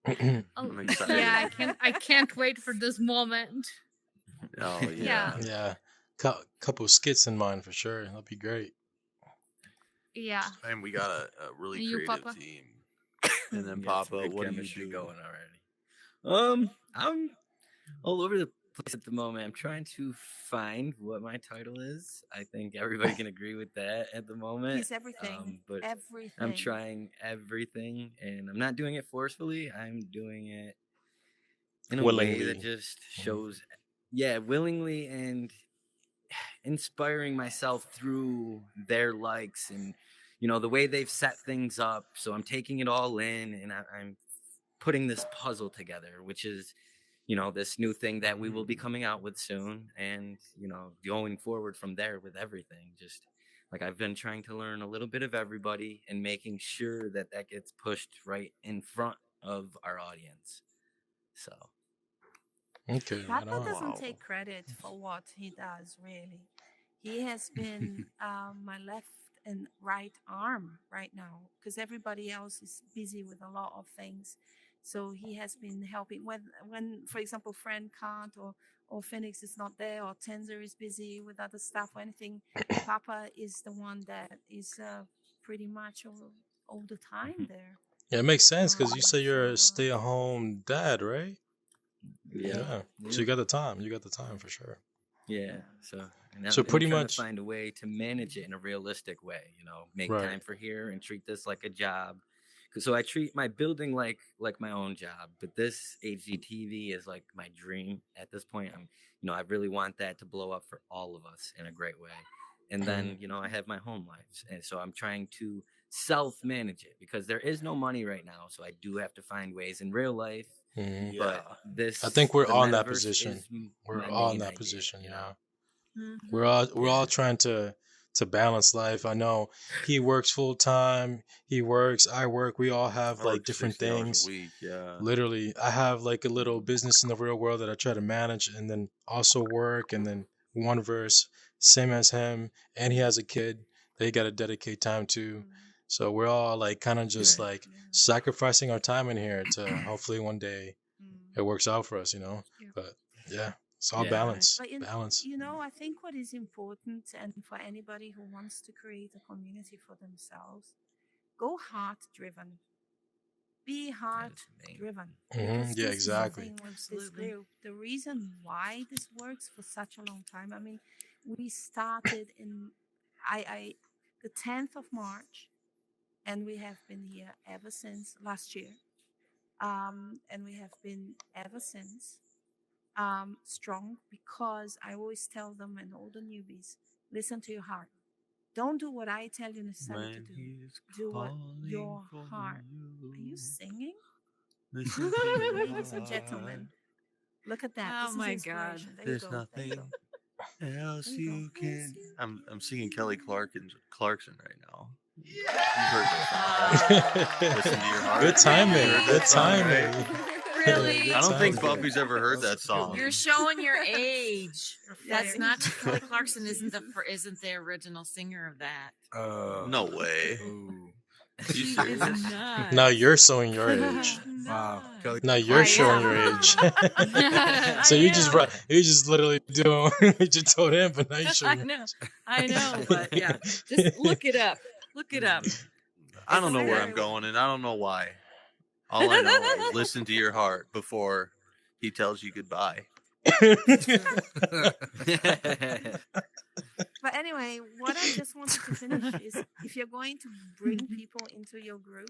Oh, I'm excited. yeah, I can't wait for this moment. Oh yeah. Yeah. Yeah, couple skits in mind for sure. That'd be great. Yeah. And we got a really And you, creative Papa? team. And then We got some Papa, good what do you chemistry do? going already? I'm all over the place at the moment. I'm trying to find what my title is. I think everybody can agree with that at the moment. He's everything. But Everything. I'm trying everything, and I'm not doing it forcefully. I'm doing it in a way Willingly. that just shows, willingly, and inspiring myself through their likes and the way they've set things up. So I'm taking it all in, and I'm putting this puzzle together, which is this new thing that we will be coming out with soon, and going forward from there with everything. Just like I've been trying to learn a little bit of everybody and making sure that gets pushed right in front of our audience. So Okay, right Papa on. doesn't take credit for what he does, really. He has been my left and right arm right now because everybody else is busy with a lot of things. So he has been helping when for example, Friend can't or Phoenix is not there or Tenzer is busy with other stuff or anything. Papa is the one that is pretty much all the time there. Yeah, it makes sense because you say you're a So, stay-at-home dad, right? yeah. So you got the time. You got the time for sure. Yeah. So So pretty trying much- to find a way to manage it in a realistic way. Make Right. time for here and treat this like a job. So I treat my building like my own job, but this HGTV is like my dream at this point. I really want that to blow up for all of us in a great way. And then, I have my home life. And so I'm trying to self-manage it because there is no money right now. So I do have to find ways in real life. Mhm. But this, I think we're the all in that metaverse position. is We're my all in main that idea, position. Yeah. Mhm. We're all trying to balance life. I know he works full time. He works. I work. We all have I like work different 60 hours things. a week. Yeah. Literally, I have like a little business in the real world that I try to manage, and then also work, and then one verse, same as him, and he has a kid that he got to dedicate time to. So we're all like kind of just Right. like sacrificing our time in here to hopefully one day it works out for us, Yeah. But yeah, it's all Yeah. balance. But Balance. I think what is important, and for anybody who wants to create a community for themselves, go heart driven. Be heart That's the main. driven. Mhm, yeah, exactly. Thing with this Absolutely. group. The reason why this works for such a long time. I mean, we started in the 10th of March, and we have been here ever since last year. And we have been ever since strong because I always tell them and all the newbies, listen to your heart. Don't do what I tell you necessarily to When do. he's Do what calling your for heart. Are you singing? Listen to your Ladies and heart. gentlemen, look at that. Oh This is my God. inspiration. There There's you go. There you nothing go. else There you go. you Yes, can. you I'm singing Kelly Clarkson right now. You've heard that song, right? Listen to your heart. Good timing. You heard Good that song, right? timing. Really? Good I don't think timing. Buffy's ever heard that song. You're showing your age. That's Yeah. not Kelly Clarkson. Isn't the original singer of that? No way. Ooh. Are you She serious? is not. Now you're showing your age. Wow. Kelly Now you're I showing your am. age. I So you just am. you just literally doing what you told him, but now you're I showing. I know, but yeah, just look it up. Look it up. I don't know where I'm Very going, and I don't know why. All I know is listen to your heart before he tells you goodbye. But anyway, what I just wanted to finish is if you're going to bring people into your group,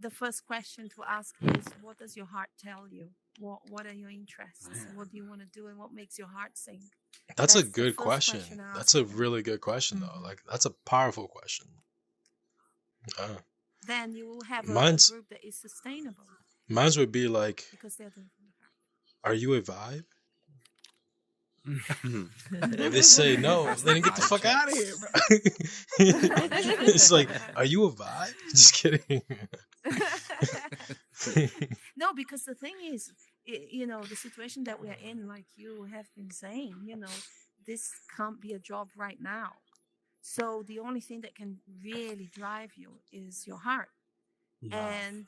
the first question to ask is, what does your heart tell you? What are your interests? What do you want to do, and what makes your heart sing? That's a That's the good first question. question I That's ask a them. really good question, though. Mhm. Like that's a powerful question. Then you will have a Mine's- group that is sustainable Mine would be like, because they're doing from the heart. "Are you a vibe?" If they say no, then get the fuck out of here, bro. It's like, "Are you a vibe?" Just kidding. No, because the thing is, the situation that we're in, like you have been saying, this can't be a job right now. So the only thing that can really drive you is your heart. And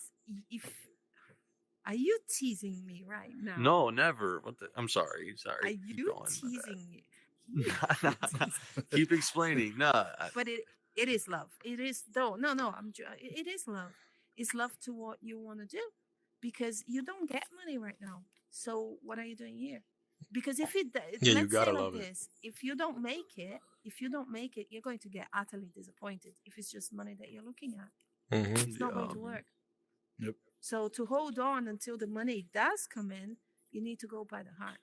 are you teasing me right now? No, never. What the? I'm sorry. Are Keep you going. teasing me? Keep explaining. No. But it is love. It is no. It is love. It's love to what you want to do, because you don't get money right now. So what are you doing here? Because if it, Yeah, you let's gotta say like love it. this, if you don't make it, you're going to get utterly disappointed. If it's just money that you're looking at, Hmm it's not going to work. Yep. So to hold on until the money does come in, you need to go by the heart.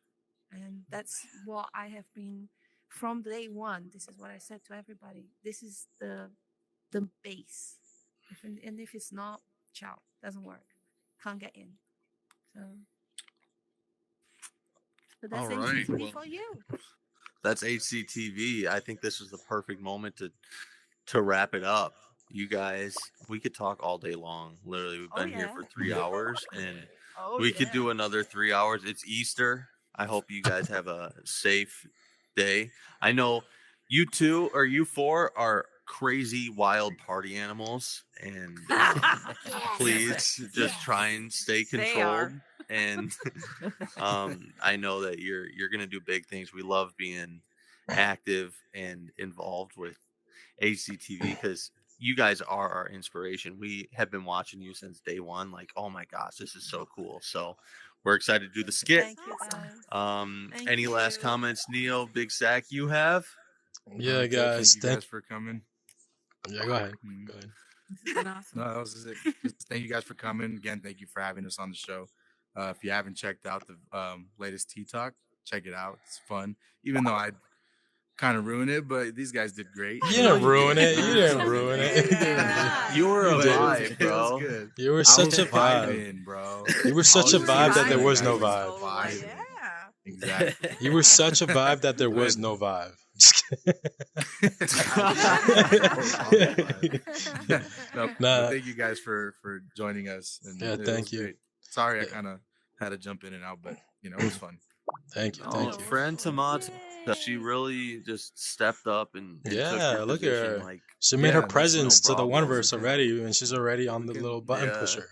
And that's what I have been from day one. This is what I said to everybody. This is the base. And if it's not, ciao, doesn't work. Can't get in. So, but that's All right, HGTV well- for you. That's HCTV. I think this is the perfect moment to wrap it up. You guys, we could talk all day long. Literally, we've Oh, been here yeah. for 3 hours, and Oh, we could do yeah. another 3 hours. It's Easter. I hope you guys have a safe day. I know you two or you four are crazy wild party animals, and please just try and stay They are. controlled. And I know that you're gonna do big things. We love being active and involved with HCTV because you guys are our inspiration. We have been watching you since day one. Like, oh my gosh, this is so cool. So we're excited to do the skit. Thank you, guys. Thank Any last you. comments, Neo, Big Sack, you have? Yeah, Okay, guys. Thank you guys for coming. Yeah, go ahead. Mm. Go ahead. It's been awesome. No, that was just it. Just thank you guys for coming. Again, thank you for having us on the show. If you haven't checked out the latest Tea Talk, check it out. It's fun. Even though I kind of ruined it, but these guys did great. You didn't ruin it. You didn't ruin it. Yeah. You were a But it was- vibe, it was bro. good. You were I such was a vibe. vibing, bro. You were such I a was vibe that there vibing, was no guys. vibe. Vibing. Yeah. Exactly. You were such a vibe that there was Good. no vibe. Just kidding. No, Nah. but thank you guys for joining us. And Yeah, it thank was you. great. Sorry, I kind of had to jump in and out, but it was fun. Thank you. Oh, Thank you. friend Tomato, she really just stepped up and took Yeah, your look at position, her. like, She made Yeah, her that's no presence to the problem. Oneverse already, and she's already on the can- little button yeah. pusher.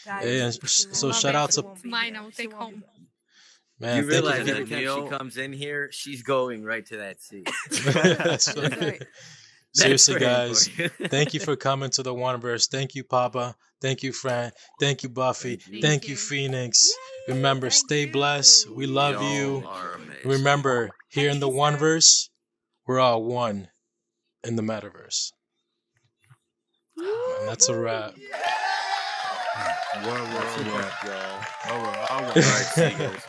Guys, Yeah, and she so won't shout be- out she to- won't be Mine, here. I will She take won't be home. Man, You thank realize you. every time Neil- she comes in here, she's going right to that seat. That's That's right. right. Seriously, That's very guys, important. thank you for coming to the Oneverse. Thank you, Papa. Thank you, Fran. Thank you, Buffy. Thank you. Thank you, you. Phoenix. Remember, Thank stay you. blessed. We love y'all you. are amazing. Remember, here in the Thank you, sir. Oneverse, we're all one in the metaverse. And that's a wrap. Whoa, whoa, whoa. y'all. Whoa, whoa, whoa. All right, see you guys.